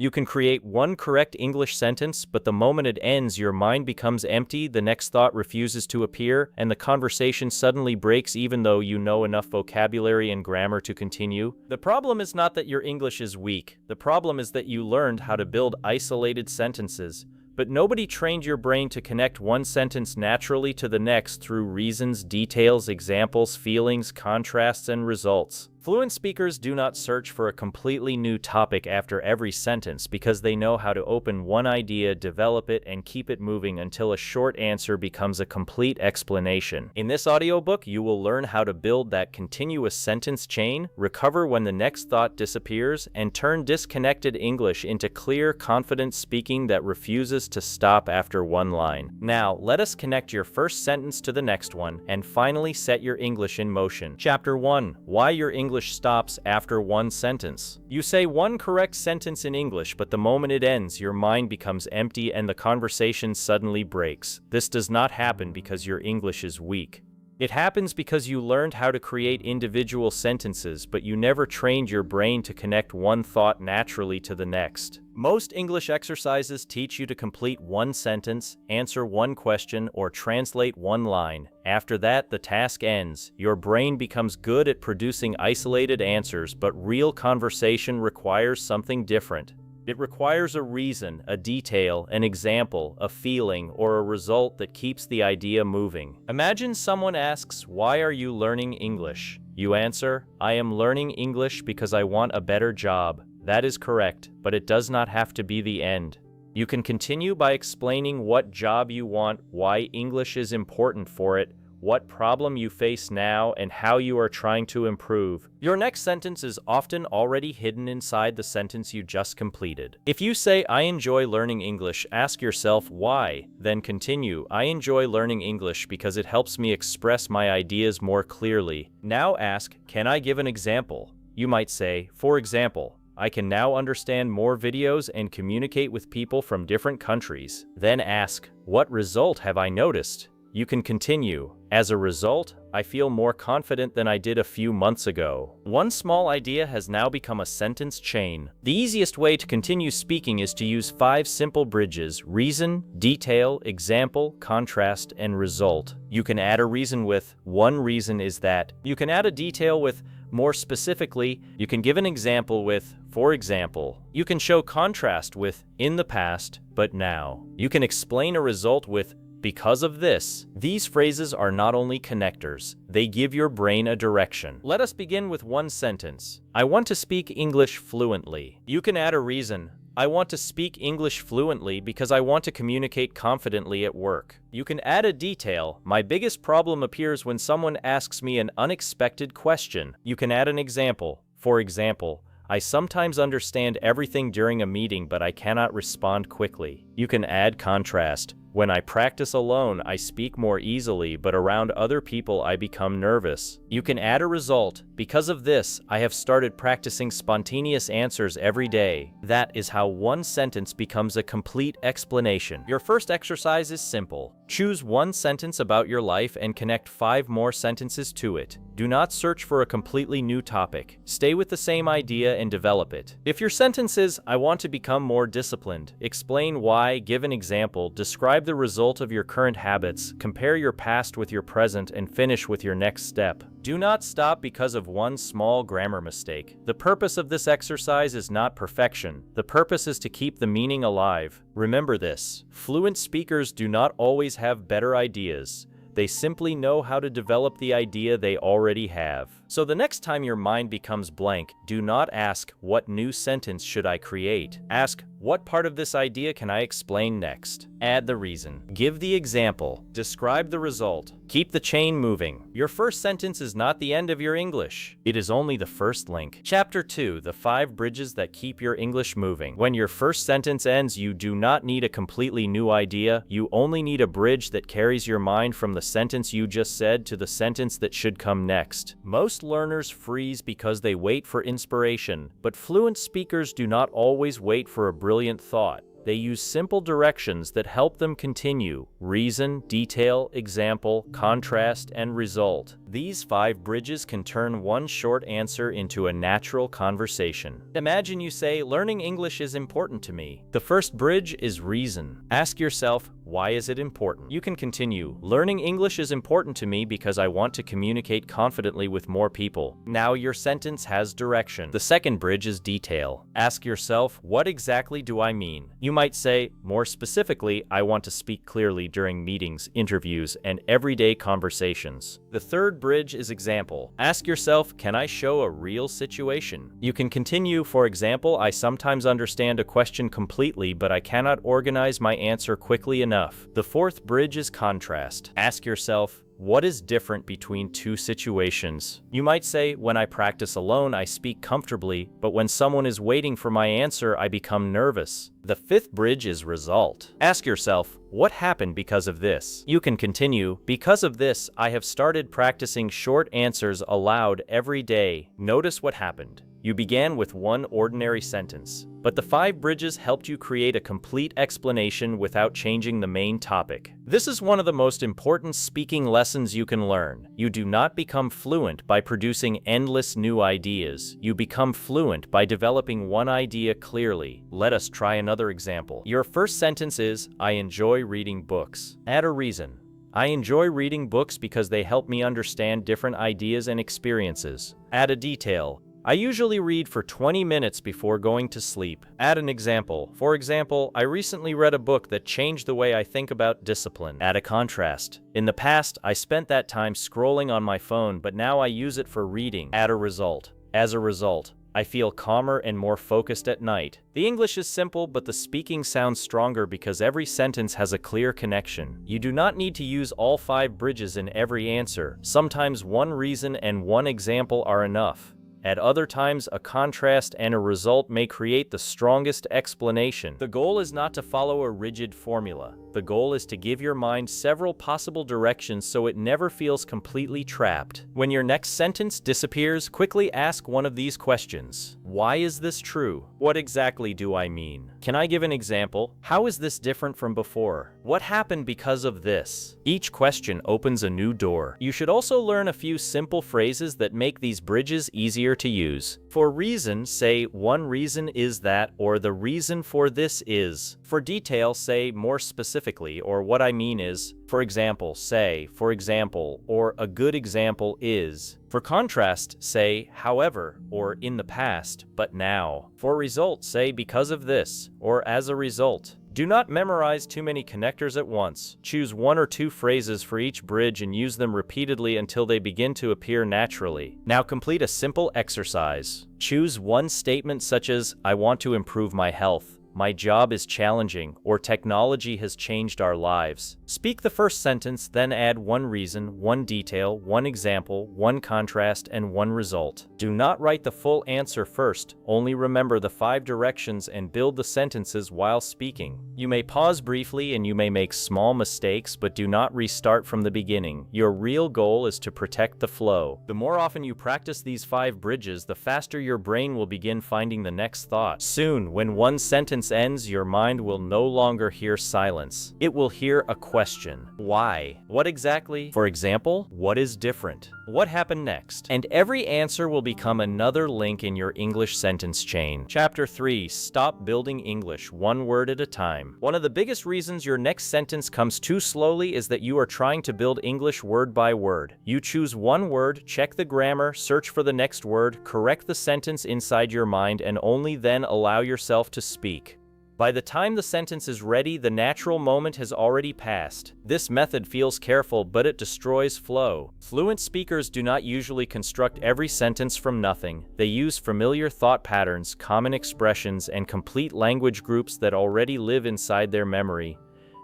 You can create one correct English sentence, but the moment it ends, your mind becomes empty, the next thought refuses to appear, and the conversation suddenly breaks even though you know enough vocabulary and grammar to continue. The problem is not that your English is weak. The problem is that you learned how to build isolated sentences. But nobody trained your brain to connect one sentence naturally to the next through reasons, details, examples, feelings, contrasts, and results. Fluent speakers do not search for a completely new topic after every sentence because they know how to open one idea, develop it, and keep it moving until a short answer becomes a complete explanation. In this audiobook, you will learn how to build that continuous sentence chain, recover when the next thought disappears, and turn disconnected English into clear, confident speaking that refuses to stop after one line. Now, let us connect your first sentence to the next one, and finally set your English in motion. Chapter 1. Why your English stops after one sentence. You say one correct sentence in English, but the moment it ends, your mind becomes empty and the conversation suddenly breaks. This does not happen because your English is weak. It happens because you learned how to create individual sentences, but you never trained your brain to connect one thought naturally to the next. Most English exercises teach you to complete one sentence, answer one question, or translate one line. After that, the task ends. Your brain becomes good at producing isolated answers, but real conversation requires something different. It requires a reason, a detail, an example, a feeling, or a result that keeps the idea moving. Imagine someone asks, "Why are you learning English?" You answer, "I am learning English because I want a better job." That is correct, but it does not have to be the end. You can continue by explaining what job you want, why English is important for it, what problem you face now, and how you are trying to improve. Your next sentence is often already hidden inside the sentence you just completed. If you say, "I enjoy learning English," ask yourself why, then continue, "I enjoy learning English because it helps me express my ideas more clearly." Now ask, "Can I give an example?" You might say, "For example, I can now understand more videos and communicate with people from different countries." Then ask, "What result have I noticed?" You can continue, "As a result, I feel more confident than I did a few months ago." One small idea has now become a sentence chain. The easiest way to continue speaking is to use 5 simple bridges: reason, detail, example, contrast, and result. You can add a reason with, "One reason is that." You can add a detail with, "More specifically." You can give an example with, "For example." You can show contrast with, "In the past, but now." You can explain a result with, "Because of this." These phrases are not only connectors, they give your brain a direction. Let us begin with one sentence. "I want to speak English fluently." You can add a reason. "I want to speak English fluently because I want to communicate confidently at work." You can add a detail. "My biggest problem appears when someone asks me an unexpected question." You can add an example. "For example, I sometimes understand everything during a meeting, but I cannot respond quickly." You can add contrast. "When I practice alone, I speak more easily, but around other people I become nervous." You can add a result. "Because of this, I have started practicing spontaneous answers every day." That is how one sentence becomes a complete explanation. Your first exercise is simple. Choose one sentence about your life and connect 5 more sentences to it. Do not search for a completely new topic. Stay with the same idea and develop it. If your sentence is, "I want to become more disciplined," explain why, give an example, describe the result of your current habits, compare your past with your present, and finish with your next step. Do not stop because of one small grammar mistake. The purpose of this exercise is not perfection. The purpose is to keep the meaning alive. Remember this: fluent speakers do not always have better ideas. They simply know how to develop the idea they already have. So the next time your mind becomes blank, do not ask, "What new sentence should I create?" Ask, "What part of this idea can I explain next?" Add the reason. Give the example. Describe the result. Keep the chain moving. Your first sentence is not the end of your English. It is only the first link. Chapter 2: The 5 bridges that keep your English moving. When your first sentence ends, you do not need a completely new idea. You only need a bridge that carries your mind from the sentence you just said to the sentence that should come next. Most learners freeze because they wait for inspiration, but fluent speakers do not always wait for a brilliant thought. They use simple directions that help them continue: reason, detail, example, contrast, and result. These 5 bridges can turn one short answer into a natural conversation. Imagine you say, "Learning English is important to me." The first bridge is reason. Ask yourself, why is it important? You can continue, "Learning English is important to me because I want to communicate confidently with more people." Now your sentence has direction. The second bridge is detail. Ask yourself, what exactly do I mean? You might say, more specifically, I want to speak clearly during meetings, interviews, and everyday conversations. The third bridge is example. Ask yourself, can I show a real situation? You can continue, for example, I sometimes understand a question completely, but I cannot organize my answer quickly enough. The fourth bridge is contrast. Ask yourself, what is different between two situations? You might say, when I practice alone, I speak comfortably, but when someone is waiting for my answer, I become nervous. The fifth bridge is result. Ask yourself, what happened because of this? You can continue, because of this, I have started practicing short answers aloud every day. Notice what happened. You began with one ordinary sentence, but the 5 bridges helped you create a complete explanation without changing the main topic. This is one of the most important speaking lessons you can learn. You do not become fluent by producing endless new ideas. You become fluent by developing one idea clearly. Let us try another example. Your first sentence is, I enjoy reading books. Add a reason. I enjoy reading books because they help me understand different ideas and experiences. Add a detail. I usually read for 20 minutes before going to sleep. Add an example. For example, I recently read a book that changed the way I think about discipline. Add a contrast. In the past, I spent that time scrolling on my phone, but now I use it for reading. Add a result. As a result, I feel calmer and more focused at night. The English is simple, but the speaking sounds stronger because every sentence has a clear connection. You do not need to use all 5 bridges in every answer. Sometimes one reason and one example are enough. At other times, a contrast and a result may create the strongest explanation. The goal is not to follow a rigid formula. The goal is to give your mind several possible directions so it never feels completely trapped. When your next sentence disappears, quickly ask one of these questions. Why is this true? What exactly do I mean? Can I give an example? How is this different from before? What happened because of this? Each question opens a new door. You should also learn a few simple phrases that make these bridges easier to use. For reason, say, one reason is that, or the reason for this is. For detail, say more specifically, or what I mean is. For example, say, for example, or a good example is. For contrast, say, however, or in the past, but now. For result, say, because of this, or as a result. Do not memorize too many connectors at once. Choose 1 or 2 phrases for each bridge and use them repeatedly until they begin to appear naturally. Now complete a simple exercise. Choose one statement such as, I want to improve my health. My job is challenging, or technology has changed our lives. Speak the first sentence, then add one reason, one detail, one example, one contrast, and one result. Do not write the full answer first, only remember the 5 directions and build the sentences while speaking. You may pause briefly and you may make small mistakes, but do not restart from the beginning. Your real goal is to protect the flow. The more often you practice these 5 bridges, the faster your brain will begin finding the next thought. Soon, when one sentence ends, your mind will no longer hear silence. It will hear a question. Why? What exactly? For example, what is different? What happened next? And every answer will become another link in your English sentence chain. Chapter 3. Stop building English one word at a time. One of the biggest reasons your next sentence comes too slowly is that you are trying to build English word by word. You choose one word, check the grammar, search for the next word, correct the sentence inside your mind, and only then allow yourself to speak. By the time the sentence is ready, the natural moment has already passed. This method feels careful, but it destroys flow. Fluent speakers do not usually construct every sentence from nothing. They use familiar thought patterns, common expressions, and complete language groups that already live inside their memory.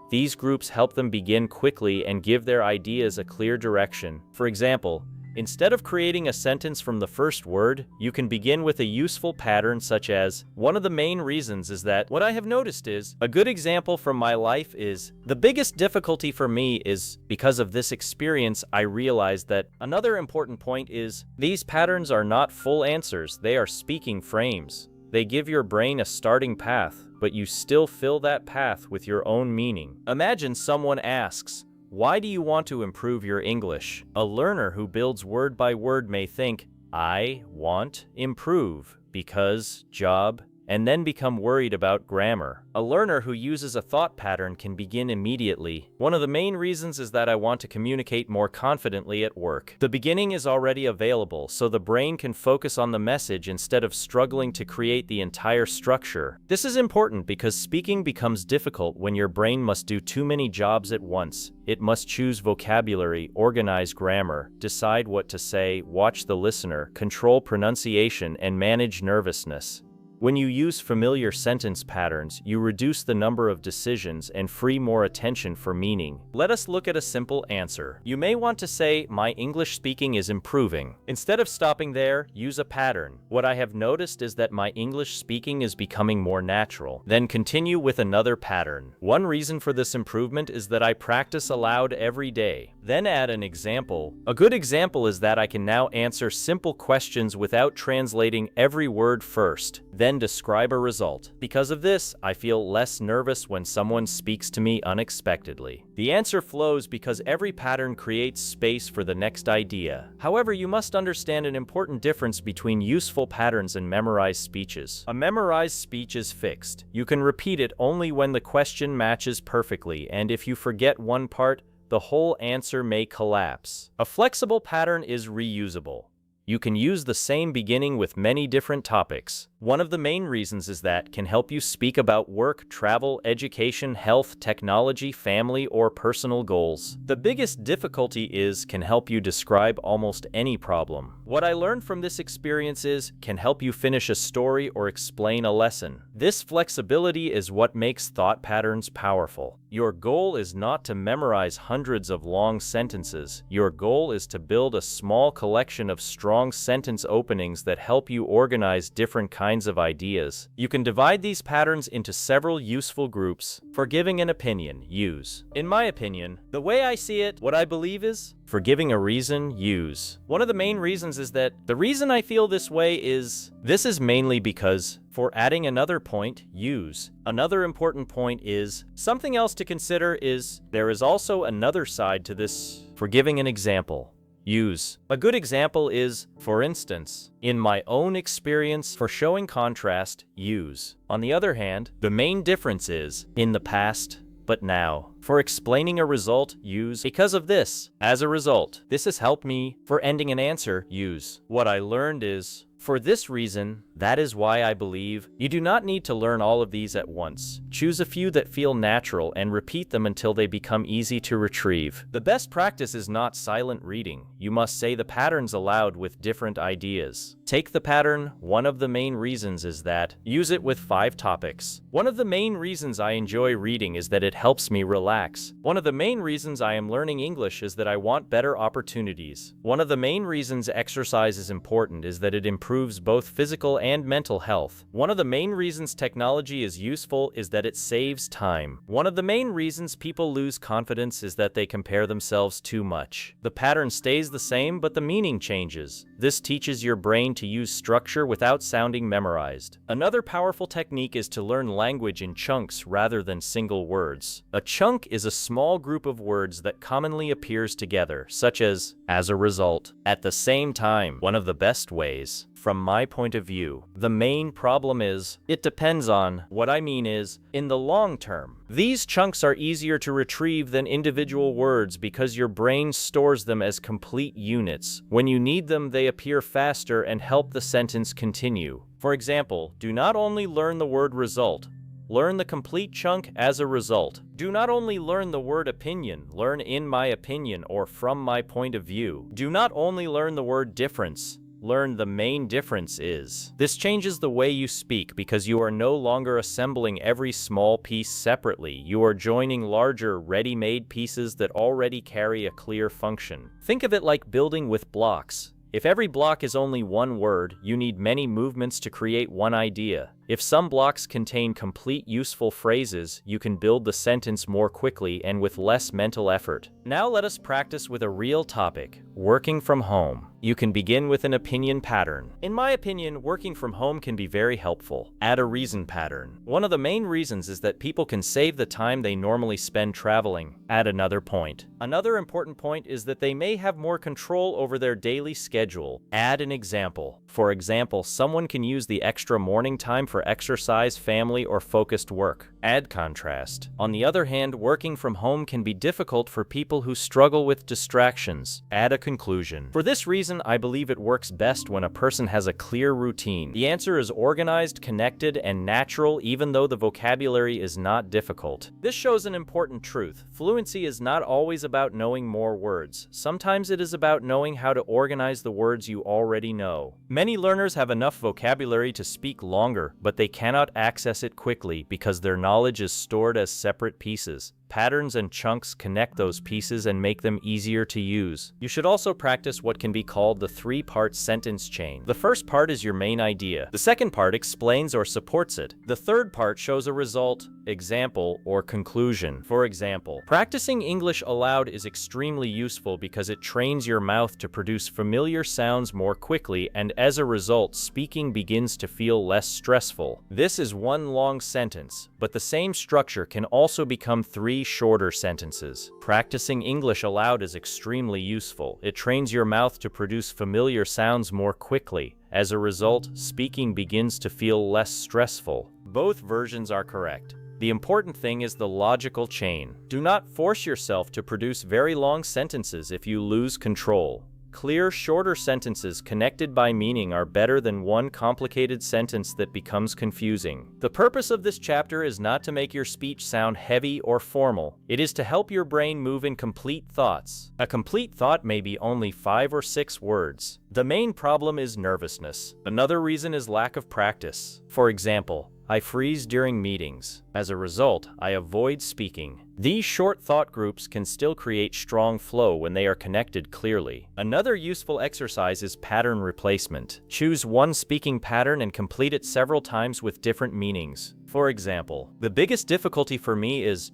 These groups help them begin quickly and give their ideas a clear direction. For example, instead of creating a sentence from the first word, you can begin with a useful pattern such as, one of the main reasons is that, what I have noticed is, a good example from my life is, the biggest difficulty for me is, because of this experience, I realized that. Another important point is, these patterns are not full answers, they are speaking frames. They give your brain a starting path, but you still fill that path with your own meaning. Imagine someone asks, Why do you want to improve your English? A learner who builds word by word may think, I want improve because job, and then become worried about grammar. A learner who uses a thought pattern can begin immediately. One of the main reasons is that I want to communicate more confidently at work. The beginning is already available, so the brain can focus on the message instead of struggling to create the entire structure. This is important because speaking becomes difficult when your brain must do too many jobs at once. It must choose vocabulary, organize grammar, decide what to say, watch the listener, control pronunciation, and manage nervousness. When you use familiar sentence patterns, you reduce the number of decisions and free more attention for meaning. Let us look at a simple answer. You may want to say, my English speaking is improving. Instead of stopping there, use a pattern. What I have noticed is that my English speaking is becoming more natural. Then continue with another pattern. One reason for this improvement is that I practice aloud every day. Then add an example. A good example is that I can now answer simple questions without translating every word first. Then describe a result. Because of this, I feel less nervous when someone speaks to me unexpectedly. The answer flows because every pattern creates space for the next idea. However, you must understand an important difference between useful patterns and memorized speeches. A memorized speech is fixed. You can repeat it only when the question matches perfectly, and if you forget one part, the whole answer may collapse. A flexible pattern is reusable. You can use the same beginning with many different topics. One of the main reasons is that can help you speak about work, travel, education, health, technology, family, or personal goals. The biggest difficulty is can help you describe almost any problem. What I learned from this experience is can help you finish a story or explain a lesson. This flexibility is what makes thought patterns powerful. Your goal is not to memorize hundreds of long sentences. Your goal is to build a small collection of strong sentence openings that help you organize different kinds of ideas. You can divide these patterns into several useful groups. For giving an opinion, use. In my opinion, the way I see it, what I believe is, for giving a reason, use. One of the main reasons is that the reason I feel this way is, this is mainly because for adding another point, use. Another important point is, something else to consider is, there is also another side to this. For giving an example, use. A good example is, for instance, in my own experience. For showing contrast, use. On the other hand, the main difference is, in the past, but now. For explaining a result, use. Because of this, as a result, this has helped me. For ending an answer, use. What I learned is, for this reason, that is why I believe, you do not need to learn all of these at once. Choose a few that feel natural and repeat them until they become easy to retrieve. The best practice is not silent reading. You must say the patterns aloud with different ideas. Take the pattern. One of the main reasons is that, use it with 5 topics. One of the main reasons I enjoy reading is that it helps me relax. One of the main reasons I am learning English is that I want better opportunities. One of the main reasons exercise is important is that it improves both physical and mental health. One of the main reasons technology is useful is that it saves time. One of the main reasons people lose confidence is that they compare themselves too much. The pattern stays the same, but the meaning changes. This teaches your brain to use structure without sounding memorized. Another powerful technique is to learn language in chunks rather than single words. A chunk is a small group of words that commonly appears together, such as a result, at the same time. One of the best ways, from my point of view. The main problem is, it depends on. What I mean is, in the long term, these chunks are easier to retrieve than individual words because your brain stores them as complete units. When you need them, they appear faster and help the sentence continue. For example, do not only learn the word result, learn the complete chunk as a result. Do not only learn the word opinion, learn in my opinion or from my point of view. Do not only learn the word difference, learn the main difference is. This changes the way you speak because you are no longer assembling every small piece separately. You are joining larger, ready-made pieces that already carry a clear function. Think of it like building with blocks. If every block is only one word, you need many movements to create one idea. If some blocks contain complete useful phrases, you can build the sentence more quickly and with less mental effort. Now let us practice with a real topic, working from home. You can begin with an opinion pattern. In my opinion, working from home can be very helpful. Add a reason pattern. One of the main reasons is that people can save the time they normally spend traveling. Add another point. Another important point is that they may have more control over their daily schedule. Add an example. For example, someone can use the extra morning time for exercise, family, or focused work. Add contrast. On the other hand, working from home can be difficult for people who struggle with distractions. Add a conclusion. For this reason, I believe it works best when a person has a clear routine. The answer is organized, connected, and natural, even though the vocabulary is not difficult. This shows an important truth. Fluency is not always about knowing more words. Sometimes it is about knowing how to organize the words you already know. Many learners have enough vocabulary to speak longer, but they cannot access it quickly because their knowledge is stored as separate pieces. Patterns and chunks connect those pieces and make them easier to use. You should also practice what can be called the three-part sentence chain. The first part is your main idea. The second part explains or supports it. The third part shows a result, example, or conclusion. For example, practicing English aloud is extremely useful because it trains your mouth to produce familiar sounds more quickly, and as a result, speaking begins to feel less stressful. This is one long sentence, but the same structure can also become three shorter sentences. Practicing English aloud is extremely useful. It trains your mouth to produce familiar sounds more quickly. As a result, speaking begins to feel less stressful. Both versions are correct. The important thing is the logical chain. Do not force yourself to produce very long sentences if you lose control. Clear, shorter sentences connected by meaning are better than one complicated sentence that becomes confusing. The purpose of this chapter is not to make your speech sound heavy or formal. It is to help your brain move in complete thoughts. A complete thought may be only 5 or 6 words. The main problem is nervousness. Another reason is lack of practice. For example, I freeze during meetings. As a result, I avoid speaking. These short thought groups can still create strong flow when they are connected clearly. Another useful exercise is pattern replacement. Choose one speaking pattern and complete it several times with different meanings. For example, the biggest difficulty for me is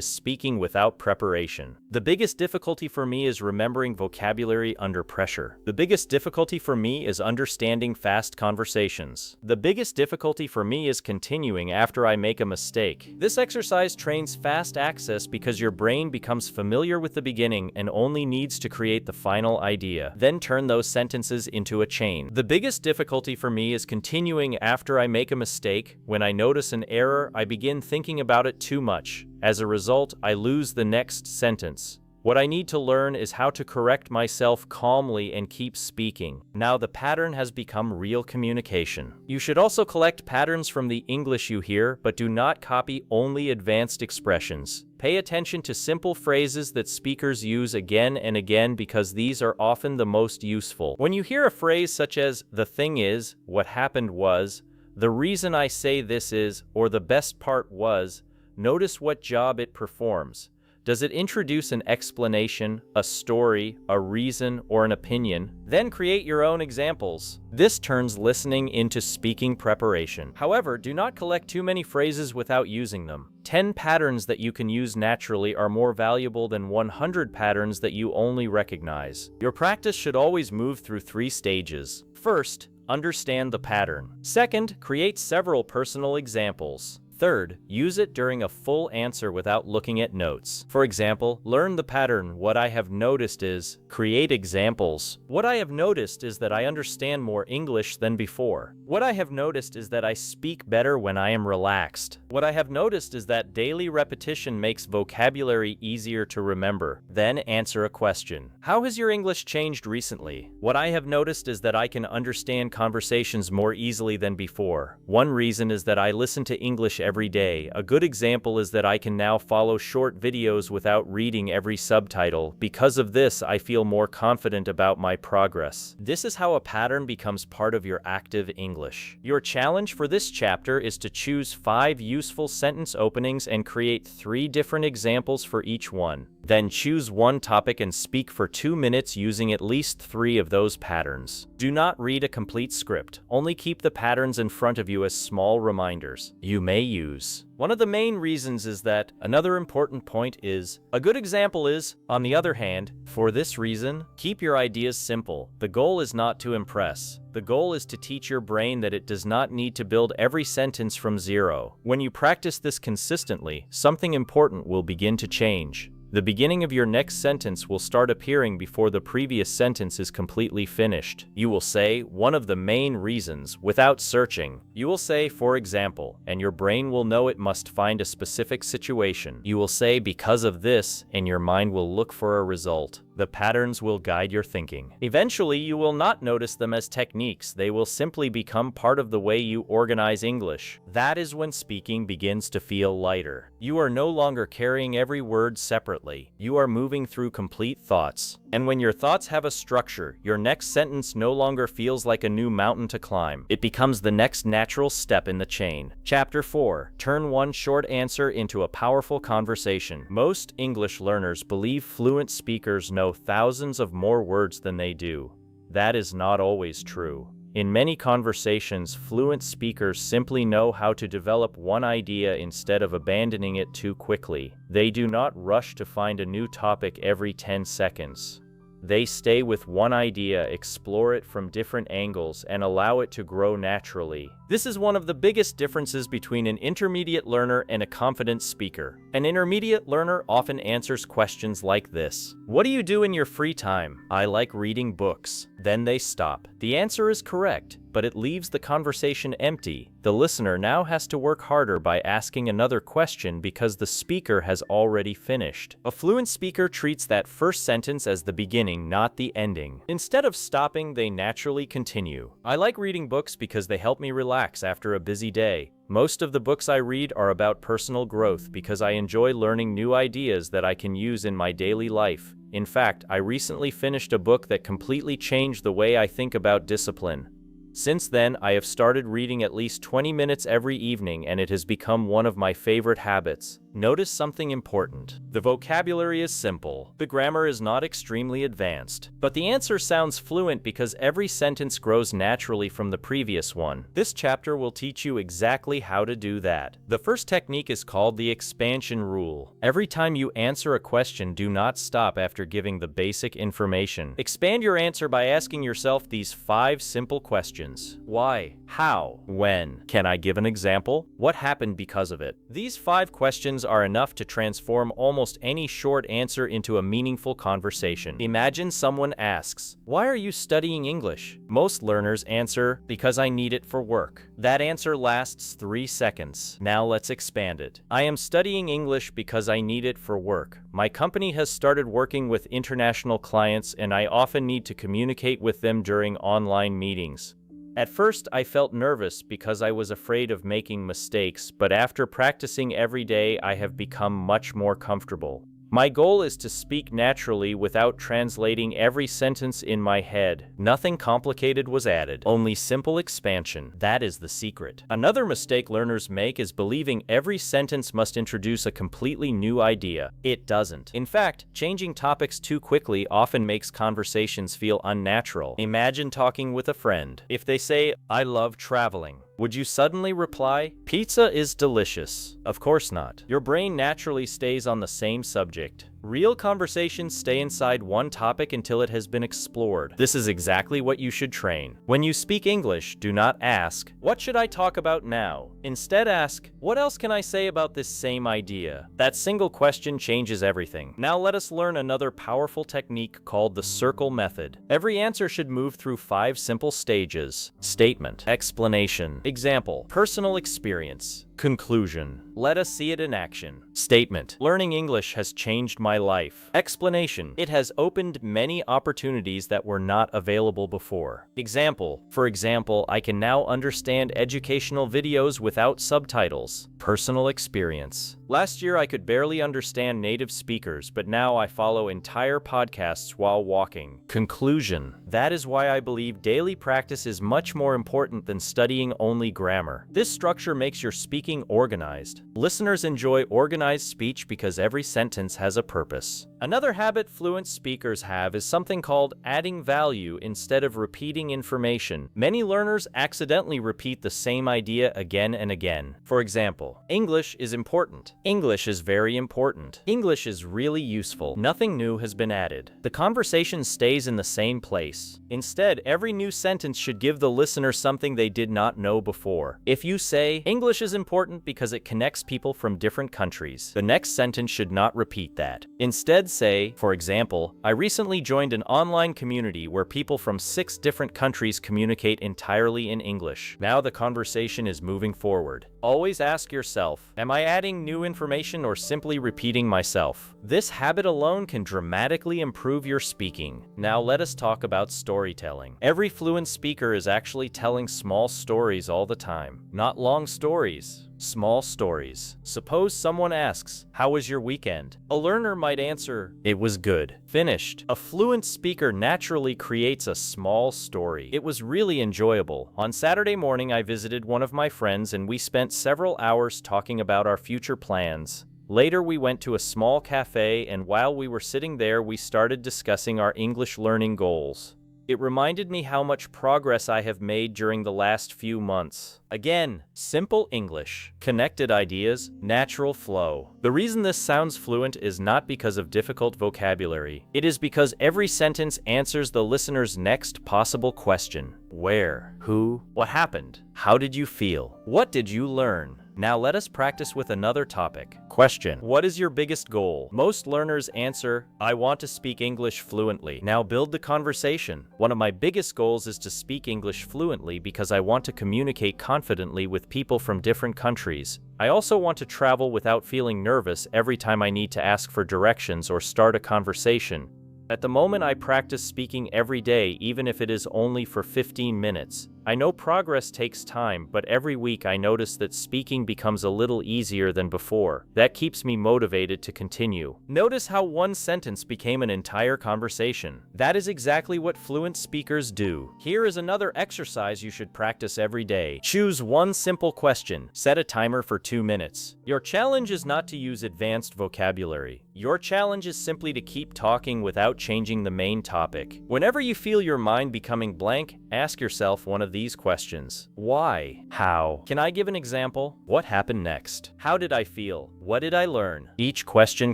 speaking without preparation. The biggest difficulty for me is remembering vocabulary under pressure. The biggest difficulty for me is understanding fast conversations. The biggest difficulty for me is continuing after I make a mistake. This exercise trains fast access because your brain becomes familiar with the beginning and only needs to create the final idea. Then turn those sentences into a chain. The biggest difficulty for me is continuing after I make a mistake. When I notice an error, I begin thinking about it too much. As a result, I lose the next sentence. What I need to learn is how to correct myself calmly and keep speaking. Now the pattern has become real communication. You should also collect patterns from the English you hear, but do not copy only advanced expressions. Pay attention to simple phrases that speakers use again and again because these are often the most useful. When you hear a phrase such as, "the thing is," "what happened was," "the reason I say this is," or "the best part was," notice what job it performs. Does it introduce an explanation, a story, a reason, or an opinion? Then create your own examples. This turns listening into speaking preparation. However, do not collect too many phrases without using them. 10 patterns that you can use naturally are more valuable than 100 patterns that you only recognize. Your practice should always move through 3 stages. First, understand the pattern. Second, create several personal examples. Third, use it during a full answer without looking at notes. For example, learn the pattern. What I have noticed is, create examples. What I have noticed is that I understand more English than before. What I have noticed is that I speak better when I am relaxed. What I have noticed is that daily repetition makes vocabulary easier to remember. Then answer a question. How has your English changed recently? What I have noticed is that I can understand conversations more easily than before. One reason is that I listen to English every day. A good example is that I can now follow short videos without reading every subtitle. Because of this, I feel more confident about my progress. This is how a pattern becomes part of your active English. Your challenge for this chapter is to choose 5 useful sentence openings and create 3 different examples for each one. Then choose one topic and speak for 2 minutes using at least 3 of those patterns. Do not read a complete script. Only keep the patterns in front of you as small reminders you may use. One of the main reasons is that another important point is, a good example is, on the other hand, for this reason, keep your ideas simple. The goal is not to impress. The goal is to teach your brain that it does not need to build every sentence from zero. When you practice this consistently, something important will begin to change. The beginning of your next sentence will start appearing before the previous sentence is completely finished. You will say one of the main reasons without searching. You will say, for example, and your brain will know it must find a specific situation. You will say because of this, and your mind will look for a result. The patterns will guide your thinking. Eventually, you will not notice them as techniques. They will simply become part of the way you organize English. That is when speaking begins to feel lighter. You are no longer carrying every word separately. You are moving through complete thoughts. And when your thoughts have a structure, your next sentence no longer feels like a new mountain to climb. It becomes the next natural step in the chain. Chapter 4. Turn one short answer into a powerful conversation. Most English learners believe fluent speakers know thousands of more words than they do. That is not always true. In many conversations, fluent speakers simply know how to develop one idea instead of abandoning it too quickly. They do not rush to find a new topic every 10 seconds. They stay with one idea, explore it from different angles, and allow it to grow naturally. This is one of the biggest differences between an intermediate learner and a confident speaker. An intermediate learner often answers questions like this: "What do you do in your free time?" "I like reading books." Then they stop. The answer is correct, but it leaves the conversation empty. The listener now has to work harder by asking another question because the speaker has already finished. A fluent speaker treats that first sentence as the beginning, not the ending. Instead of stopping, they naturally continue. "I like reading books because they help me relax after a busy day. Most of the books I read are about personal growth because I enjoy learning new ideas that I can use in my daily life. In fact, I recently finished a book that completely changed the way I think about discipline. Since then, I have started reading at least 20 minutes every evening, and it has become one of my favorite habits." Notice something important. The vocabulary is simple. The grammar is not extremely advanced. But the answer sounds fluent because every sentence grows naturally from the previous one. This chapter will teach you exactly how to do that. The first technique is called the expansion rule. Every time you answer a question, do not stop after giving the basic information. Expand your answer by asking yourself these 5 simple questions. Why? How? When? Can I give an example? What happened because of it? These 5 questions are enough to transform almost any short answer into a meaningful conversation. Imagine someone asks, "Why are you studying English?" Most learners answer, "Because I need it for work." That answer lasts 3 seconds. Now let's expand it. "I am studying English because I need it for work. My company has started working with international clients, and I often need to communicate with them during online meetings. At first, I felt nervous because I was afraid of making mistakes, but after practicing every day, I have become much more comfortable. My goal is to speak naturally without translating every sentence in my head. Nothing complicated was added, only simple expansion. That is the secret." Another mistake learners make is believing every sentence must introduce a completely new idea. It doesn't. In fact, changing topics too quickly often makes conversations feel unnatural. Imagine talking with a friend. If they say, "I love traveling," would you suddenly reply, "Pizza is delicious"? Of course not. Your brain naturally stays on the same subject. Real conversations stay inside one topic until it has been explored. This is exactly what you should train. When you speak English, do not ask, "What should I talk about now?" Instead ask, "What else can I say about this same idea?" That single question changes everything. Now let us learn another powerful technique called the circle method. Every answer should move through 5 simple stages: statement, explanation, example, personal experience, Conclusion. Let us see it in action. Statement. Learning English has changed my life. Explanation. It has opened many opportunities that were not available before. Example. For example, I can now understand educational videos without subtitles. Personal experience. Last year I could barely understand native speakers, but now I follow entire podcasts while walking. Conclusion. That is why I believe daily practice is much more important than studying only grammar. This structure makes your speaking organized. Listeners enjoy organized speech because every sentence has a purpose. Another habit fluent speakers have is something called adding value instead of repeating information. Many learners accidentally repeat the same idea again and again. For example, English is important. English is very important. English is really useful. Nothing new has been added. The conversation stays in the same place. Instead, every new sentence should give the listener something they did not know before. If you say, English is important because it connects people from different countries, the next sentence should not repeat that. Instead, say, for example, I recently joined an online community where people from 6 different countries communicate entirely in English. Now the conversation is moving forward. Always ask yourself, am I adding new information or simply repeating myself? This habit alone can dramatically improve your speaking. Now let us talk about storytelling. Every fluent speaker is actually telling small stories all the time. Not long stories. Small stories. Suppose someone asks, how was your weekend? A learner might answer, it was good. Finished. A fluent speaker naturally creates a small story. It was really enjoyable. On Saturday morning, I visited one of my friends and we spent several hours talking about our future plans. Later, we went to a small cafe, and while we were sitting there, we started discussing our English learning goals. It reminded me how much progress I have made during the last few months. Again, simple English, connected ideas, natural flow. The reason this sounds fluent is not because of difficult vocabulary. It is because every sentence answers the listener's next possible question. Where? Who? What happened? How did you feel? What did you learn? Now let us practice with another topic. Question. What is your biggest goal? Most learners answer, I want to speak English fluently. Now build the conversation. One of my biggest goals is to speak English fluently because I want to communicate confidently with people from different countries. I also want to travel without feeling nervous every time I need to ask for directions or start a conversation. At the moment, I practice speaking every day, even if it is only for 15 minutes. I know progress takes time, but every week I notice that speaking becomes a little easier than before. That keeps me motivated to continue. Notice how one sentence became an entire conversation. That is exactly what fluent speakers do. Here is another exercise you should practice every day. Choose one simple question. Set a timer for 2 minutes. Your challenge is not to use advanced vocabulary. Your challenge is simply to keep talking without changing the main topic. Whenever you feel your mind becoming blank, ask yourself one of these questions. Why? How? Can I give an example? What happened next? How did I feel? What did I learn? Each question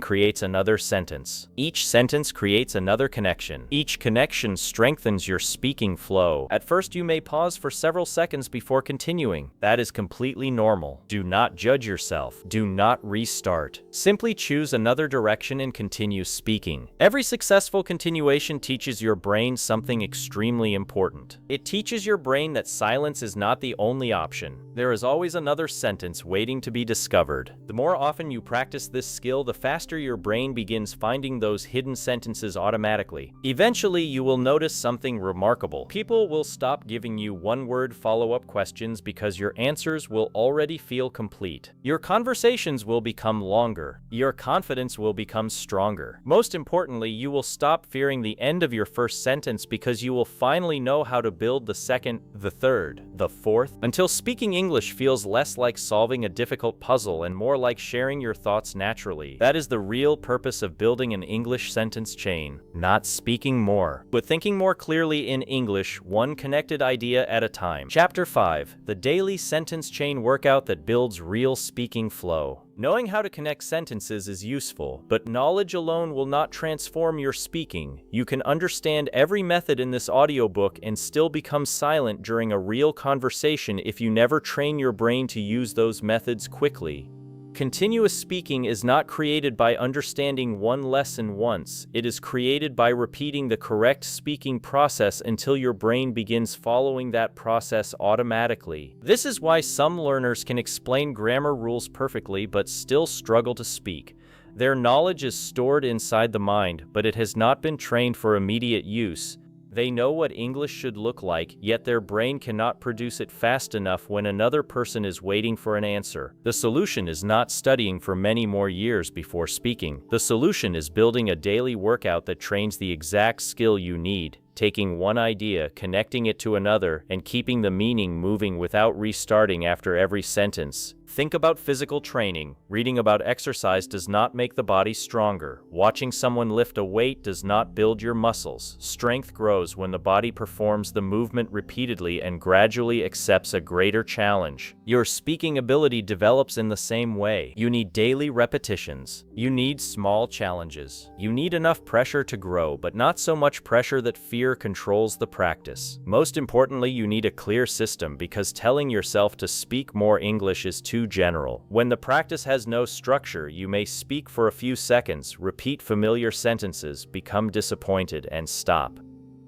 creates another sentence. Each sentence creates another connection. Each connection strengthens your speaking flow. At first, you may pause for several seconds before continuing. That is completely normal. Do not judge yourself. Do not restart. Simply choose another direction and continue speaking. Every successful continuation teaches your brain something extremely important. It teaches your brain that silence is not the only option. There is always another sentence waiting to be discovered. The more often you practice this skill, the faster your brain begins finding those hidden sentences automatically. Eventually, you will notice something remarkable. People will stop giving you one-word follow-up questions because your answers will already feel complete. Your conversations will become longer. Your confidence will become stronger. Most importantly, you will stop fearing the end of your first sentence because you will finally know how to build the second, the third, the fourth, until speaking English feels less like solving a difficult puzzle and more like sharing your thoughts naturally. That is the real purpose of building an English sentence chain. Not speaking more, but thinking more clearly in English, one connected idea at a time. Chapter 5. The Daily Sentence Chain Workout That Builds Real Speaking Flow. Knowing how to connect sentences is useful, but knowledge alone will not transform your speaking. You can understand every method in this audiobook and still become silent during a real conversation if you never train your brain to use those methods quickly. Continuous speaking is not created by understanding one lesson once. It is created by repeating the correct speaking process until your brain begins following that process automatically. This is why some learners can explain grammar rules perfectly but still struggle to speak. Their knowledge is stored inside the mind, but it has not been trained for immediate use. They know what English should look like, yet their brain cannot produce it fast enough when another person is waiting for an answer. The solution is not studying for many more years before speaking. The solution is building a daily workout that trains the exact skill you need, taking one idea, connecting it to another, and keeping the meaning moving without restarting after every sentence. Think about physical training. Reading about exercise does not make the body stronger. Watching someone lift a weight does not build your muscles. Strength grows when the body performs the movement repeatedly and gradually accepts a greater challenge. Your speaking ability develops in the same way. You need daily repetitions. You need small challenges. You need enough pressure to grow, but not so much pressure that fear controls the practice. Most importantly, you need a clear system, because telling yourself to speak more English is too general. When the practice has no structure, you may speak for a few seconds, repeat familiar sentences, become disappointed, and stop.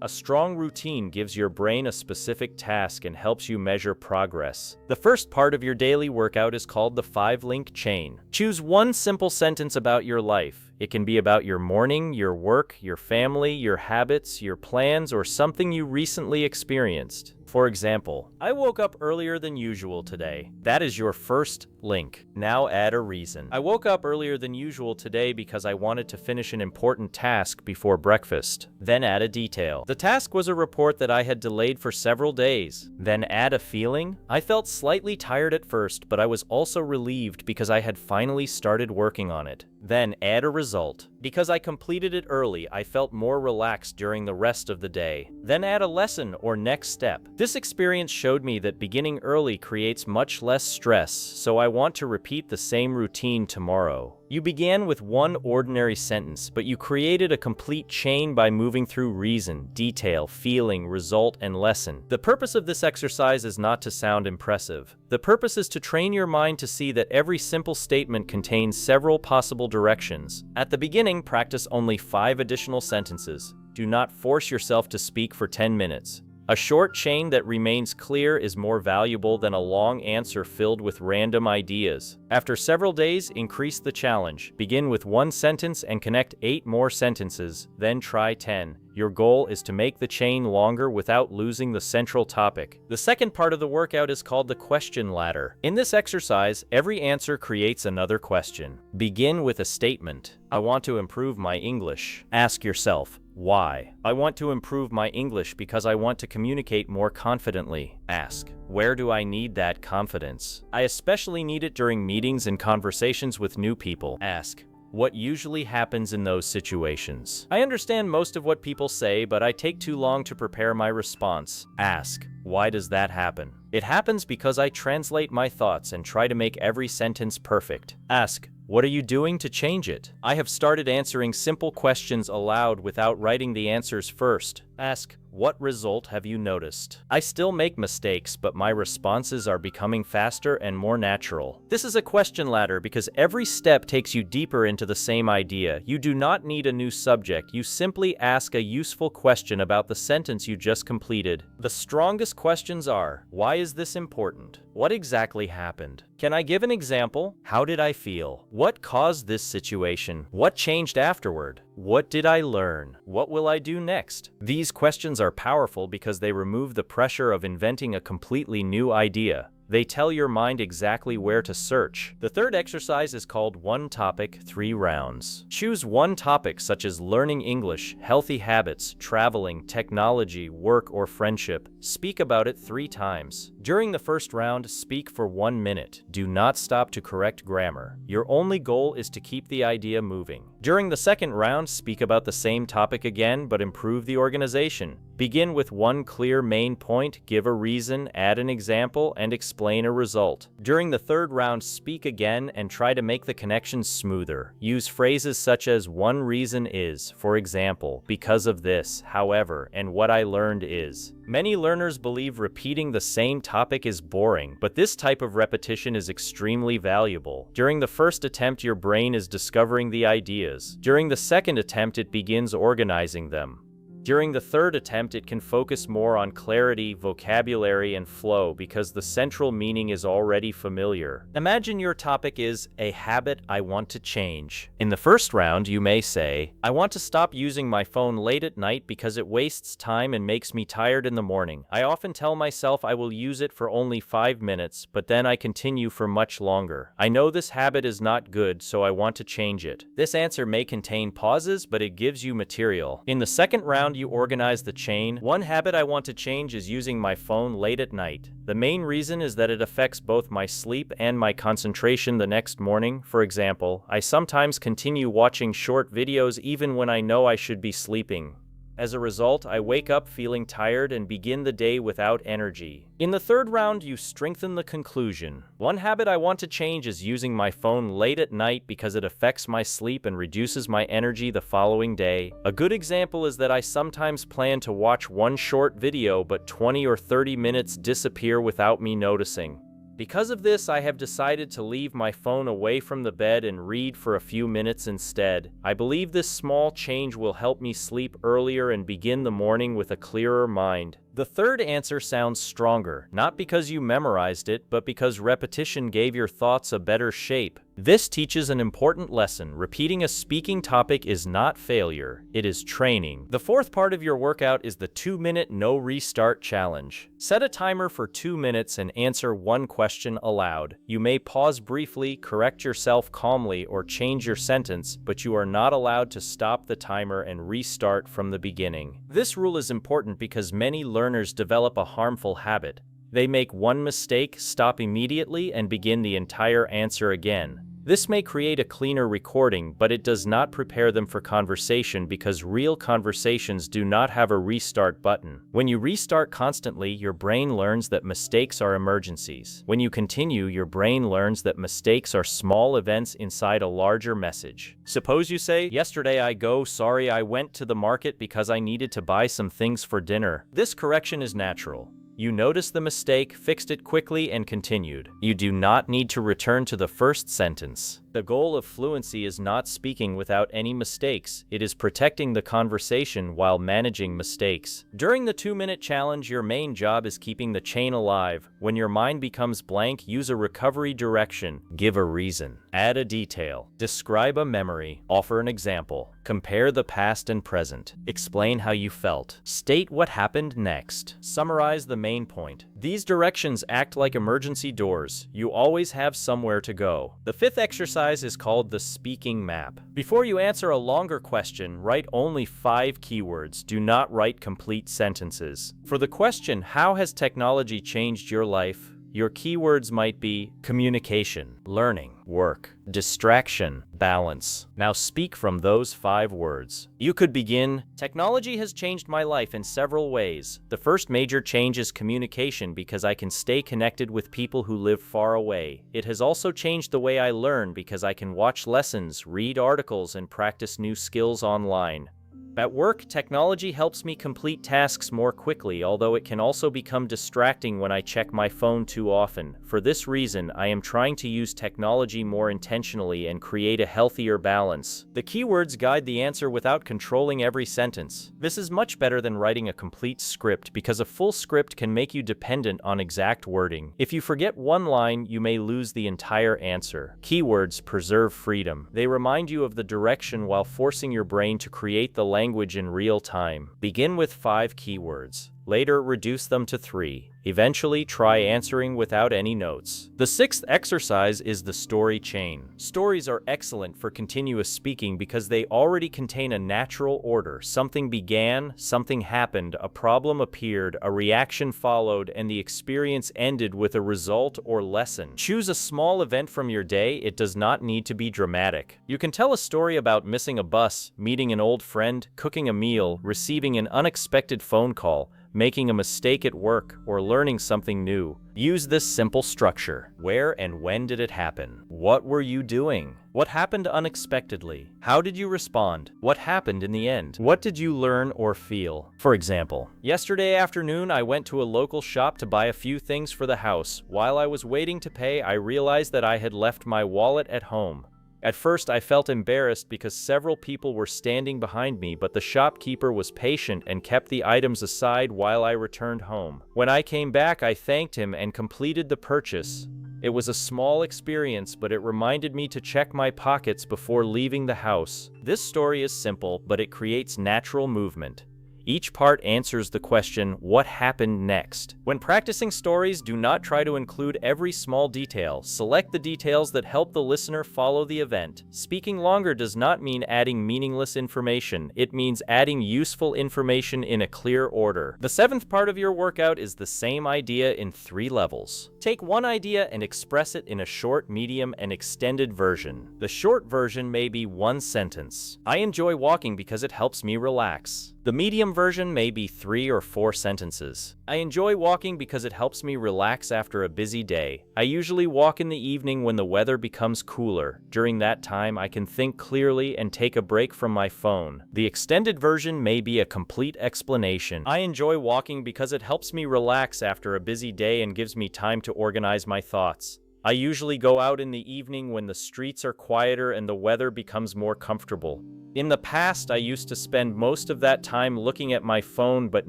A strong routine gives your brain a specific task and helps you measure progress. The first part of your daily workout is called the 5-link chain. Choose one simple sentence about your life. It can be about your morning, your work, your family, your habits, your plans, or something you recently experienced. For example, I woke up earlier than usual today. That is your first link. Now add a reason. I woke up earlier than usual today because I wanted to finish an important task before breakfast. Then add a detail. The task was a report that I had delayed for several days. Then add a feeling. I felt slightly tired at first, but I was also relieved because I had finally started working on it. Then add a result. Because I completed it early, I felt more relaxed during the rest of the day. Then add a lesson or next step. This experience showed me that beginning early creates much less stress, so I want to repeat the same routine tomorrow. You began with one ordinary sentence, but you created a complete chain by moving through reason, detail, feeling, result, and lesson. The purpose of this exercise is not to sound impressive. The purpose is to train your mind to see that every simple statement contains several possible directions. At the beginning, practice only 5 additional sentences. Do not force yourself to speak for 10 minutes. A short chain that remains clear is more valuable than a long answer filled with random ideas. After several days, increase the challenge. Begin with 1 sentence and connect 8 more sentences, then try 10. Your goal is to make the chain longer without losing the central topic. The second part of the workout is called the question ladder. In this exercise, every answer creates another question. Begin with a statement. I want to improve my English. Ask yourself, why? I want to improve my English because I want to communicate more confidently. Ask, where do I need that confidence? I especially need it during meetings and conversations with new people. Ask, what usually happens in those situations? I understand most of what people say, but I take too long to prepare my response. Ask, why does that happen? It happens because I translate my thoughts and try to make every sentence perfect. Ask, what are you doing to change it? I have started answering simple questions aloud without writing the answers first. Ask, what result have you noticed? I still make mistakes, but my responses are becoming faster and more natural. This is a question ladder because every step takes you deeper into the same idea. You do not need a new subject. You simply ask a useful question about the sentence you just completed. The strongest questions are, why is this important? What exactly happened? Can I give an example? How did I feel? What caused this situation? What changed afterward? What did I learn? What will I do next? These questions are powerful because they remove the pressure of inventing a completely new idea. They tell your mind exactly where to search. The third exercise is called 1 topic, 3 rounds. Choose one topic such as learning English, healthy habits, traveling, technology, work, or friendship. Speak about it 3 times. During the first round, speak for 1 minute. Do not stop to correct grammar. Your only goal is to keep the idea moving. During the second round, speak about the same topic again, but improve the organization. Begin with one clear main point, give a reason, add an example, and explain a result. During the third round, speak again and try to make the connections smoother. Use phrases such as one reason is, for example, because of this, however, and what I learned is. Many learners believe repeating the same topic is boring, but this type of repetition is extremely valuable. During the first attempt, your brain is discovering the ideas. During the second attempt, it begins organizing them. During the third attempt, it can focus more on clarity, vocabulary, and flow because the central meaning is already familiar. Imagine your topic is a habit I want to change. In the first round, you may say, I want to stop using my phone late at night because it wastes time and makes me tired in the morning. I often tell myself I will use it for only 5 minutes, but then I continue for much longer. I know this habit is not good, so I want to change it. This answer may contain pauses, but it gives you material. In the second round, you organize the chain. One habit I want to change is using my phone late at night. The main reason is that it affects both my sleep and my concentration the next morning. For example, I sometimes continue watching short videos even when I know I should be sleeping. As a result, I wake up feeling tired and begin the day without energy. In the third round, you strengthen the conclusion. One habit I want to change is using my phone late at night because it affects my sleep and reduces my energy the following day. A good example is that I sometimes plan to watch one short video, but 20 or 30 minutes disappear without me noticing. Because of this, I have decided to leave my phone away from the bed and read for a few minutes instead. I believe this small change will help me sleep earlier and begin the morning with a clearer mind. The third answer sounds stronger, not because you memorized it, but because repetition gave your thoughts a better shape. This teaches an important lesson. Repeating a speaking topic is not failure, it is training. The fourth part of your workout is the 2-minute no restart challenge. Set a timer for 2 minutes and answer one question aloud. You may pause briefly, correct yourself calmly, or change your sentence, but you are not allowed to stop the timer and restart from the beginning. This rule is important because many learners develop a harmful habit. They make one mistake, stop immediately, and begin the entire answer again. This may create a cleaner recording, but it does not prepare them for conversation because real conversations do not have a restart button. When you restart constantly, your brain learns that mistakes are emergencies. When you continue, your brain learns that mistakes are small events inside a larger message. Suppose you say, yesterday sorry, I went to the market because I needed to buy some things for dinner. This correction is natural. You noticed the mistake, fixed it quickly, and continued. You do not need to return to the first sentence. The goal of fluency is not speaking without any mistakes. It is protecting the conversation while managing mistakes. During the 2-minute challenge, your main job is keeping the chain alive. When your mind becomes blank, use a recovery direction. Give a reason. Add a detail. Describe a memory. Offer an example. Compare the past and present. Explain how you felt. State what happened next. Summarize the main point. These directions act like emergency doors. You always have somewhere to go. The fifth exercise is called the speaking map. Before you answer a longer question, write only 5 keywords. Do not write complete sentences. For the question, how has technology changed your life? Your keywords might be communication, learning, work, distraction, balance. Now speak from those 5 words. You could begin, technology has changed my life in several ways. The first major change is communication because I can stay connected with people who live far away. It has also changed the way I learn because I can watch lessons, read articles, and practice new skills online. At work, technology helps me complete tasks more quickly, although it can also become distracting when I check my phone too often. For this reason, I am trying to use technology more intentionally and create a healthier balance. The keywords guide the answer without controlling every sentence. This is much better than writing a complete script because a full script can make you dependent on exact wording. If you forget one line, you may lose the entire answer. Keywords preserve freedom. They remind you of the direction while forcing your brain to create the language in real time. Begin with 5 keywords. Later, reduce them to 3. Eventually, try answering without any notes. The 6th exercise is the story chain. Stories are excellent for continuous speaking because they already contain a natural order. Something began, something happened, a problem appeared, a reaction followed, and the experience ended with a result or lesson. Choose a small event from your day. It does not need to be dramatic. You can tell a story about missing a bus, meeting an old friend, cooking a meal, receiving an unexpected phone call, making a mistake at work, or learning something new. Use this simple structure. Where and when did it happen? What were you doing? What happened unexpectedly? How did you respond? What happened in the end? What did you learn or feel? For example, yesterday afternoon I went to a local shop to buy a few things for the house. While I was waiting to pay, I realized that I had left my wallet at home. At first, I felt embarrassed because several people were standing behind me, but the shopkeeper was patient and kept the items aside while I returned home. When I came back, I thanked him and completed the purchase. It was a small experience, but it reminded me to check my pockets before leaving the house. This story is simple, but it creates natural movement. Each part answers the question, what happened next? When practicing stories, do not try to include every small detail. Select the details that help the listener follow the event. Speaking longer does not mean adding meaningless information. It means adding useful information in a clear order. The seventh part of your workout is the same idea in 3 levels. Take one idea and express it in a short, medium, and extended version. The short version may be 1 sentence. I enjoy walking because it helps me relax. The medium version may be 3 or 4 sentences. I enjoy walking because it helps me relax after a busy day. I usually walk in the evening when the weather becomes cooler. During that time, I can think clearly and take a break from my phone. The extended version may be a complete explanation. I enjoy walking because it helps me relax after a busy day and gives me time to organize my thoughts. I usually go out in the evening when the streets are quieter and the weather becomes more comfortable. In the past, I used to spend most of that time looking at my phone, but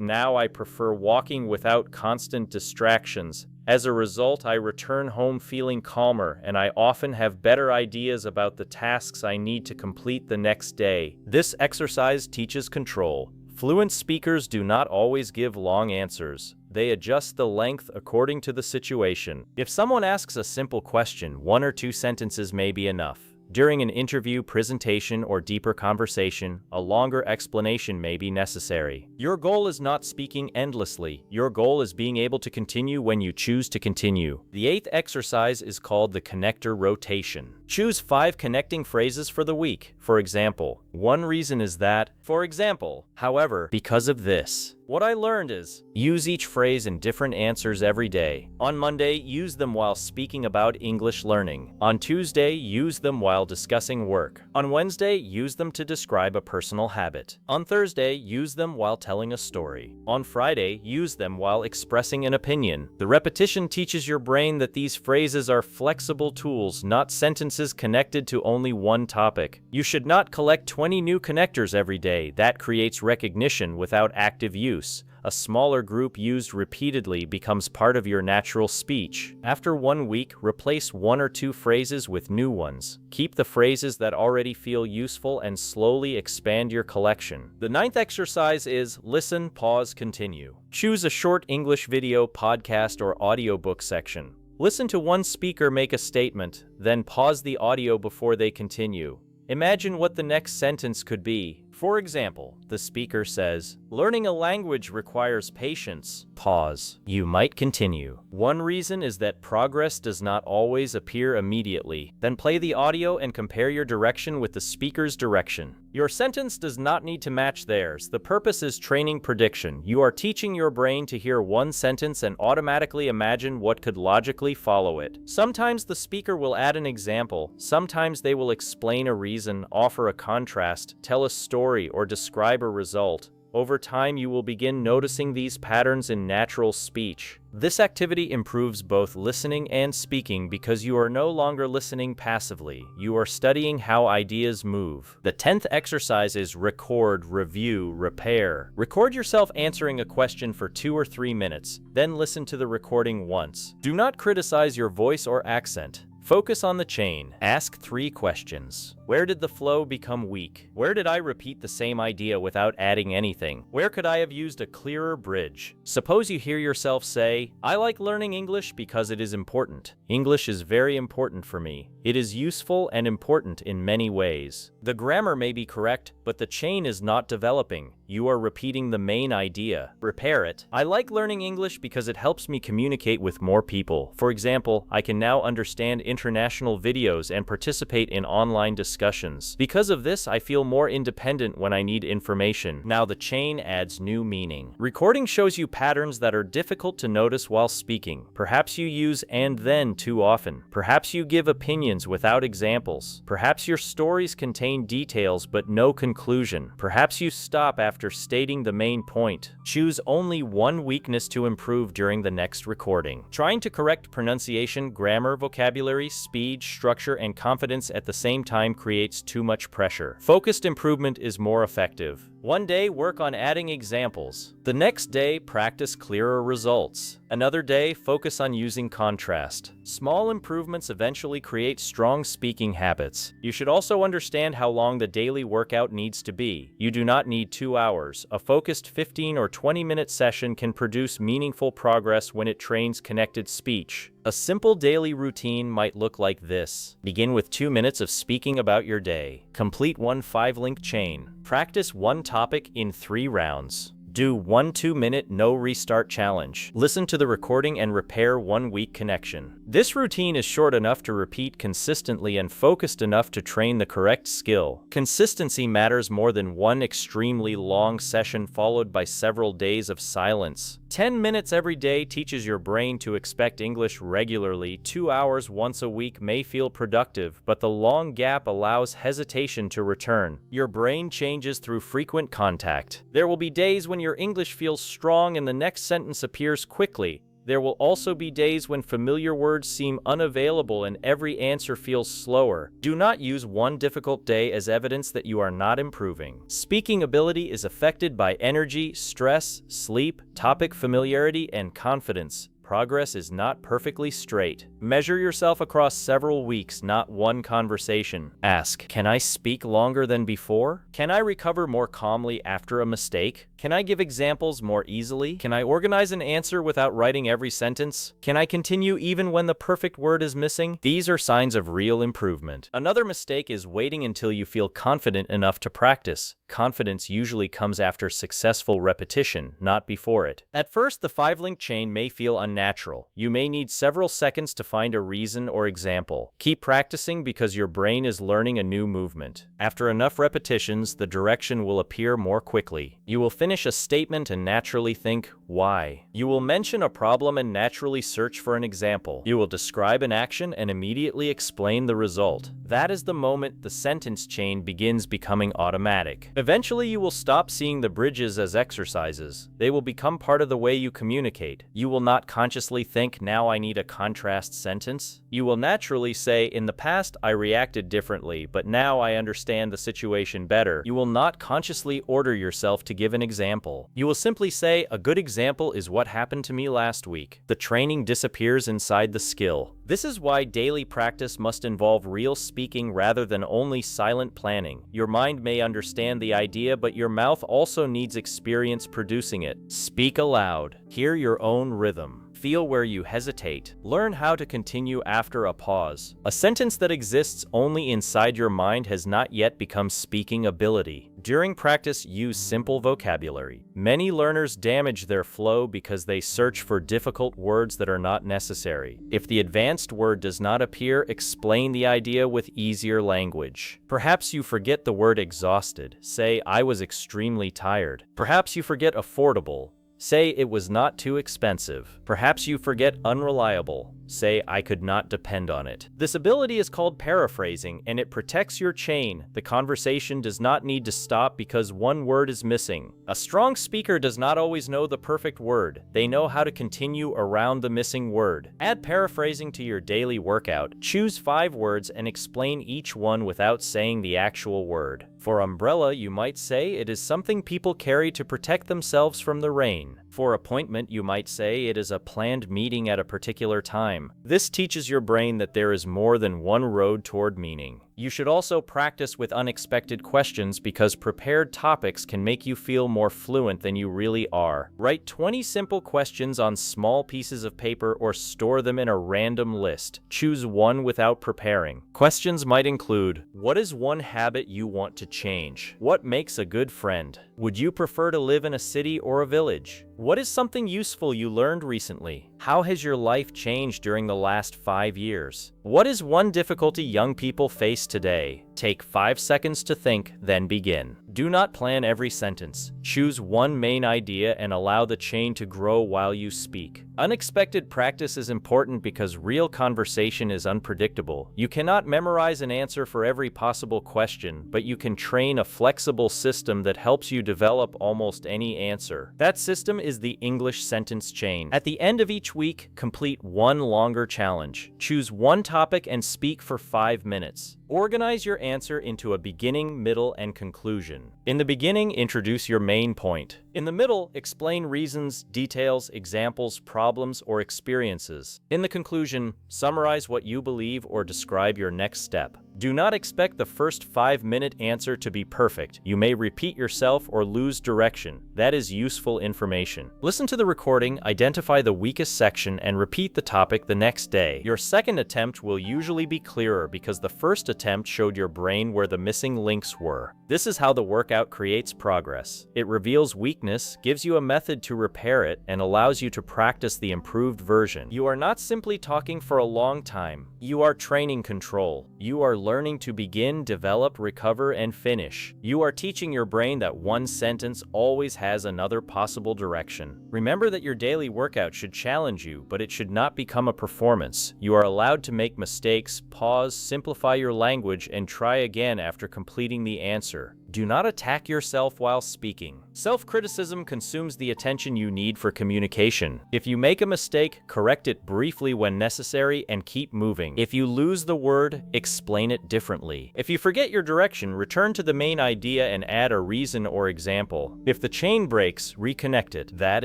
now I prefer walking without constant distractions. As a result, I return home feeling calmer, and I often have better ideas about the tasks I need to complete the next day. This exercise teaches control. Fluent speakers do not always give long answers. They adjust the length according to the situation. If someone asks a simple question, 1 or 2 sentences may be enough. During an interview, presentation, or deeper conversation, a longer explanation may be necessary. Your goal is not speaking endlessly. Your goal is being able to continue when you choose to continue. The 8th exercise is called the connector rotation. Choose 5 connecting phrases for the week. For example, one reason is that, for example, however, because of this. What I learned is, use each phrase in different answers every day. On Monday, use them while speaking about English learning. On Tuesday, use them while discussing work. On Wednesday, use them to describe a personal habit. On Thursday, use them while telling a story. On Friday, use them while expressing an opinion. The repetition teaches your brain that these phrases are flexible tools, not sentences connected to only one topic. You should not collect 20 new connectors every day. That creates recognition without active use. A smaller group used repeatedly becomes part of your natural speech. After 1 week, replace 1 or 2 phrases with new ones. Keep the phrases that already feel useful and slowly expand your collection. The 9th exercise is listen, pause, continue. Choose a short English video, podcast, or audiobook section. Listen to one speaker make a statement, then pause the audio before they continue. Imagine what the next sentence could be. For example, the speaker says, "Learning a language requires patience." Pause. You might continue. One reason is that progress does not always appear immediately. Then play the audio and compare your direction with the speaker's direction. Your sentence does not need to match theirs. The purpose is training prediction. You are teaching your brain to hear one sentence and automatically imagine what could logically follow it. Sometimes the speaker will add an example. Sometimes they will explain a reason, offer a contrast, tell a story, or describe a result. Over time, you will begin noticing these patterns in natural speech. This activity improves both listening and speaking because you are no longer listening passively. You are studying how ideas move. The 10th exercise is record, review, repair. Record yourself answering a question for 2 or 3 minutes, then listen to the recording once. Do not criticize your voice or accent. Focus on the chain. Ask 3 questions. Where did the flow become weak? Where did I repeat the same idea without adding anything? Where could I have used a clearer bridge? Suppose you hear yourself say, "I like learning English because it is important. English is very important for me. It is useful and important in many ways." The grammar may be correct, but the chain is not developing. You are repeating the main idea. Repair it. I like learning English because it helps me communicate with more people. For example, I can now understand international videos and participate in online discussions. Because of this, I feel more independent when I need information. Now the chain adds new meaning. Recording shows you patterns that are difficult to notice while speaking. Perhaps you use "and then" too often. Perhaps you give opinions without examples. Perhaps your stories contain details but no conclusion. Perhaps you stop after stating the main point. Choose only one weakness to improve during the next recording. Trying to correct pronunciation, grammar, vocabulary, speed, structure, and confidence at the same time creates too much pressure. Focused improvement is more effective. One day, work on adding examples. The next day, practice clearer results. Another day, focus on using contrast. Small improvements eventually create strong speaking habits. You should also understand how long the daily workout needs to be. You do not need 2 hours. A focused 15 or 20-minute session can produce meaningful progress when it trains connected speech. A simple daily routine might look like this. Begin with 2 minutes of speaking about your day. Complete one 5-link chain. Practice one topic in 3 rounds. Do one 2-minute no restart challenge. Listen to the recording and repair one weak connection. This routine is short enough to repeat consistently and focused enough to train the correct skill. Consistency matters more than one extremely long session followed by several days of silence. 10 minutes every day teaches your brain to expect English regularly. 2 hours once a week may feel productive, but the long gap allows hesitation to return. Your brain changes through frequent contact. There will be days when your English feels strong and the next sentence appears quickly. There will also be days when familiar words seem unavailable and every answer feels slower. Do not use one difficult day as evidence that you are not improving. Speaking ability is affected by energy, stress, sleep, topic familiarity, and confidence. Progress is not perfectly straight. Measure yourself across several weeks, not one conversation. Ask, can I speak longer than before? Can I recover more calmly after a mistake? Can I give examples more easily? Can I organize an answer without writing every sentence? Can I continue even when the perfect word is missing? These are signs of real improvement. Another mistake is waiting until you feel confident enough to practice. Confidence usually comes after successful repetition, not before it. At first, the 5-link chain may feel unnatural. You may need several seconds to find a reason or example. Keep practicing because your brain is learning a new movement. After enough repetitions, the direction will appear more quickly. You will finish a statement and naturally think, why? You will mention a problem and naturally search for an example. You will describe an action and immediately explain the result. That is the moment the sentence chain begins becoming automatic. Eventually, you will stop seeing the bridges as exercises. They will become part of the way you communicate. You will not consciously think, now I need a contrast sentence. You will naturally say, in the past, I reacted differently, but now I understand the situation better. You will not consciously order yourself to give an example. You will simply say, a good example is what happened to me last week. The training disappears inside the skill. This is why daily practice must involve real speaking rather than only silent planning. Your mind may understand the idea, but your mouth also needs experience producing it. Speak aloud. Hear your own rhythm. Feel where you hesitate. Learn how to continue after a pause. A sentence that exists only inside your mind has not yet become speaking ability. During practice, use simple vocabulary. Many learners damage their flow because they search for difficult words that are not necessary. If the advanced word does not appear, explain the idea with easier language. Perhaps you forget the word exhausted. Say, I was extremely tired. Perhaps you forget affordable. Say, it was not too expensive. Perhaps you forget unreliable. Say, I could not depend on it. This ability is called paraphrasing, and it protects your chain. The conversation does not need to stop because one word is missing. A strong speaker does not always know the perfect word. They know how to continue around the missing word. Add paraphrasing to your daily workout. Choose 5 words and explain each one without saying the actual word. For umbrella, you might say it is something people carry to protect themselves from the rain. For appointment, you might say it is a planned meeting at a particular time. This teaches your brain that there is more than one road toward meaning. You should also practice with unexpected questions because prepared topics can make you feel more fluent than you really are. Write 20 simple questions on small pieces of paper or store them in a random list. Choose one without preparing. Questions might include, what is one habit you want to change? What makes a good friend? Would you prefer to live in a city or a village? What is something useful you learned recently? How has your life changed during the last 5 years? What is one difficulty young people face today? Take 5 seconds to think, then begin. Do not plan every sentence. Choose one main idea and allow the chain to grow while you speak. Unexpected practice is important because real conversation is unpredictable. You cannot memorize an answer for every possible question, but you can train a flexible system that helps you develop almost any answer. That system is the English sentence chain. At the end of each week, complete one longer challenge. Choose one topic and speak for 5 minutes. Organize your answer into a beginning, middle, and conclusion. In the beginning, introduce your main point. In the middle, explain reasons, details, examples, problems, or experiences. In the conclusion, summarize what you believe or describe your next step. Do not expect the first 5-minute answer to be perfect. You may repeat yourself or lose direction. That is useful information. Listen to the recording, identify the weakest section, and repeat the topic the next day. Your second attempt will usually be clearer because the first attempt showed your brain where the missing links were. This is how the workout creates progress. It reveals weakness, gives you a method to repair it, and allows you to practice the improved version. You are not simply talking for a long time. You are training control. You are learning to begin, develop, recover, and finish. You are teaching your brain that one sentence always has another possible direction. Remember that your daily workout should challenge you, but it should not become a performance. You are allowed to make mistakes, pause, simplify your language, and try again after completing the answer. Do not attack yourself while speaking. Self-criticism consumes the attention you need for communication. If you make a mistake, correct it briefly when necessary and keep moving. If you lose the word, explain it differently. If you forget your direction, return to the main idea and add a reason or example. If the chain breaks, reconnect it. That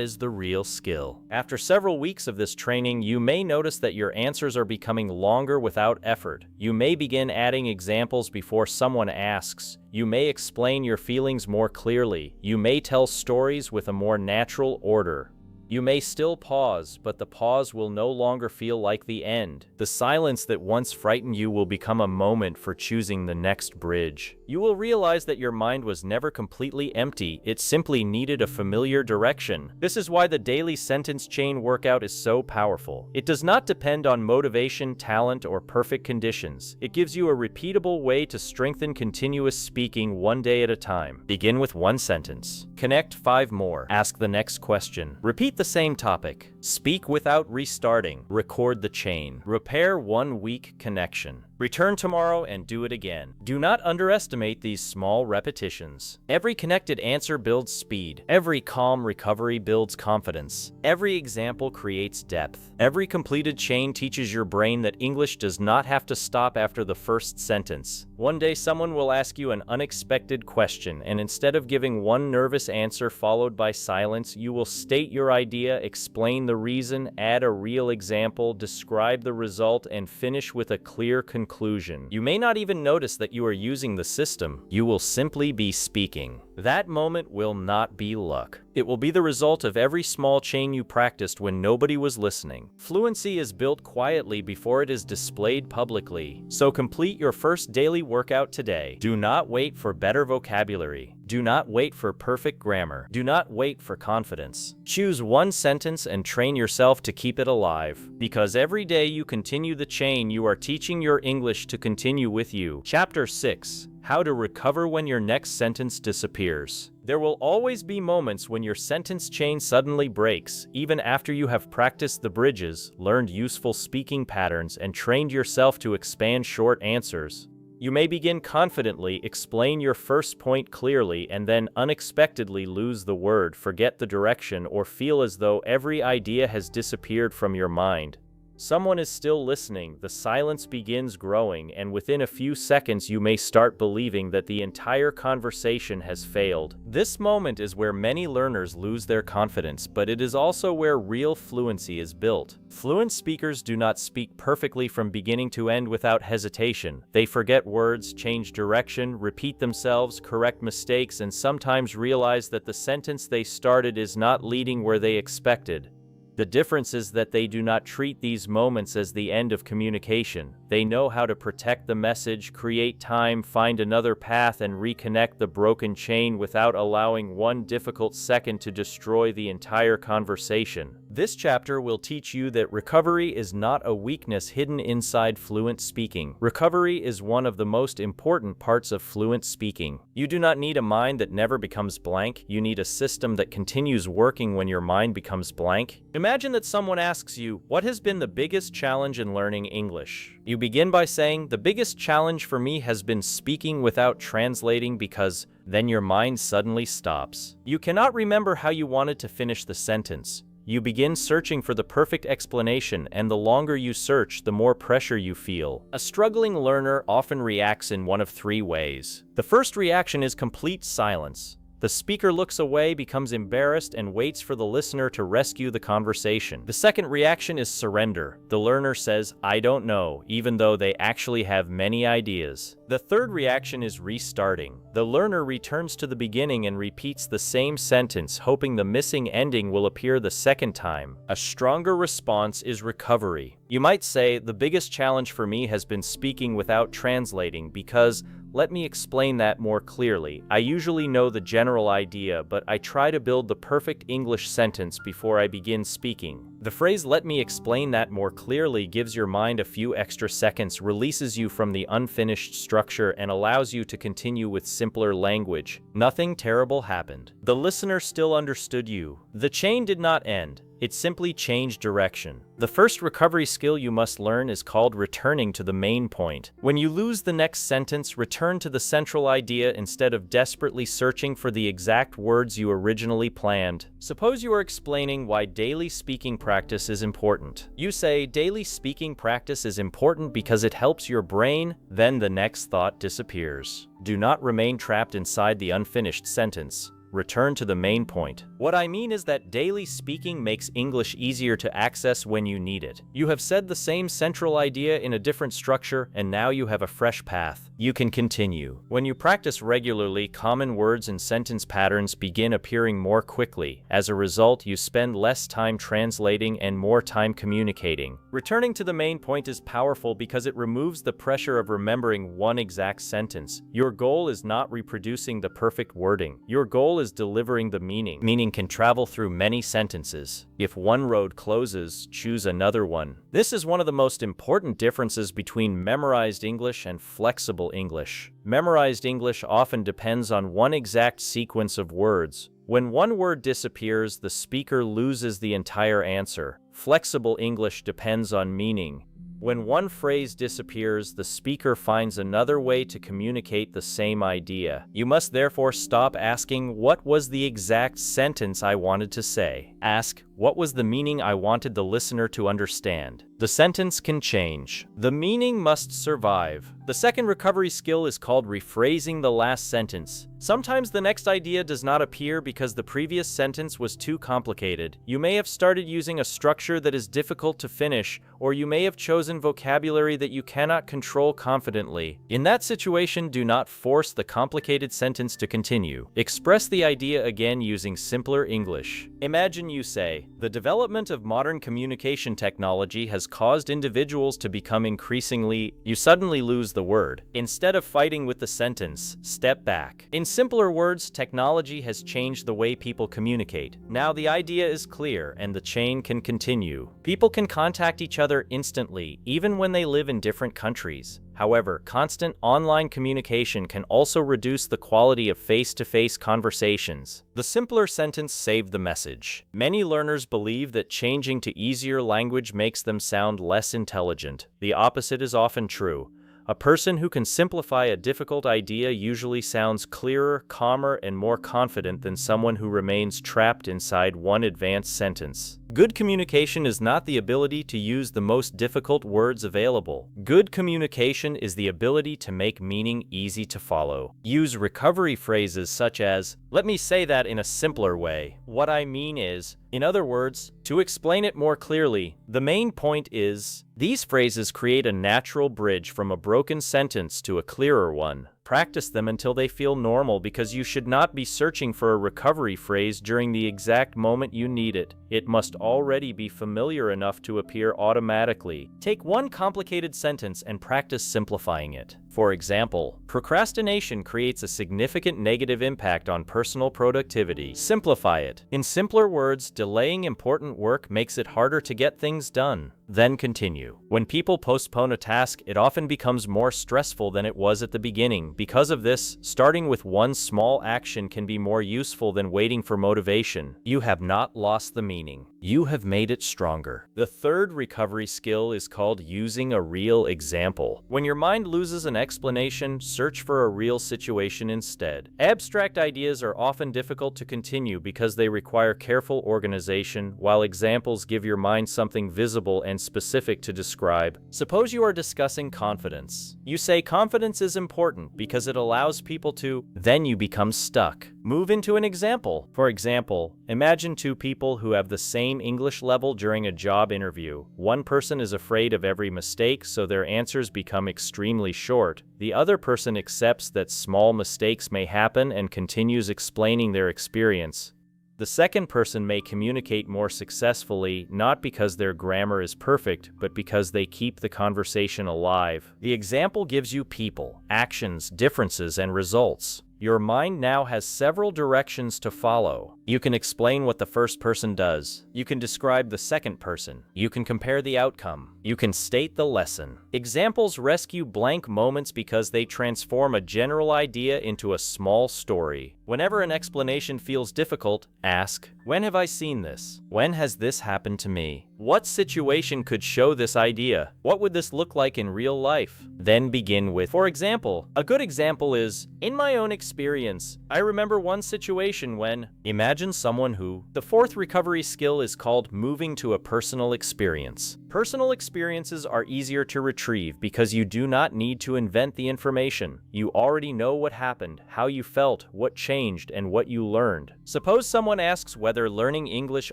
is the real skill. After several weeks of this training, you may notice that your answers are becoming longer without effort. You may begin adding examples before someone asks. You may explain your feelings more clearly. You may tell stories with a more natural order. You may still pause, but the pause will no longer feel like the end. The silence that once frightened you will become a moment for choosing the next bridge. You will realize that your mind was never completely empty, it simply needed a familiar direction. This is why the daily sentence chain workout is so powerful. It does not depend on motivation, talent, or perfect conditions. It gives you a repeatable way to strengthen continuous speaking one day at a time. Begin with one sentence. Connect 5 more. Ask the next question. Repeat the same topic. Speak without restarting. Record the chain. Repair one weak connection. Return tomorrow and do it again. Do not underestimate these small repetitions. Every connected answer builds speed. Every calm recovery builds confidence. Every example creates depth. Every completed chain teaches your brain that English does not have to stop after the first sentence. One day someone will ask you an unexpected question, and instead of giving one nervous answer followed by silence, you will state your idea, explain the reason, add a real example, describe the result, and finish with a clear conclusion. You may not even notice that you are using the system. You will simply be speaking. That moment will not be luck. It will be the result of every small chain you practiced when nobody was listening. Fluency is built quietly before it is displayed publicly. So complete your first daily workout today. Do not wait for better vocabulary. Do not wait for perfect grammar. Do not wait for confidence. Choose one sentence and train yourself to keep it alive. Because every day you continue the chain, you are teaching your English to continue with you. Chapter 6. How to recover when your next sentence disappears. There will always be moments when your sentence chain suddenly breaks, even after you have practiced the bridges, learned useful speaking patterns, and trained yourself to expand short answers. You may begin confidently, explain your first point clearly, and then unexpectedly lose the word, forget the direction, or feel as though every idea has disappeared from your mind. Someone is still listening, the silence begins growing, and within a few seconds you may start believing that the entire conversation has failed. This moment is where many learners lose their confidence, but it is also where real fluency is built. Fluent speakers do not speak perfectly from beginning to end without hesitation. They forget words, change direction, repeat themselves, correct mistakes, and sometimes realize that the sentence they started is not leading where they expected. The difference is that they do not treat these moments as the end of communication. They know how to protect the message, create time, find another path, and reconnect the broken chain without allowing one difficult second to destroy the entire conversation. This chapter will teach you that recovery is not a weakness hidden inside fluent speaking. Recovery is one of the most important parts of fluent speaking. You do not need a mind that never becomes blank. You need a system that continues working when your mind becomes blank. Imagine that someone asks you, "What has been the biggest challenge in learning English?" You begin by saying, "The biggest challenge for me has been speaking without translating because..." Then your mind suddenly stops. You cannot remember how you wanted to finish the sentence. You begin searching for the perfect explanation, and the longer you search, the more pressure you feel. A struggling learner often reacts in one of three ways. The first reaction is complete silence. The speaker looks away, becomes embarrassed, and waits for the listener to rescue the conversation. The second reaction is surrender. The learner says, "I don't know," even though they actually have many ideas. The third reaction is restarting. The learner returns to the beginning and repeats the same sentence, hoping the missing ending will appear the second time. A stronger response is recovery. You might say, "The biggest challenge for me has been speaking without translating because..." Let me explain that more clearly. I usually know the general idea, but I try to build the perfect English sentence before I begin speaking. The phrase "let me explain that more clearly" gives your mind a few extra seconds, releases you from the unfinished structure, and allows you to continue with simpler language. Nothing terrible happened. The listener still understood you. The chain did not end. It simply changed direction. The first recovery skill you must learn is called returning to the main point. When you lose the next sentence, return to the central idea instead of desperately searching for the exact words you originally planned. Suppose you are explaining why daily speaking practice is important. You say, "Daily speaking practice is important because it helps your brain," then the next thought disappears. Do not remain trapped inside the unfinished sentence. Return to the main point. What I mean is that daily speaking makes English easier to access when you need it. You have said the same central idea in a different structure, and now you have a fresh path. You can continue. When you practice regularly, common words and sentence patterns begin appearing more quickly. As a result, you spend less time translating and more time communicating. Returning to the main point is powerful because it removes the pressure of remembering one exact sentence. Your goal is not reproducing the perfect wording. Your goal is delivering the meaning. Meaning can travel through many sentences. If one road closes, choose another one. This is one of the most important differences between memorized English and flexible English. Memorized English often depends on one exact sequence of words. When one word disappears, the speaker loses the entire answer. Flexible English depends on meaning. When one phrase disappears, the speaker finds another way to communicate the same idea. You must therefore stop asking, "What was the exact sentence I wanted to say?" Ask, "What was the meaning I wanted the listener to understand?" The sentence can change. The meaning must survive. The second recovery skill is called rephrasing the last sentence. Sometimes the next idea does not appear because the previous sentence was too complicated. You may have started using a structure that is difficult to finish, or you may have chosen vocabulary that you cannot control confidently. In that situation, do not force the complicated sentence to continue. Express the idea again using simpler English. Imagine you say, "The development of modern communication technology has caused individuals to become increasingly..." You suddenly lose the word. Instead of fighting with the sentence, step back. In simpler words, technology has changed the way people communicate. Now the idea is clear and the chain can continue. People can contact each other instantly, even when they live in different countries. However, constant online communication can also reduce the quality of face-to-face conversations. The simpler sentence saved the message. Many learners believe that changing to easier language makes them sound less intelligent. The opposite is often true. A person who can simplify a difficult idea usually sounds clearer, calmer, and more confident than someone who remains trapped inside one advanced sentence. Good communication is not the ability to use the most difficult words available. Good communication is the ability to make meaning easy to follow. Use recovery phrases such as, "Let me say that in a simpler way. What I mean is..." In other words, to explain it more clearly, the main point is... These phrases create a natural bridge from a broken sentence to a clearer one. Practice them until they feel normal because you should not be searching for a recovery phrase during the exact moment you need it. It must already be familiar enough to appear automatically. Take one complicated sentence and practice simplifying it. For example, procrastination creates a significant negative impact on personal productivity. Simplify it. In simpler words, delaying important work makes it harder to get things done. Then continue. When people postpone a task, it often becomes more stressful than it was at the beginning. Because of this, starting with one small action can be more useful than waiting for motivation. You have not lost the meaning. You have made it stronger. The third recovery skill is called using a real example. When your mind loses an explanation, search for a real situation instead. Abstract ideas are often difficult to continue because they require careful organization, while examples give your mind something visible and specific to describe. Suppose you are discussing confidence. You say confidence is important because it allows people to, then you become stuck. Move into an example. For example, imagine two people who have the same English level during a job interview. One person is afraid of every mistake, so their answers become extremely short. The other person accepts that small mistakes may happen and continues explaining their experience. The second person may communicate more successfully, not because their grammar is perfect, but because they keep the conversation alive. The example gives you people, actions, differences, and results. Your mind now has several directions to follow. You can explain what the first person does. You can describe the second person. You can compare the outcome. You can state the lesson. Examples rescue blank moments because they transform a general idea into a small story. Whenever an explanation feels difficult, ask, when have I seen this? When has this happened to me? What situation could show this idea? What would this look like in real life? Then begin with, for example, a good example is, in my own experience, I remember one situation when, imagine someone who, the fourth recovery skill is called moving to a personal experience. Personal experiences are easier to retrieve because you do not need to invent the information. You already know what happened, how you felt, what changed, and what you learned. Suppose someone asks whether learning English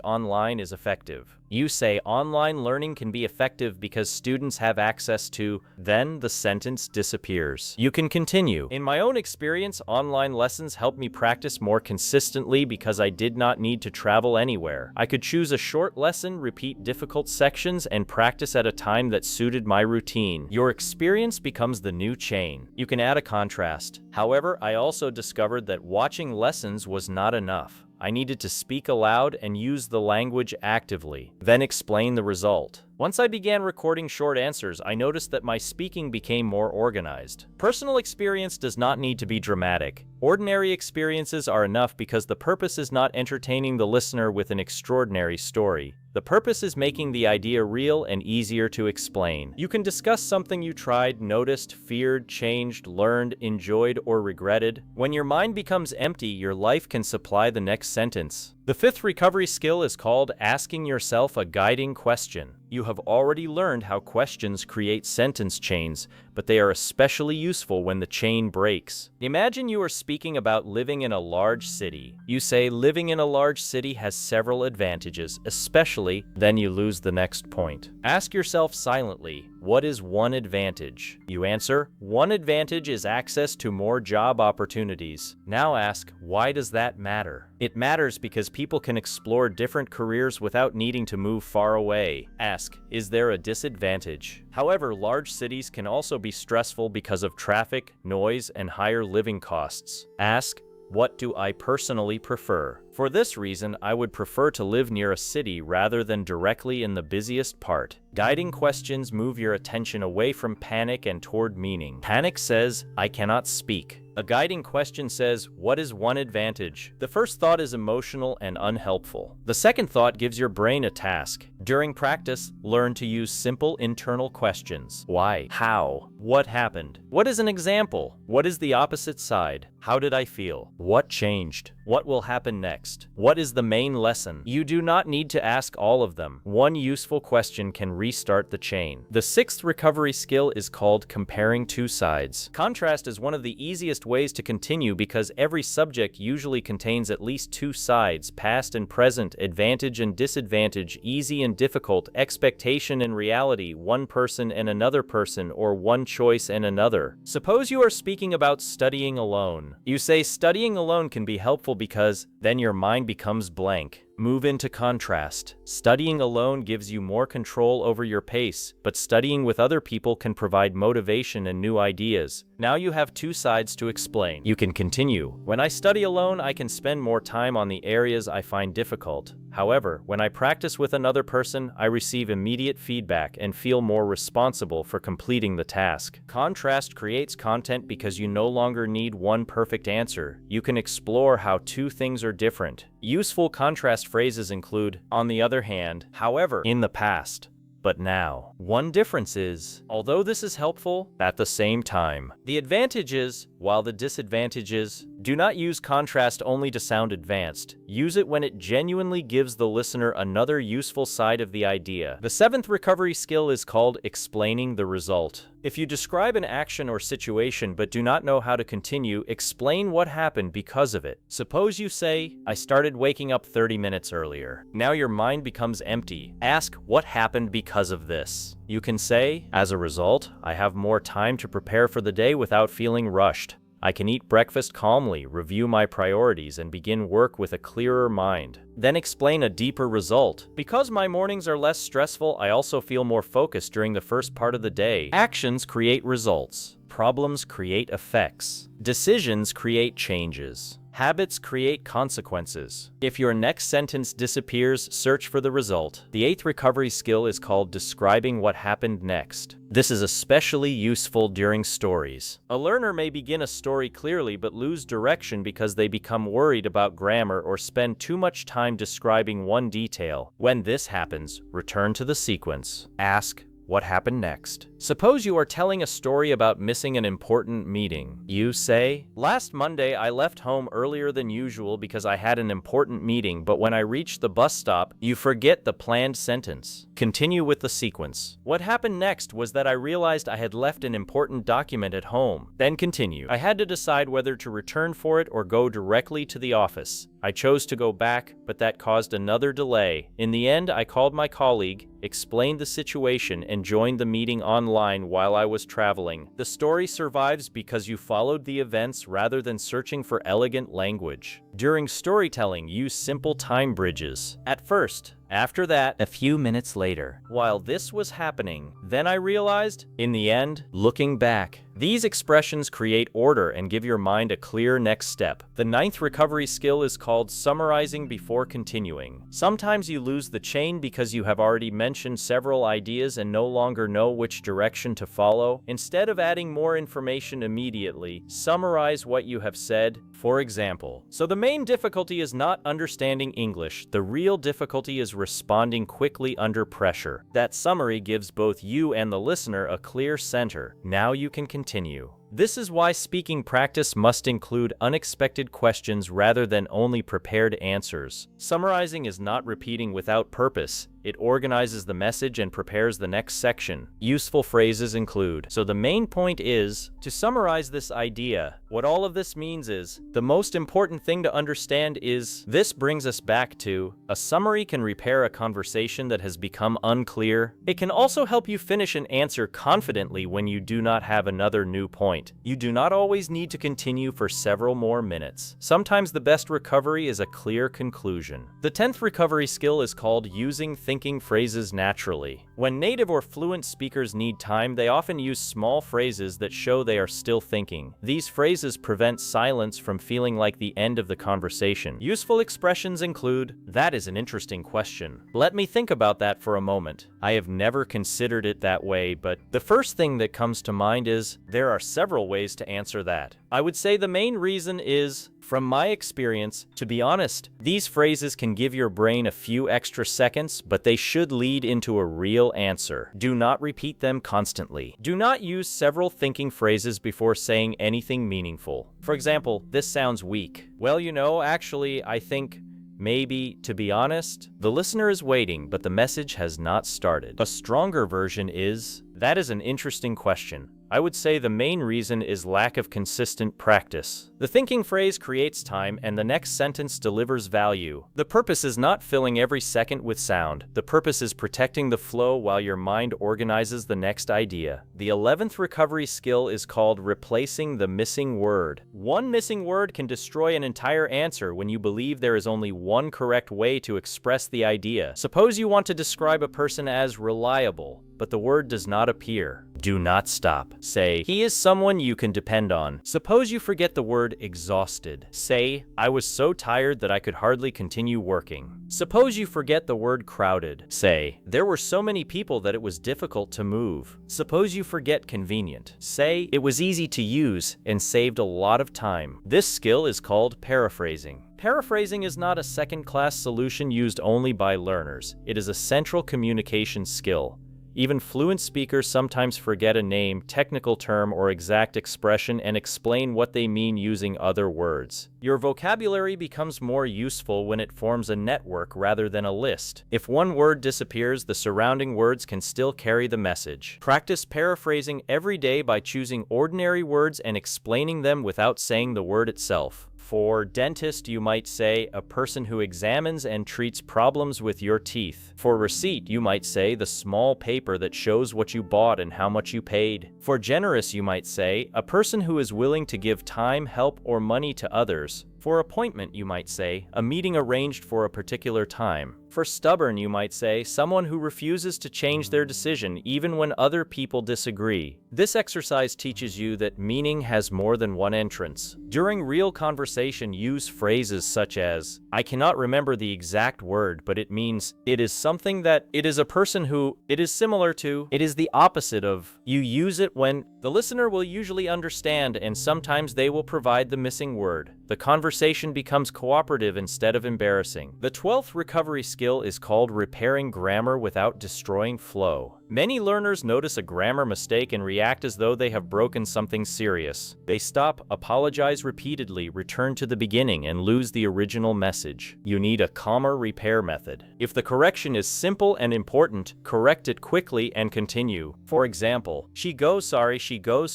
online is effective. You say online learning can be effective because students have access to, then the sentence disappears. You can continue. In my own experience, online lessons helped me practice more consistently because I did not need to travel anywhere. I could choose a short lesson, repeat difficult sections, and practice at a time that suited my routine. Your experience becomes the new chain. You can add a contrast. However, I also discovered that watching lessons was not enough. I needed to speak aloud and use the language actively, then explain the result. Once I began recording short answers, I noticed that my speaking became more organized. Personal experience does not need to be dramatic. Ordinary experiences are enough because the purpose is not entertaining the listener with an extraordinary story. The purpose is making the idea real and easier to explain. You can discuss something you tried, noticed, feared, changed, learned, enjoyed, or regretted. When your mind becomes empty, your life can supply the next sentence. The fifth recovery skill is called asking yourself a guiding question. You have already learned how questions create sentence chains, but they are especially useful when the chain breaks. Imagine you are speaking about living in a large city. You say living in a large city has several advantages, especially, then you lose the next point. Ask yourself silently, what is one advantage? You answer, one advantage is access to more job opportunities. Now ask, why does that matter? It matters because people can explore different careers without needing to move far away. Ask, is there a disadvantage? However, large cities can also be stressful because of traffic, noise, and higher living costs. Ask, what do I personally prefer? For this reason, I would prefer to live near a city rather than directly in the busiest part. Guiding questions move your attention away from panic and toward meaning. Panic says, I cannot speak. A guiding question says, what is one advantage? The first thought is emotional and unhelpful. The second thought gives your brain a task. During practice, learn to use simple internal questions. Why? How? What happened? What is an example? What is the opposite side? How did I feel? What changed? What will happen next? What is the main lesson? You do not need to ask all of them. One useful question can restart the chain. The sixth recovery skill is called comparing two sides. Contrast is one of the easiest ways to continue because every subject usually contains at least two sides, past and present, advantage and disadvantage, easy and difficult, expectation and reality, one person and another person, or one choice and another. Suppose you are speaking about studying alone. You say studying alone can be helpful because then your mind becomes blank. Move into contrast. Studying alone gives you more control over your pace, but studying with other people can provide motivation and new ideas. Now you have two sides to explain. You can continue. When I study alone, I can spend more time on the areas I find difficult. However, when I practice with another person, I receive immediate feedback and feel more responsible for completing the task. Contrast creates content because you no longer need one perfect answer. You can explore how two things are different. Useful contrast phrases include, on the other hand, however, in the past, but now. One difference is, although this is helpful, at the same time. The advantage is, while the disadvantage is, do not use contrast only to sound advanced. Use it when it genuinely gives the listener another useful side of the idea. The seventh recovery skill is called explaining the result. If you describe an action or situation but do not know how to continue, explain what happened because of it. Suppose you say, I started waking up 30 minutes earlier. Now your mind becomes empty. Ask, what happened because of this? You can say, as a result, I have more time to prepare for the day without feeling rushed. I can eat breakfast calmly, review my priorities, and begin work with a clearer mind. Then explain a deeper result. Because my mornings are less stressful, I also feel more focused during the first part of the day. Actions create results. Problems create effects. Decisions create changes. Habits create consequences. If your next sentence disappears, search for the result. The eighth recovery skill is called describing what happened next. This is especially useful during stories. A learner may begin a story clearly but lose direction because they become worried about grammar or spend too much time describing one detail. When this happens, return to the sequence. Ask, what happened next? Suppose you are telling a story about missing an important meeting. You say, last Monday I left home earlier than usual because I had an important meeting, but when I reached the bus stop, you forget the planned sentence. Continue with the sequence. What happened next was that I realized I had left an important document at home. Then continue. I had to decide whether to return for it or go directly to the office. I chose to go back, but that caused another delay. In the end, I called my colleague, explained the situation, and joined the meeting online while I was traveling. The story survives because you followed the events rather than searching for elegant language. During storytelling, use simple time bridges. At first, after that, a few minutes later. While this was happening, then I realized, in the end, looking back. These expressions create order and give your mind a clear next step. The ninth recovery skill is called summarizing before continuing. Sometimes you lose the chain because you have already mentioned several ideas and no longer know which direction to follow. Instead of adding more information immediately, summarize what you have said. For example, so the main difficulty is not understanding English. The real difficulty is responding quickly under pressure. That summary gives both you and the listener a clear center. Now you can continue. This is why speaking practice must include unexpected questions rather than only prepared answers. Summarizing is not repeating without purpose. It organizes the message and prepares the next section. Useful phrases include, so the main point is, to summarize this idea, what all of this means is, the most important thing to understand is, this brings us back to, a summary can repair a conversation that has become unclear. It can also help you finish an answer confidently when you do not have another new point. You do not always need to continue for several more minutes. Sometimes the best recovery is a clear conclusion. The 10th recovery skill is called using thinking phrases naturally. When native or fluent speakers need time, they often use small phrases that show they are still thinking. These phrases prevent silence from feeling like the end of the conversation. Useful expressions include, that is an interesting question. Let me think about that for a moment. I have never considered it that way, but the first thing that comes to mind is, there are several ways to answer that. I would say the main reason is, from my experience, to be honest, these phrases can give your brain a few extra seconds, but they should lead into a real answer. Do not repeat them constantly. Do not use several thinking phrases before saying anything meaningful. For example, this sounds weak. Well, actually, I think, maybe, to be honest, the listener is waiting, but the message has not started. A stronger version is, that is an interesting question. I would say the main reason is lack of consistent practice. The thinking phrase creates time and the next sentence delivers value. The purpose is not filling every second with sound. The purpose is protecting the flow while your mind organizes the next idea. The 11th recovery skill is called replacing the missing word. One missing word can destroy an entire answer when you believe there is only one correct way to express the idea. Suppose you want to describe a person as reliable, but the word does not appear. Do not stop. Say, he is someone you can depend on. Suppose you forget the word exhausted. Say, I was so tired that I could hardly continue working. Suppose you forget the word crowded. Say, there were so many people that it was difficult to move. Suppose you forget convenient. Say, it was easy to use and saved a lot of time. This skill is called paraphrasing. Paraphrasing is not a second-class solution used only by learners. It is a central communication skill. Even fluent speakers sometimes forget a name, technical term, or exact expression and explain what they mean using other words. Your vocabulary becomes more useful when it forms a network rather than a list. If one word disappears, the surrounding words can still carry the message. Practice paraphrasing every day by choosing ordinary words and explaining them without saying the word itself. For dentist, you might say, a person who examines and treats problems with your teeth. For receipt, you might say, the small paper that shows what you bought and how much you paid. For generous, you might say, a person who is willing to give time, help, or money to others. For appointment, you might say, a meeting arranged for a particular time. For stubborn, you might say, someone who refuses to change their decision even when other people disagree. This exercise teaches you that meaning has more than one entrance. During real conversation, use phrases such as, I cannot remember the exact word, but it means, it is something that, it is a person who, it is similar to, it is the opposite of. You use it when the listener will usually understand and sometimes they will provide the missing word. The conversation becomes cooperative instead of embarrassing. The 12th recovery skill is called repairing grammar without destroying flow. Many learners notice a grammar mistake and react as though they have broken something serious. They stop, apologize repeatedly, return to the beginning, and lose the original message. You need a calmer repair method. If the correction is simple and important, correct it quickly and continue. For example, she goes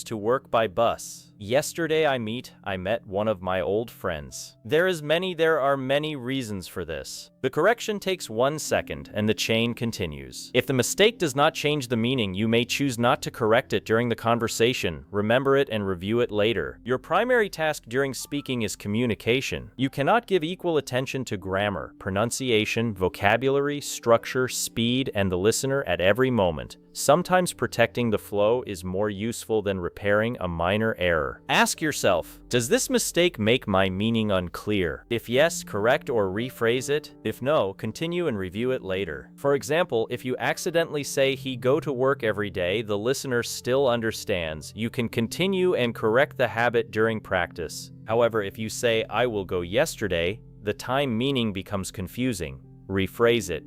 to work by bus. Yesterday I met one of my old friends. There are many reasons for this. The correction takes 1 second and the chain continues. If the mistake does not change the meaning, you may choose not to correct it during the conversation, remember it and review it later. Your primary task during speaking is communication. You cannot give equal attention to grammar, pronunciation, vocabulary, structure, speed, and the listener at every moment. Sometimes protecting the flow is more useful than repairing a minor error. Ask yourself, does this mistake make my meaning unclear? If yes, correct or rephrase it. If no, continue and review it later. For example, if you accidentally say he go to work every day, the listener still understands. You can continue and correct the habit during practice. However, if you say I will go yesterday, the time meaning becomes confusing. Rephrase it.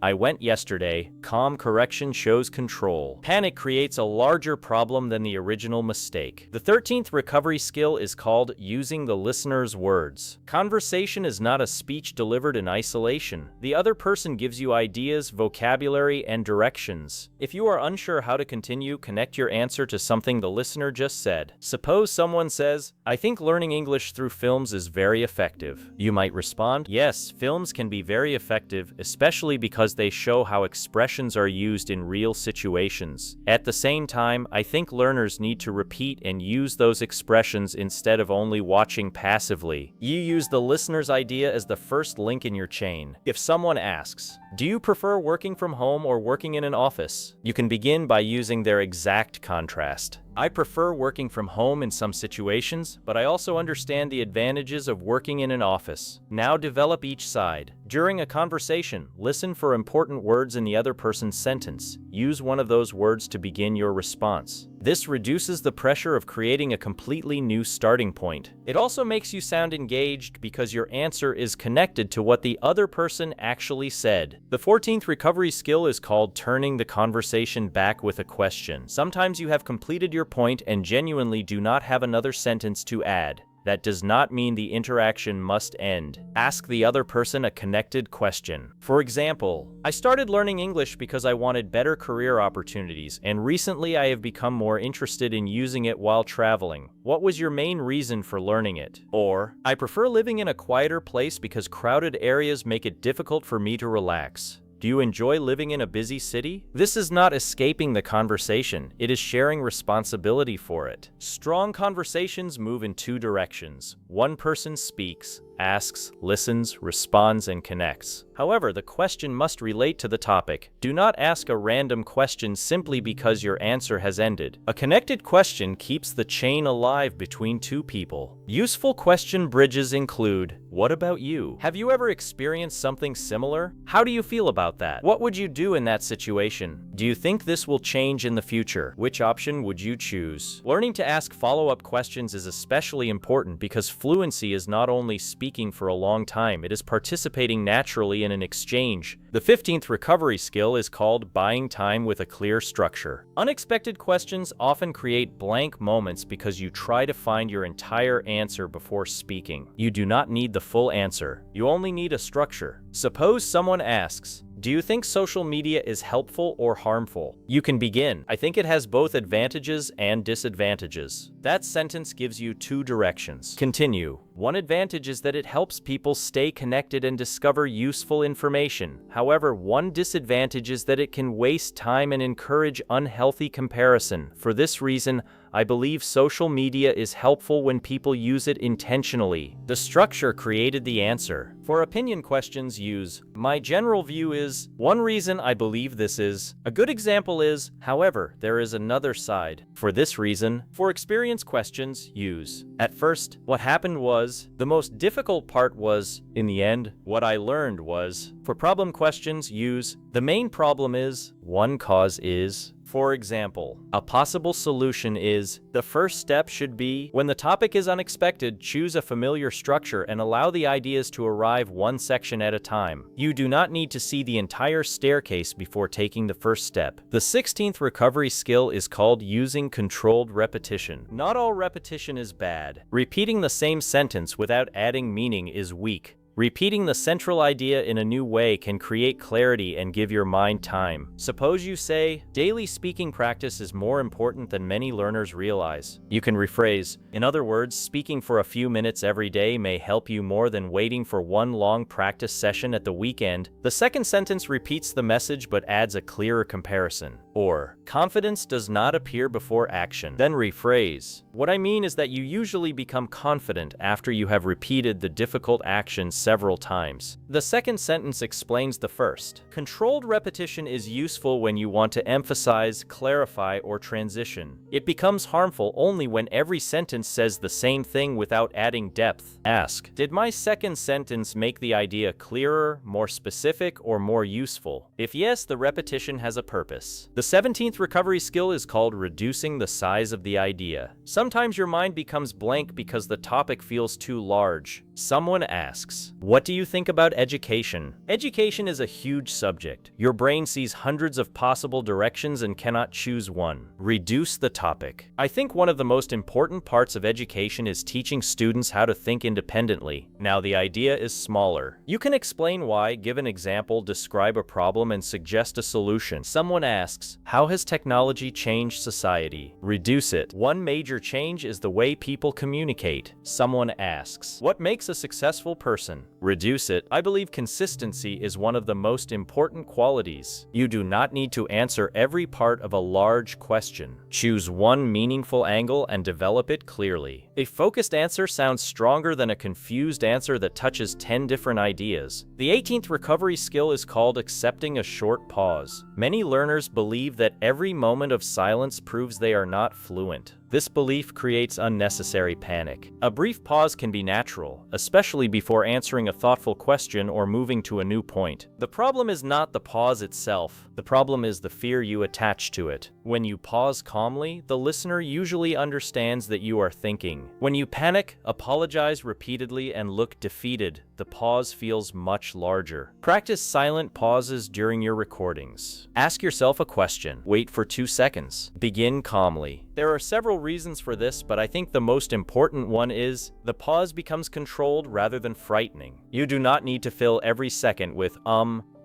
I went yesterday. Calm correction shows control. Panic creates a larger problem than the original mistake. The 13th recovery skill is called using the listener's words. Conversation is not a speech delivered in isolation. The other person gives you ideas, vocabulary, and directions. If you are unsure how to continue, connect your answer to something the listener just said. Suppose someone says, I think learning English through films is very effective. You might respond, yes, films can be very effective, especially because they show how expressions are used in real situations. At the same time, I think learners need to repeat and use those expressions instead of only watching passively. You use the listener's idea as the first link in your chain. If someone asks, do you prefer working from home or working in an office? You can begin by using their exact contrast. I prefer working from home in some situations, but I also understand the advantages of working in an office. Now develop each side. During a conversation, listen for important words in the other person's sentence. Use one of those words to begin your response. This reduces the pressure of creating a completely new starting point. It also makes you sound engaged because your answer is connected to what the other person actually said. The 14th recovery skill is called turning the conversation back with a question. Sometimes you have completed your point and genuinely do not have another sentence to add. That does not mean the interaction must end. Ask the other person a connected question. For example, I started learning English because I wanted better career opportunities, and recently I have become more interested in using it while traveling. What was your main reason for learning it? Or, I prefer living in a quieter place because crowded areas make it difficult for me to relax. Do you enjoy living in a busy city? This is not escaping the conversation, it is sharing responsibility for it. Strong conversations move in two directions. One person speaks, asks, listens, responds, and connects. However, the question must relate to the topic. Do not ask a random question simply because your answer has ended. A connected question keeps the chain alive between two people. Useful question bridges include, what about you? Have you ever experienced something similar? How do you feel about that? What would you do in that situation? Do you think this will change in the future? Which option would you choose? Learning to ask follow-up questions is especially important because fluency is not only speaking for a long time, it is participating naturally in an exchange. The 15th recovery skill is called buying time with a clear structure. Unexpected questions often create blank moments because you try to find your entire answer before speaking. You do not need the full answer. You only need a structure. Suppose someone asks, do you think social media is helpful or harmful? You can begin. I think it has both advantages and disadvantages. That sentence gives you two directions. Continue. One advantage is that it helps people stay connected and discover useful information. However, one disadvantage is that it can waste time and encourage unhealthy comparison. For this reason, I believe social media is helpful when people use it intentionally. The structure created the answer. For opinion questions, use, my general view is, one reason I believe this is. A good example is, however, there is another side. For this reason. For experience questions, use. At first, what happened was, the most difficult part was, in the end, what I learned was. For problem questions, use, the main problem is, one cause is. For example, a possible solution is, the first step should be, when the topic is unexpected, choose a familiar structure and allow the ideas to arrive one section at a time. You do not need to see the entire staircase before taking the first step. The 16th recovery skill is called using controlled repetition. Not all repetition is bad. Repeating the same sentence without adding meaning is weak. Repeating the central idea in a new way can create clarity and give your mind time. Suppose you say, daily speaking practice is more important than many learners realize. You can rephrase, in other words, speaking for a few minutes every day may help you more than waiting for one long practice session at the weekend. The second sentence repeats the message but adds a clearer comparison. Or, confidence does not appear before action. Then rephrase. What I mean is that you usually become confident after you have repeated the difficult actions several times. The second sentence explains the first. Controlled repetition is useful when you want to emphasize, clarify, or transition. It becomes harmful only when every sentence says the same thing without adding depth. Ask, did my second sentence make the idea clearer, more specific, or more useful? If yes, the repetition has a purpose. The 17th recovery skill is called reducing the size of the idea. Sometimes your mind becomes blank because the topic feels too large. Someone asks, what do you think about education? Education is a huge subject. Your brain sees hundreds of possible directions and cannot choose one. Reduce the topic. I think one of the most important parts of education is teaching students how to think independently. Now the idea is smaller. You can explain why, give an example, describe a problem, and suggest a solution. Someone asks, how has technology changed society? Reduce it. One major change is the way people communicate. Someone asks, what makes a successful person? Reduce it. I believe consistency is one of the most important qualities. You do not need to answer every part of a large question. Choose one meaningful angle and develop it clearly. A focused answer sounds stronger than a confused answer that touches 10 different ideas. The 18th recovery skill is called accepting a short pause. Many learners believe that every moment of silence proves they are not fluent. This belief creates unnecessary panic. A brief pause can be natural, especially before answering a thoughtful question or moving to a new point. The problem is not the pause itself. The problem is the fear you attach to it. When you pause calmly, the listener usually understands that you are thinking. speaking. When you panic, apologize repeatedly and look defeated. The pause feels much larger. Practice silent pauses during your recordings. Ask yourself a question. Wait for 2 seconds. Begin calmly. There are several reasons for this, but I think the most important one is the pause becomes controlled rather than frightening. You do not need to fill every second with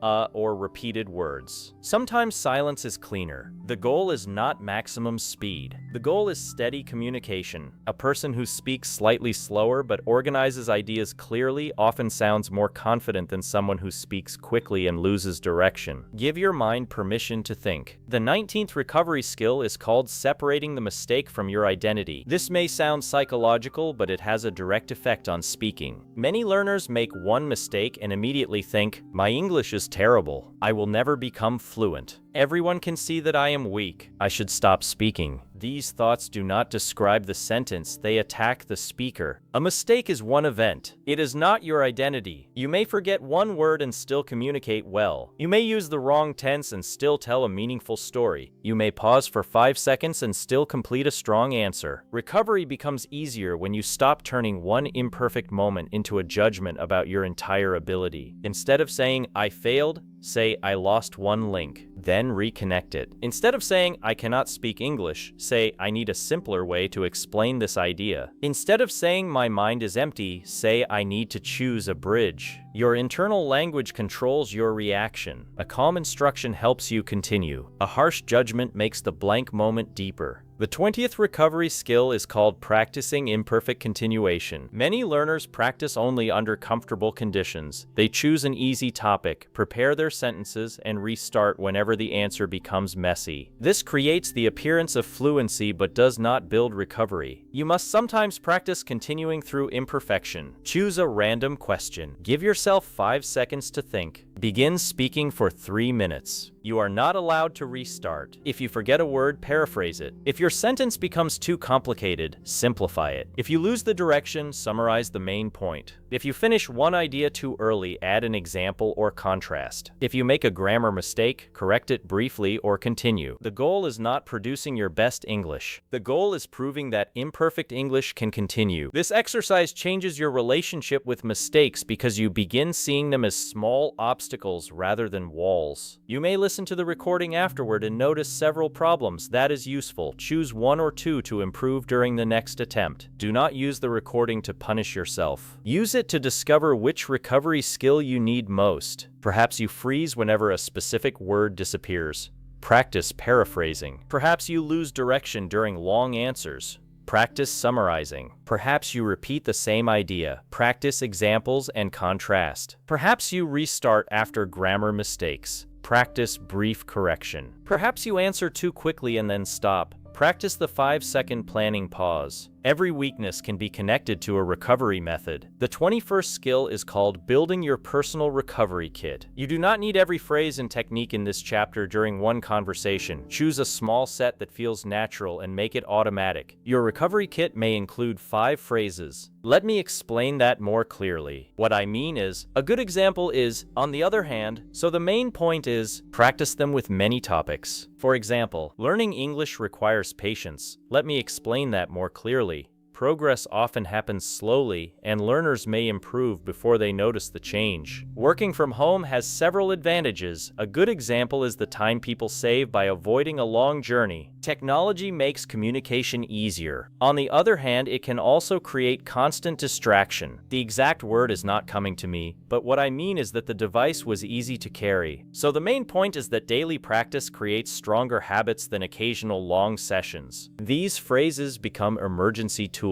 or repeated words. Sometimes silence is cleaner. The goal is not maximum speed. The goal is steady communication. A person who speaks slightly slower but organizes ideas clearly often sounds more confident than someone who speaks quickly and loses direction. Give your mind permission to think. The 19th recovery skill is called separating the mistake from your identity. This may sound psychological, but it has a direct effect on speaking. Many learners make one mistake and immediately think, "My English is terrible. I will never become fluent. Everyone can see that I am weak. I should stop speaking." These thoughts do not describe the sentence, they attack the speaker. A mistake is one event. It is not your identity. You may forget one word and still communicate well. You may use the wrong tense and still tell a meaningful story. You may pause for 5 seconds and still complete a strong answer. Recovery becomes easier when you stop turning one imperfect moment into a judgment about your entire ability. Instead of saying, "I failed," say, "I lost one link," then reconnect it. Instead of saying, "I cannot speak English," say, "I need a simpler way to explain this idea." Instead of saying, "My mind is empty," say, "I need to choose a bridge." Your internal language controls your reaction. A calm instruction helps you continue. A harsh judgment makes the blank moment deeper. The 20th recovery skill is called practicing imperfect continuation. Many learners practice only under comfortable conditions. They choose an easy topic, prepare their sentences, and restart whenever the answer becomes messy. This creates the appearance of fluency but does not build recovery. You must sometimes practice continuing through imperfection. Choose a random question. Give yourself 5 seconds to think. Begin speaking for 3 minutes. You are not allowed to restart. If you forget a word, paraphrase it. If your sentence becomes too complicated, simplify it. If you lose the direction, summarize the main point. If you finish one idea too early, add an example or contrast. If you make a grammar mistake, correct it briefly or continue. The goal is not producing your best English. The goal is proving that imperfect English can continue. This exercise changes your relationship with mistakes because you begin seeing them as small obstacles rather than walls. You may listen to the recording afterward and notice several problems. That is useful. Choose 1 or 2 to improve during the next attempt. Do not use the recording to punish yourself. Use it to discover which recovery skill you need most. Perhaps you freeze whenever a specific word disappears. Practice paraphrasing. Perhaps you lose direction during long answers. Practice summarizing. Perhaps you repeat the same idea. Practice examples and contrast. Perhaps you restart after grammar mistakes. Practice brief correction. Perhaps you answer too quickly and then stop. Practice the 5-second planning pause. Every weakness can be connected to a recovery method. The 21st skill is called building your personal recovery kit. You do not need every phrase and technique in this chapter during one conversation. Choose a small set that feels natural and make it automatic. Your recovery kit may include 5 phrases. Let me explain that more clearly. What I mean is, a good example is, "on the other hand," so the main point is, practice them with many topics. For example, learning English requires patience. Let me explain that more clearly. Progress often happens slowly, and learners may improve before they notice the change. Working from home has several advantages. A good example is the time people save by avoiding a long journey. Technology makes communication easier. On the other hand, it can also create constant distraction. The exact word is not coming to me, but what I mean is that the device was easy to carry. So the main point is that daily practice creates stronger habits than occasional long sessions. These phrases become emergency tools.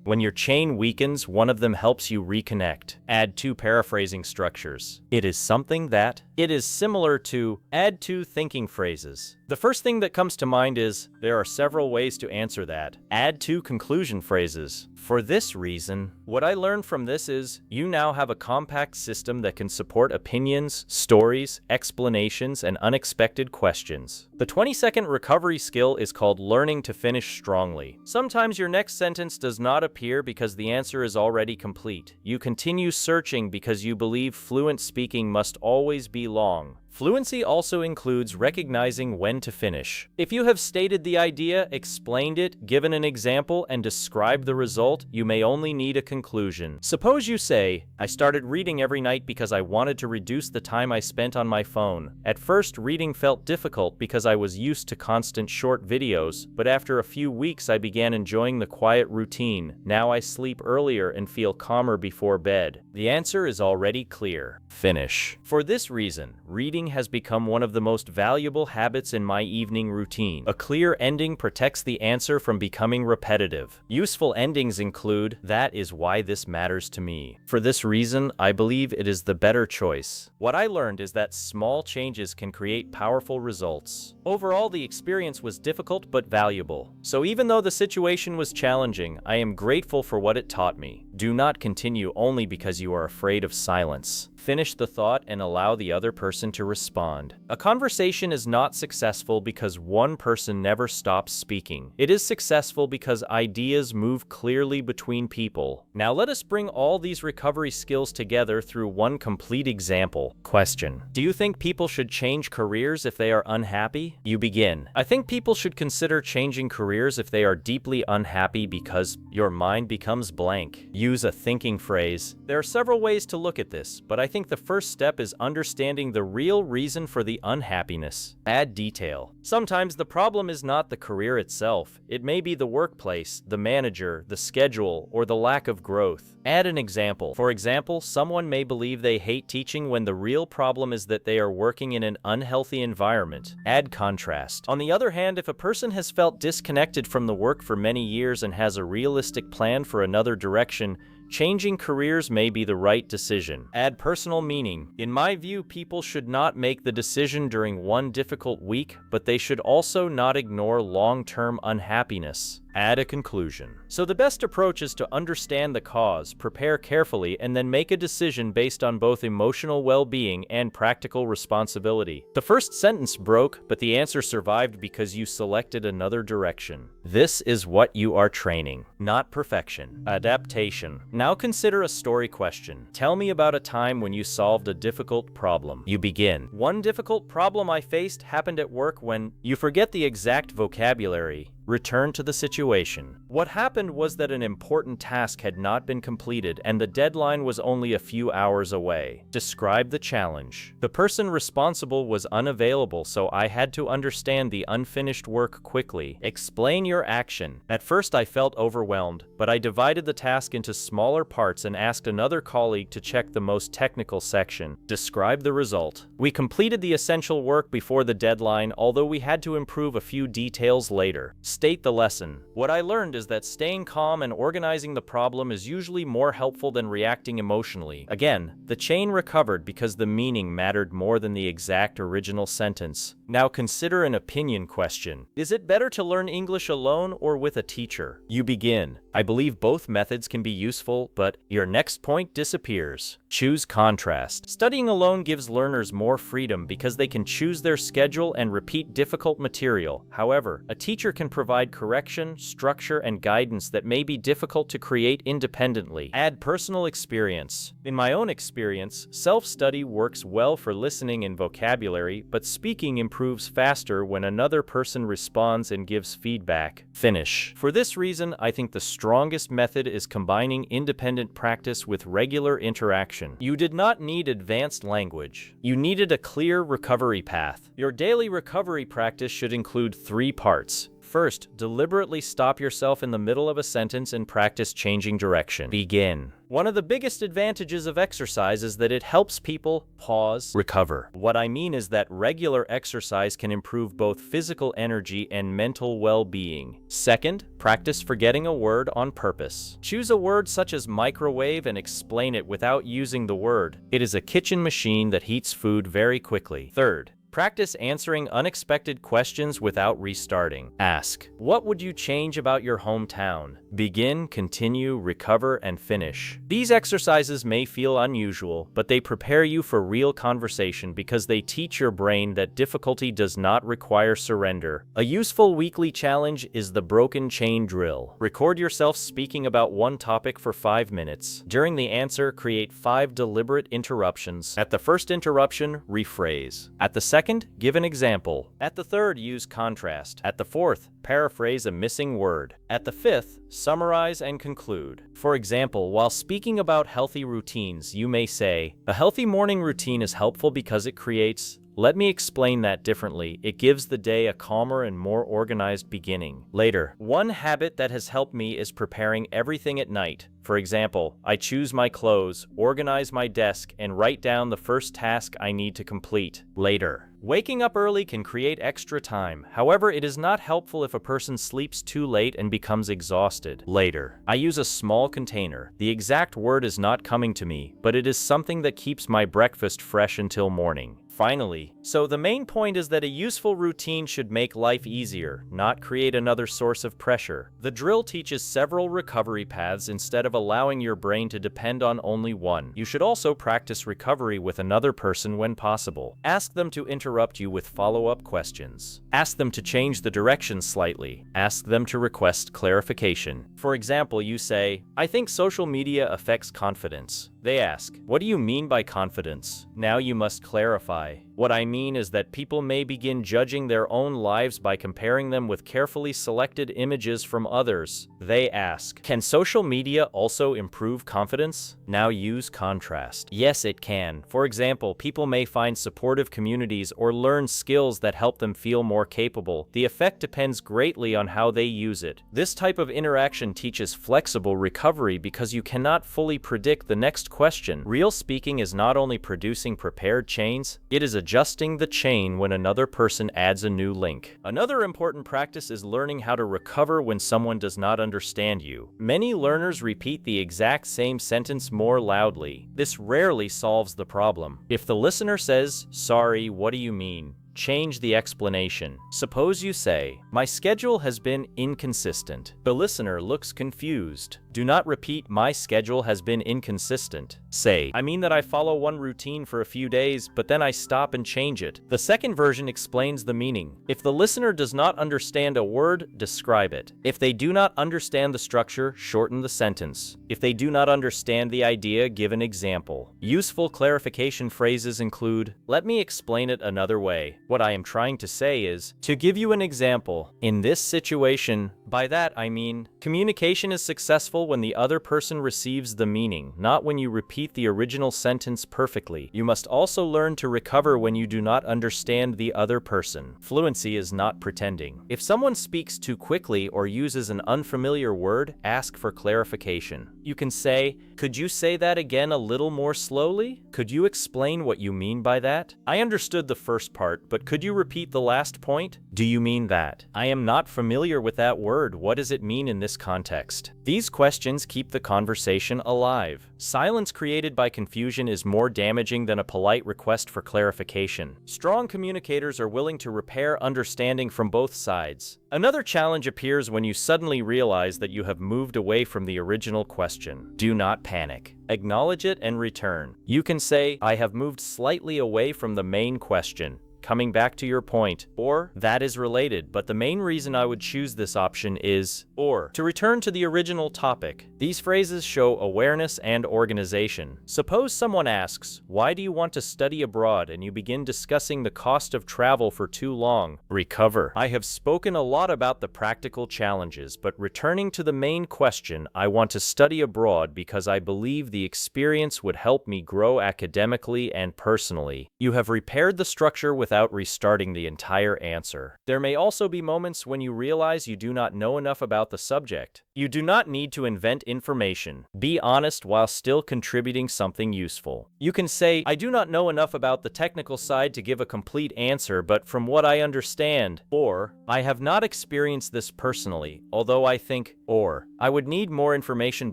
When your chain weakens, one of them helps you reconnect. Add 2 paraphrasing structures. It is something that. It is similar to add 2 thinking phrases. The first thing that comes to mind is, there are several ways to answer that. Add 2 conclusion phrases. For this reason, what I learned from this is, you now have a compact system that can support opinions, stories, explanations, and unexpected questions. The 22nd recovery skill is called learning to finish strongly. Sometimes your next sentence does not appear because the answer is already complete. You continue searching because you believe fluent speaking must always be long. Fluency also includes recognizing when to finish. If you have stated the idea, explained it, given an example, and described the result, result, you may only need a conclusion. Suppose you say, I started reading every night because I wanted to reduce the time I spent on my phone. At first, reading felt difficult because I was used to constant short videos, but after a few weeks I began enjoying the quiet routine. Now I sleep earlier and feel calmer before bed. The answer is already clear. Finish. For this reason, reading has become one of the most valuable habits in my evening routine. A clear ending protects the answer from becoming repetitive. Useful endings include, that is why this matters to me. For this reason, I believe it is the better choice. What I learned is that small changes can create powerful results. Overall, the experience was difficult but valuable. So even though the situation was challenging, I am grateful for what it taught me. Do not continue only because you are afraid of silence. Finish the thought and allow the other person to respond. A conversation is not successful because one person never stops speaking. It is successful because ideas move clearly between people. Now let us bring all these recovery skills together through one complete example. Question: do you think people should change careers if they are unhappy? You begin. I think people should consider changing careers if they are deeply unhappy because your mind becomes blank. Use a thinking phrase. There are several ways to look at this, but I think the first step is understanding the real reason for the unhappiness. Add detail. Sometimes the problem is not the career itself. It may be the workplace, the manager, the schedule, or the lack of growth. Add an example. For example, someone may believe they hate teaching when the real problem is that they are working in an unhealthy environment. Add contrast. On the other hand, if a person has felt disconnected from the work for many years and has a realistic plan for another direction, changing careers may be the right decision. Add personal meaning. In my view, people should not make the decision during one difficult week, but they should also not ignore long-term unhappiness. Add a conclusion. So the best approach is to understand the cause, prepare carefully, and then make a decision based on both emotional well-being and practical responsibility. The first sentence broke, but the answer survived because you selected another direction. This is what you are training, not perfection. Adaptation. Now consider a story question. Tell me about a time when you solved a difficult problem. You begin. One difficult problem I faced happened at work when you forget the exact vocabulary. Return to the situation. What happened was that an important task had not been completed and the deadline was only a few hours away. Describe the challenge. The person responsible was unavailable, so I had to understand the unfinished work quickly. Explain your action. At first I felt overwhelmed, but I divided the task into smaller parts and asked another colleague to check the most technical section. Describe the result. We completed the essential work before the deadline, although we had to improve a few details later. State the lesson. What I learned is that staying calm and organizing the problem is usually more helpful than reacting emotionally. Again, the chain recovered because the meaning mattered more than the exact original sentence. Now consider an opinion question. Is it better to learn English alone or with a teacher? You begin. I believe both methods can be useful, but your next point disappears. Choose contrast. Studying alone gives learners more freedom because they can choose their schedule and repeat difficult material. However, a teacher can provide correction, structure, and guidance that may be difficult to create independently. Add personal experience. In my own experience, self-study works well for listening and vocabulary, but speaking improves faster when another person responds and gives feedback. Finish. For this reason, I think the strongest method is combining independent practice with regular interaction. You did not need advanced language. You needed a clear recovery path. Your daily recovery practice should include 3 parts. First, deliberately stop yourself in the middle of a sentence and practice changing direction. Begin. One of the biggest advantages of exercise is that it helps people pause, recover. What I mean is that regular exercise can improve both physical energy and mental well-being. Second, practice forgetting a word on purpose. Choose a word such as microwave and explain it without using the word. It is a kitchen machine that heats food very quickly. Third, practice answering unexpected questions without restarting. Ask, what would you change about your hometown? Begin, continue, recover, and finish. These exercises may feel unusual, but they prepare you for real conversation because they teach your brain that difficulty does not require surrender. A useful weekly challenge is the broken chain drill. Record yourself speaking about one topic for 5 minutes. During the answer, create 5 deliberate interruptions. At the first interruption, rephrase. At the second second, give an example. At the third, use contrast. At the fourth, paraphrase a missing word. At the fifth, summarize and conclude. For example, while speaking about healthy routines, you may say, "A healthy morning routine is helpful because it creates..." Let me explain that differently. It gives the day a calmer and more organized beginning. Later, one habit that has helped me is preparing everything at night. For example, I choose my clothes, organize my desk, and write down the first task I need to complete. Later, waking up early can create extra time. However, it is not helpful if a person sleeps too late and becomes exhausted. Later, I use a small container. The exact word is not coming to me, but it is something that keeps my breakfast fresh until morning. Finally, so the main point is that a useful routine should make life easier, not create another source of pressure. The drill teaches several recovery paths instead of allowing your brain to depend on only one. You should also practice recovery with another person when possible. Ask them to interrupt you with follow-up questions. Ask them to change the direction slightly. Ask them to request clarification. For example, you say, "I think social media affects confidence." They ask, "What do you mean by confidence?" Now you must clarify. What I mean is that people may begin judging their own lives by comparing them with carefully selected images from others. They ask, "Can social media also improve confidence?" Now use contrast. Yes, it can. For example, people may find supportive communities or learn skills that help them feel more capable. The effect depends greatly on how they use it. This type of interaction teaches flexible recovery because you cannot fully predict the next question. Real speaking is not only producing prepared chains, it is adjusting the chain when another person adds a new link. Another important practice is learning how to recover when someone does not understand you. Many learners repeat the exact same sentence more loudly. This rarely solves the problem. If the listener says, "Sorry, what do you mean?" change the explanation. Suppose you say, "My schedule has been inconsistent." The listener looks confused. Do not repeat, "My schedule has been inconsistent." Say, "I mean that I follow one routine for a few days, but then I stop and change it." The second version explains the meaning. If the listener does not understand a word, describe it. If they do not understand the structure, shorten the sentence. If they do not understand the idea, give an example. Useful clarification phrases include, "Let me explain it another way. What I am trying to say is, to give you an example, in this situation." By that I mean, communication is successful when the other person receives the meaning, not when you repeat the original sentence perfectly. You must also learn to recover when you do not understand the other person. Fluency is not pretending. If someone speaks too quickly or uses an unfamiliar word, ask for clarification. You can say, "Could you say that again a little more slowly? Could you explain what you mean by that? I understood the first part, but could you repeat the last point? Do you mean that? I am not familiar with that word. What does it mean in this context?" These questions keep the conversation alive. Silence created by confusion is more damaging than a polite request for clarification. Strong communicators are willing to repair understanding from both sides. Another challenge appears when you suddenly realize that you have moved away from the original question. Do not panic. Acknowledge it and return. You can say, "I have moved slightly away from the main question, coming back to your point," or "that is related, but the main reason I would choose this option is," or "to return to the original topic." These phrases show awareness and organization. Suppose someone asks, "Why do you want to study abroad?" and you begin discussing the cost of travel for too long. Recover. I have spoken a lot about the practical challenges, but returning to the main question, I want to study abroad because I believe the experience would help me grow academically and personally. You have repaired the structure without restarting the entire answer. There may also be moments when you realize you do not know enough about the subject. You do not need to invent information. Be honest while still contributing something useful. You can say, "I do not know enough about the technical side to give a complete answer, but from what I understand," or "I have not experienced this personally, although I think," or "I would need more information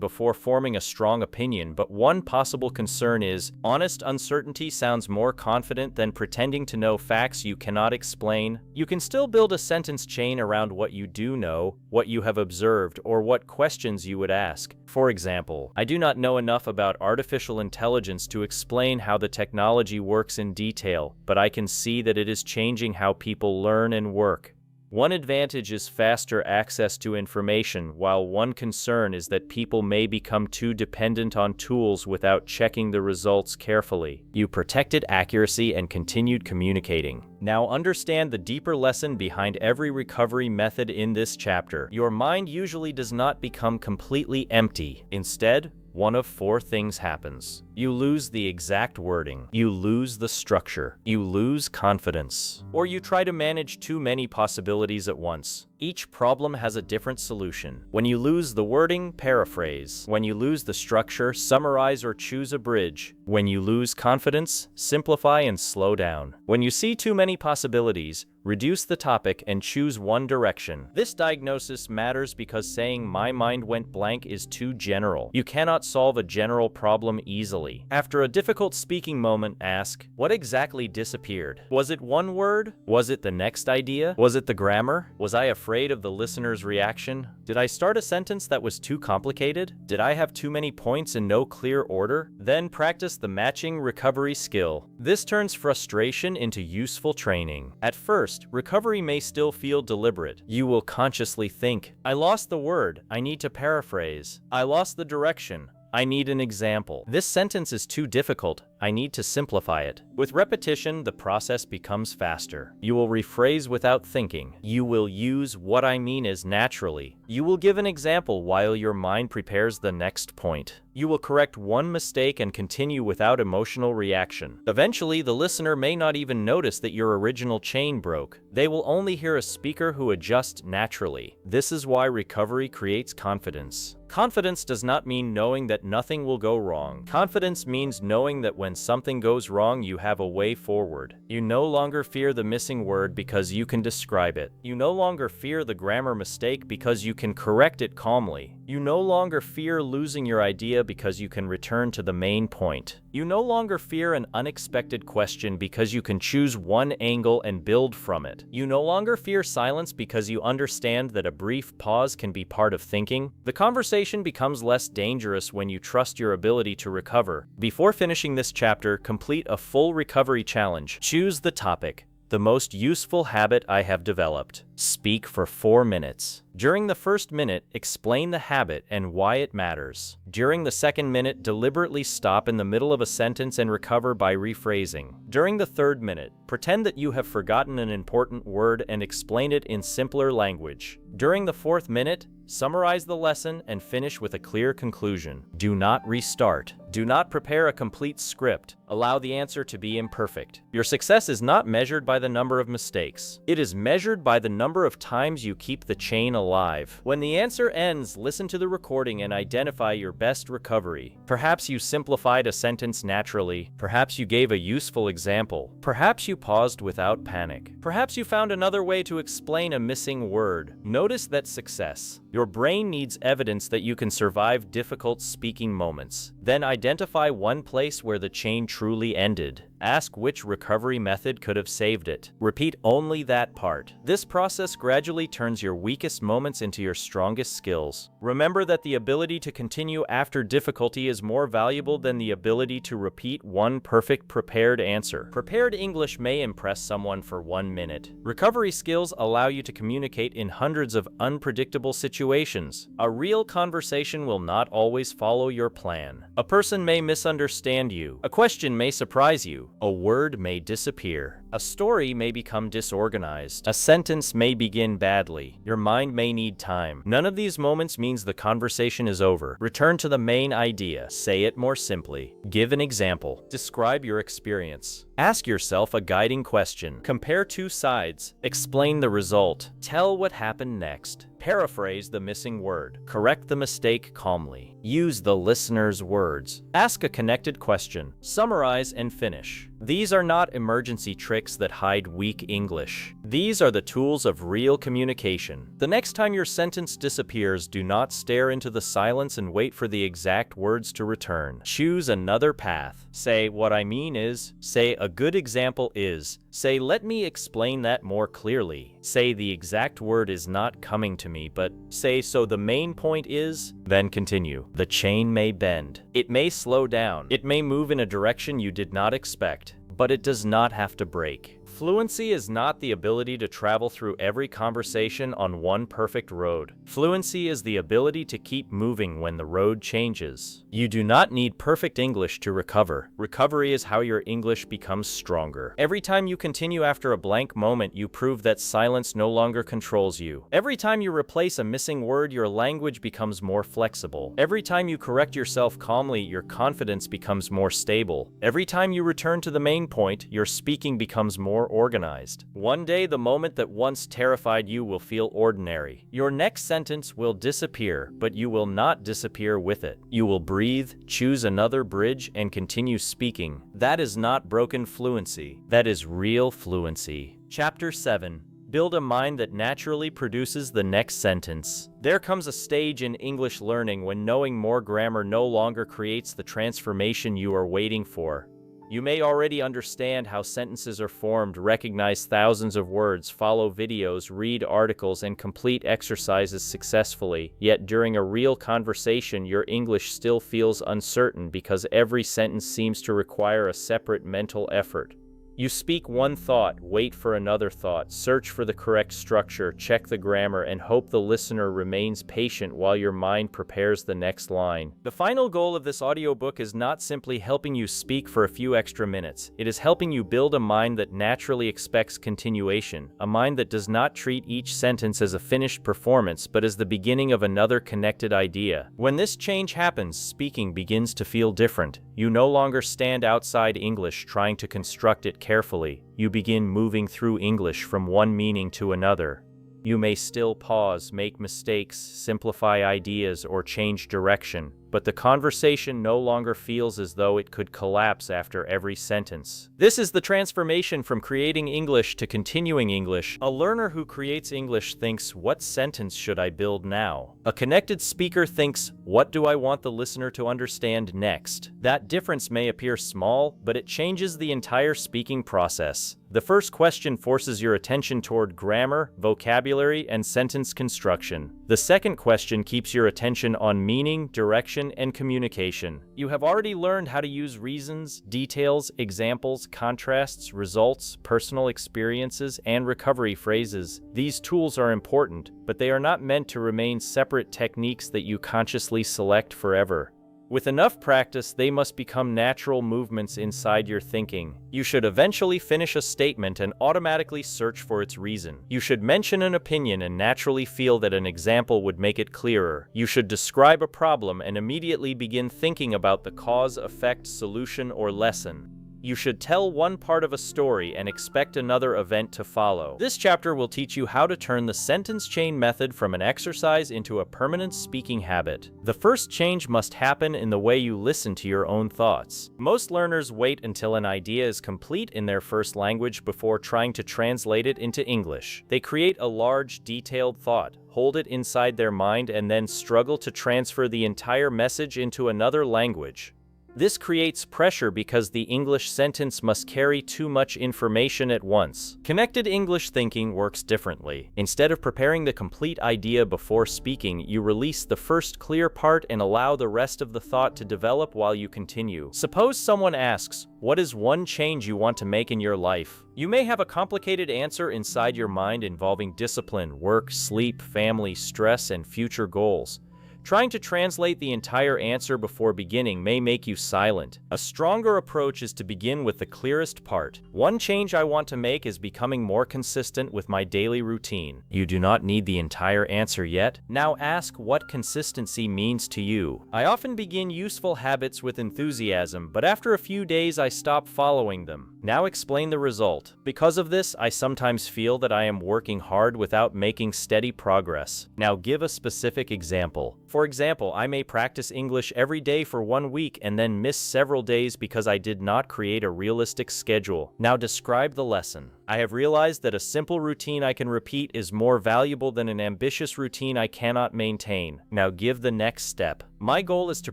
before forming a strong opinion, but one possible concern is," honest uncertainty sounds more confident than pretending to know facts you cannot explain. You can still build a sentence chain around what you do know, what you have observed, or what questions you would ask. For example, "I do not know enough about artificial intelligence to explain how the technology works in detail, but I can see that it is changing how people learn and work." One advantage is faster access to information, while one concern is that people may become too dependent on tools without checking the results carefully. You protected accuracy and continued communicating. Now understand the deeper lesson behind every recovery method in this chapter. Your mind usually does not become completely empty. Instead, one of four things happens. You lose the exact wording, you lose the structure, you lose confidence, or you try to manage too many possibilities at once. Each problem has a different solution. When you lose the wording, paraphrase. When you lose the structure, summarize or choose a bridge. When you lose confidence, simplify and slow down. When you see too many possibilities, reduce the topic and choose one direction. This diagnosis matters because saying "my mind went blank" is too general. You cannot solve a general problem easily. After a difficult speaking moment, ask, what exactly disappeared? Was it one word? Was it the next idea? Was it the grammar? Was I afraid of the listener's reaction? Did I start a sentence that was too complicated? Did I have too many points in no clear order? Then practice the matching recovery skill. This turns frustration into useful training. At first, recovery may still feel deliberate. You will consciously think, I lost the word, I need to paraphrase. I lost the direction, I need an example. This sentence is too difficult, I need to simplify it. With repetition, the process becomes faster. You will rephrase without thinking. You will use "what I mean is" naturally. You will give an example while your mind prepares the next point. You will correct one mistake and continue without emotional reaction. Eventually, the listener may not even notice that your original chain broke. They will only hear a speaker who adjusts naturally. This is why recovery creates confidence. Confidence does not mean knowing that nothing will go wrong. Confidence means knowing that when something goes wrong, you have a way forward. You no longer fear the missing word because you can describe it. You no longer fear the grammar mistake because you can correct it calmly. You no longer fear losing your idea because you can return to the main point. You no longer fear an unexpected question because you can choose one angle and build from it. You no longer fear silence because you understand that a brief pause can be part of thinking. The conversation becomes less dangerous when you trust your ability to recover. Before finishing this chapter, complete a full recovery challenge. Choose the topic. The most useful habit I have developed. Speak for 4 minutes. During the first minute, explain the habit and why it matters. During the second minute, deliberately stop in the middle of a sentence and recover by rephrasing. During the third minute, pretend that you have forgotten an important word and explain it in simpler language. During the fourth minute, summarize the lesson and finish with a clear conclusion. Do not restart. Do not prepare a complete script. Allow the answer to be imperfect. Your success is not measured by the number of mistakes. It is measured by the number of times you keep the chain alive. When the answer ends, listen to the recording and identify your best recovery. Perhaps you simplified a sentence naturally. Perhaps you gave a useful example. Perhaps you paused without panic. Perhaps you found another way to explain a missing word. Notice that success. Your brain needs evidence that you can survive difficult speaking moments. Then identify one place where the chain truly ended. Ask which recovery method could have saved it. Repeat only that part. This process gradually turns your weakest moments into your strongest skills. Remember that the ability to continue after difficulty is more valuable than the ability to repeat one perfect prepared answer. Prepared English may impress someone for 1 minute. Recovery skills allow you to communicate in hundreds of unpredictable situations. A real conversation will not always follow your plan. A person may misunderstand you. A question may surprise you. A word may disappear. A story may become disorganized. A sentence may begin badly. Your mind may need time. None of these moments means the conversation is over. Return to the main idea. Say it more simply. Give an example. Describe your experience. Ask yourself a guiding question. Compare two sides. Explain the result. Tell what happened next. Paraphrase the missing word. Correct the mistake calmly. Use the listener's words. Ask a connected question. Summarize and finish. These are not emergency tricks that hide weak English. These are the tools of real communication. The next time your sentence disappears, do not stare into the silence and wait for the exact words to return. Choose another path. Say, "What I mean is." Say, "A good example is." Say, "Let me explain that more clearly." Say, "The exact word is not coming to me," but say, "So the main point is." Then continue. The chain may bend. It may slow down. It may move in a direction you did not expect, but it does not have to break. Fluency is not the ability to travel through every conversation on one perfect road. Fluency is the ability to keep moving when the road changes. You do not need perfect English to recover. Recovery is how your English becomes stronger. Every time you continue after a blank moment, you prove that silence no longer controls you. Every time you replace a missing word, your language becomes more flexible. Every time you correct yourself calmly, your confidence becomes more stable. Every time you return to the main point, your speaking becomes more organized. One day, the moment that once terrified you will feel ordinary. Your next sentence will disappear, but you will not disappear with it. You will breathe, choose another bridge, and continue speaking. That is not broken fluency. That is real fluency. Chapter 7. Build a mind that naturally produces the next sentence. There comes a stage in English learning when knowing more grammar no longer creates the transformation you are waiting for. You may already understand how sentences are formed, recognize thousands of words, follow videos, read articles, and complete exercises successfully. Yet during a real conversation, your English still feels uncertain because every sentence seems to require a separate mental effort. You speak one thought, wait for another thought, search for the correct structure, check the grammar, and hope the listener remains patient while your mind prepares the next line. The final goal of this audiobook is not simply helping you speak for a few extra minutes. It is helping you build a mind that naturally expects continuation, a mind that does not treat each sentence as a finished performance but as the beginning of another connected idea. When this change happens, speaking begins to feel different. You no longer stand outside English trying to construct it carefully. You begin moving through English from one meaning to another. You may still pause, make mistakes, simplify ideas, or change direction, but the conversation no longer feels as though it could collapse after every sentence. This is the transformation from creating English to continuing English. A learner who creates English thinks, what sentence should I build now? A connected speaker thinks, what do I want the listener to understand next? That difference may appear small, but it changes the entire speaking process. The first question forces your attention toward grammar, vocabulary, and sentence construction. The second question keeps your attention on meaning, direction, and communication. You have already learned how to use reasons, details, examples, contrasts, results, personal experiences, and recovery phrases. These tools are important, but they are not meant to remain separate techniques that you consciously select forever. With enough practice, they must become natural movements inside your thinking. You should eventually finish a statement and automatically search for its reason. You should mention an opinion and naturally feel that an example would make it clearer. You should describe a problem and immediately begin thinking about the cause, effect, solution, or lesson. You should tell one part of a story and expect another event to follow. This chapter will teach you how to turn the sentence chain method from an exercise into a permanent speaking habit. The first change must happen in the way you listen to your own thoughts. Most learners wait until an idea is complete in their first language before trying to translate it into English. They create a large, detailed thought, hold it inside their mind, and then struggle to transfer the entire message into another language. This creates pressure because the English sentence must carry too much information at once. Connected English thinking works differently. Instead of preparing the complete idea before speaking, you release the first clear part and allow the rest of the thought to develop while you continue. Suppose someone asks, what is one change you want to make in your life? You may have a complicated answer inside your mind involving discipline, work, sleep, family, stress, and future goals. Trying to translate the entire answer before beginning may make you silent. A stronger approach is to begin with the clearest part. One change I want to make is becoming more consistent with my daily routine. You do not need the entire answer yet. Now ask what consistency means to you. I often begin useful habits with enthusiasm, but after a few days I stop following them. Now explain the result. Because of this, I sometimes feel that I am working hard without making steady progress. Now give a specific example. For example, I may practice English every day for 1 week and then miss several days because I did not create a realistic schedule. Now describe the lesson. I have realized that a simple routine I can repeat is more valuable than an ambitious routine I cannot maintain. Now give the next step. My goal is to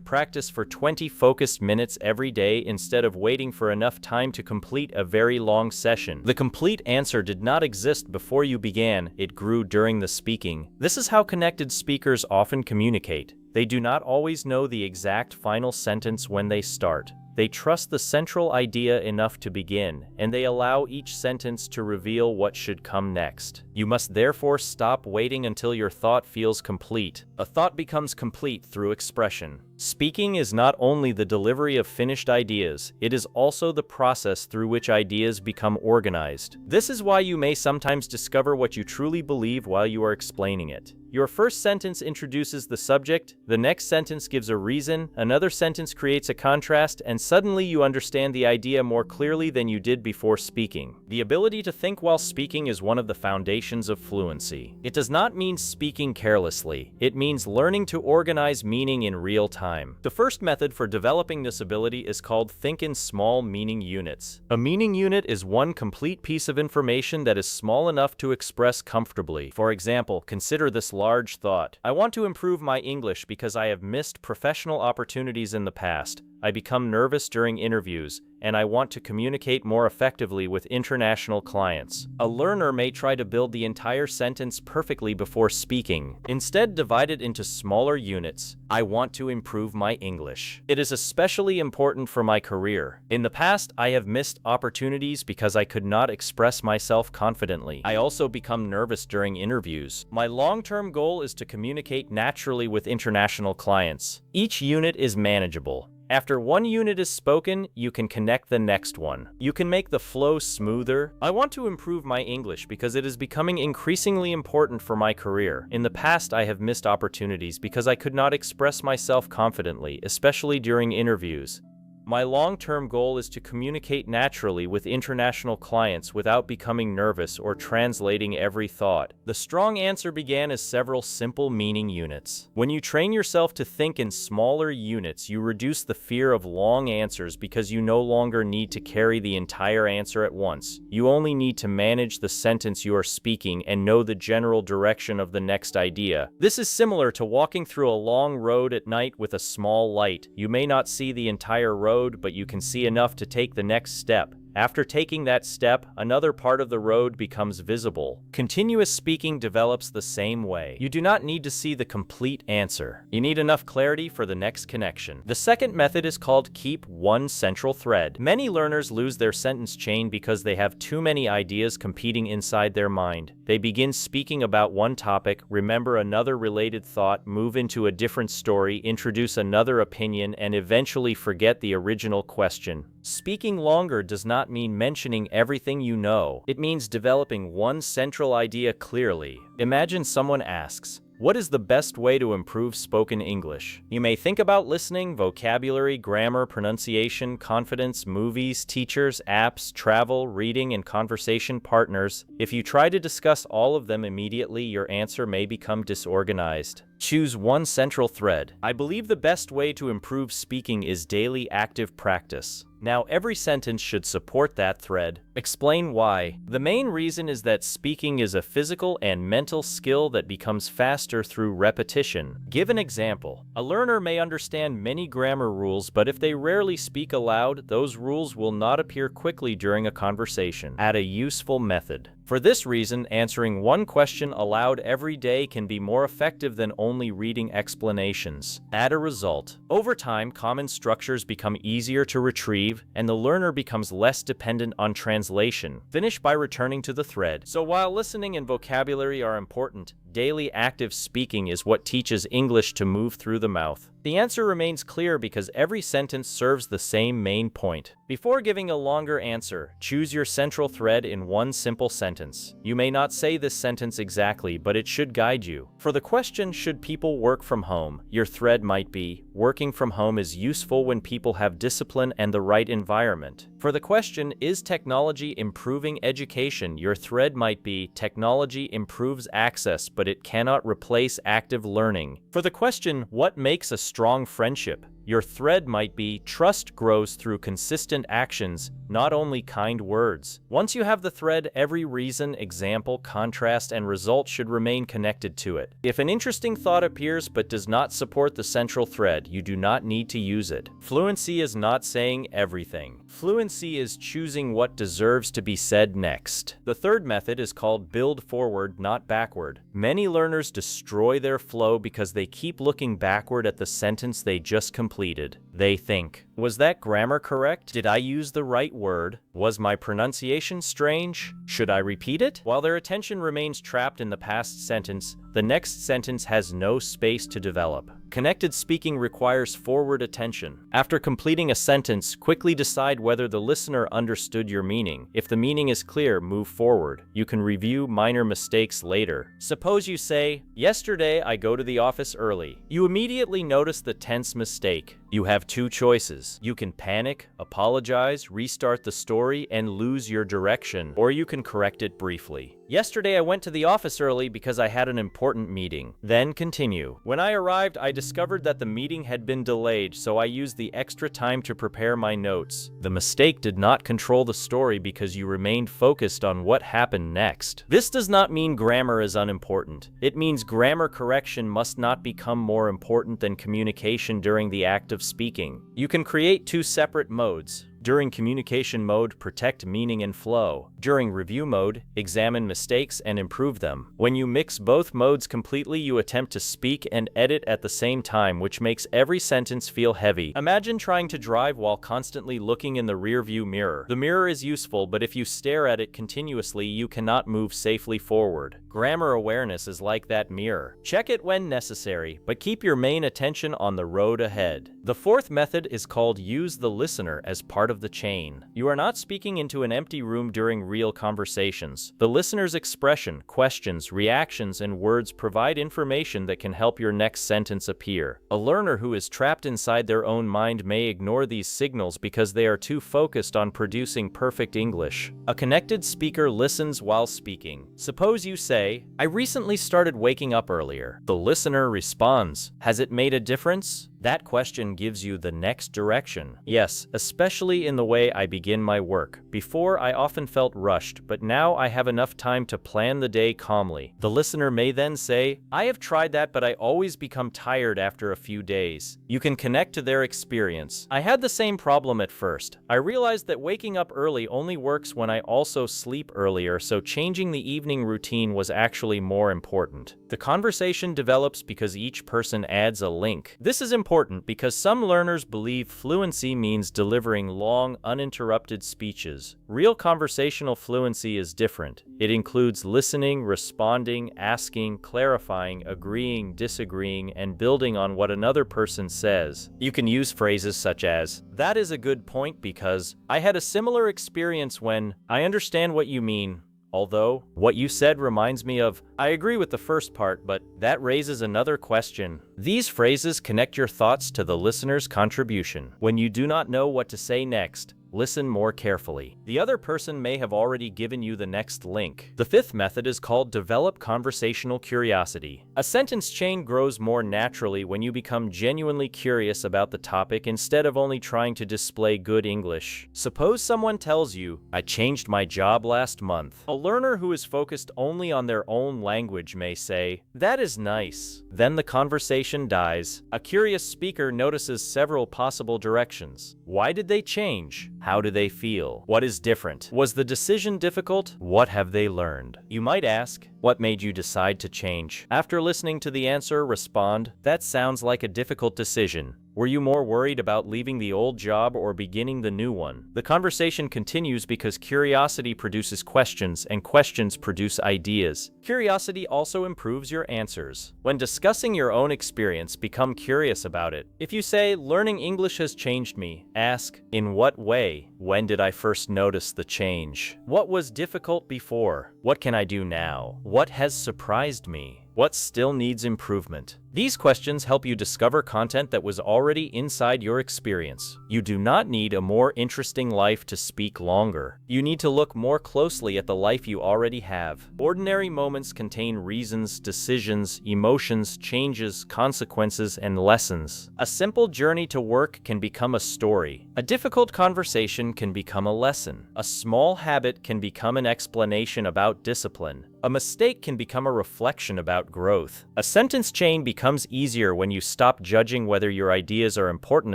practice for 20 focused minutes every day instead of waiting for enough time to complete a very long session. The complete answer did not exist before you began, it grew during the speaking. This is how connected speakers often communicate. They do not always know the exact final sentence when they start. They trust the central idea enough to begin, and they allow each sentence to reveal what should come next. You must therefore stop waiting until your thought feels complete. A thought becomes complete through expression. Speaking is not only the delivery of finished ideas, it is also the process through which ideas become organized. This is why you may sometimes discover what you truly believe while you are explaining it. Your first sentence introduces the subject, the next sentence gives a reason, another sentence creates a contrast, and suddenly you understand the idea more clearly than you did before speaking. The ability to think while speaking is one of the foundations of fluency. It does not mean speaking carelessly. It means learning to organize meaning in real time. The first method for developing this ability is called think in small meaning units. A meaning unit is one complete piece of information that is small enough to express comfortably. For example, consider this large thought. I want to improve my English because I have missed professional opportunities in the past. I become nervous during interviews, and I want to communicate more effectively with international clients. A learner may try to build the entire sentence perfectly before speaking. Instead, divide it into smaller units. I want to improve my English. It is especially important for my career. In the past, I have missed opportunities because I could not express myself confidently. I also become nervous during interviews. My long-term goal is to communicate naturally with international clients. Each unit is manageable. After one unit is spoken, you can connect the next one. You can make the flow smoother. I want to improve my English because it is becoming increasingly important for my career. In the past, I have missed opportunities because I could not express myself confidently, especially during interviews. My long-term goal is to communicate naturally with international clients without becoming nervous or translating every thought. The strong answer began as several simple meaning units. When you train yourself to think in smaller units, you reduce the fear of long answers because you no longer need to carry the entire answer at once. You only need to manage the sentence you are speaking and know the general direction of the next idea. This is similar to walking through a long road at night with a small light. You may not see the entire road, but you can see enough to take the next step. After taking that step, another part of the road becomes visible. Continuous speaking develops the same way. You do not need to see the complete answer. You need enough clarity for the next connection. The second method is called keep one central thread. Many learners lose their sentence chain because they have too many ideas competing inside their mind. They begin speaking about one topic, remember another related thought, move into a different story, introduce another opinion, and eventually forget the original question. Speaking longer does not mean mentioning everything you know. It means developing one central idea clearly. Imagine someone asks, "What is the best way to improve spoken English?" You may think about listening, vocabulary, grammar, pronunciation, confidence, movies, teachers, apps, travel, reading, and conversation partners. If you try to discuss all of them immediately, your answer may become disorganized. Choose one central thread. I believe the best way to improve speaking is daily active practice. Now, every sentence should support that thread. Explain why. The main reason is that speaking is a physical and mental skill that becomes faster through repetition. Give an example. A learner may understand many grammar rules, but if they rarely speak aloud, those rules will not appear quickly during a conversation. Add a useful method. For this reason, answering one question aloud every day can be more effective than only reading explanations. Add a result. Over time, common structures become easier to retrieve, and the learner becomes less dependent on translation. Finish by returning to the thread. So while listening and vocabulary are important, daily active speaking is what teaches English to move through the mouth. The answer remains clear because every sentence serves the same main point. Before giving a longer answer, choose your central thread in one simple sentence. You may not say this sentence exactly, but it should guide you. For the question, should people work from home? Your thread might be, working from home is useful when people have discipline and the right environment. For the question, is technology improving education? Your thread might be, technology improves access, but it cannot replace active learning. For the question, what makes a strong friendship? Your thread might be, trust grows through consistent actions, not only kind words. Once you have the thread, every reason, example, contrast, and result should remain connected to it. If an interesting thought appears but does not support the central thread, you do not need to use it. Fluency is not saying everything. Fluency is choosing what deserves to be said next. The third method is called build forward, not backward. Many learners destroy their flow because they keep looking backward at the sentence they just completed. completed. They think, was that grammar correct? Did I use the right word? Was my pronunciation strange? Should I repeat it? While their attention remains trapped in the past sentence, the next sentence has no space to develop. Connected speaking requires forward attention. After completing a sentence, quickly decide whether the listener understood your meaning. If the meaning is clear, move forward. You can review minor mistakes later. Suppose you say, "Yesterday I go to the office early." You immediately notice the tense mistake. You have two choices. You can panic, apologize, restart the story, and lose your direction, or you can correct it briefly. "Yesterday I went to the office early because I had an important meeting." Then continue. "When I arrived, I discovered that the meeting had been delayed, so I used the extra time to prepare my notes." The mistake did not control the story because you remained focused on what happened next. This does not mean grammar is unimportant. It means grammar correction must not become more important than communication during the act of speaking. You can create two separate modes. During communication mode, protect meaning and flow. During review mode, examine mistakes and improve them. When you mix both modes completely, you attempt to speak and edit at the same time, which makes every sentence feel heavy. Imagine trying to drive while constantly looking in the rearview mirror. The mirror is useful, but if you stare at it continuously, you cannot move safely forward. Grammar awareness is like that mirror. Check it when necessary, but keep your main attention on the road ahead. The fourth method is called use the listener as part of the chain. You are not speaking into an empty room during real conversations. The listener's expression, questions, reactions, and words provide information that can help your next sentence appear. A learner who is trapped inside their own mind may ignore these signals because they are too focused on producing perfect English. A connected speaker listens while speaking. Suppose you say, "I recently started waking up earlier." The listener responds, "Has it made a difference?" That question gives you the next direction. "Yes, especially in the way I begin my work. Before, I often felt rushed, but now I have enough time to plan the day calmly." The listener may then say, "I have tried that, but I always become tired after a few days." You can connect to their experience. "I had the same problem at first. I realized that waking up early only works when I also sleep earlier, so changing the evening routine was actually more important." The conversation develops because each person adds a link. This is important because some learners believe fluency means delivering long, uninterrupted speeches. Real conversational fluency is different. It includes listening, responding, asking, clarifying, agreeing, disagreeing, and building on what another person says. You can use phrases such as, "That is a good point because I had a similar experience when," "I understand what you mean, although what you said reminds me of," "I agree with the first part, but that raises another question." These phrases connect your thoughts to the listener's contribution. When you do not know what to say next, listen more carefully. The other person may have already given you the next link. The fifth method is called develop conversational curiosity. A sentence chain grows more naturally when you become genuinely curious about the topic instead of only trying to display good English. Suppose someone tells you, "I changed my job last month." A learner who is focused only on their own language may say, "That is nice." Then the conversation dies. A curious speaker notices several possible directions. Why did they change? How do they feel? What is different? Was the decision difficult? What have they learned? You might ask, "What made you decide to change?" After listening to the answer, respond, "That sounds like a difficult decision. Were you more worried about leaving the old job or beginning the new one?" The conversation continues because curiosity produces questions and questions produce ideas. Curiosity also improves your answers. When discussing your own experience, become curious about it. If you say, "Learning English has changed me," ask, "In what way? When did I first notice the change? What was difficult before? What can I do now? What has surprised me? What still needs improvement?" These questions help you discover content that was already inside your experience. You do not need a more interesting life to speak longer. You need to look more closely at the life you already have. Ordinary moments contain reasons, decisions, emotions, changes, consequences, and lessons. A simple journey to work can become a story. A difficult conversation can become a lesson. A small habit can become an explanation about discipline. A mistake can become a reflection about growth. A sentence chain becomes becomes easier when you stop judging whether your ideas are important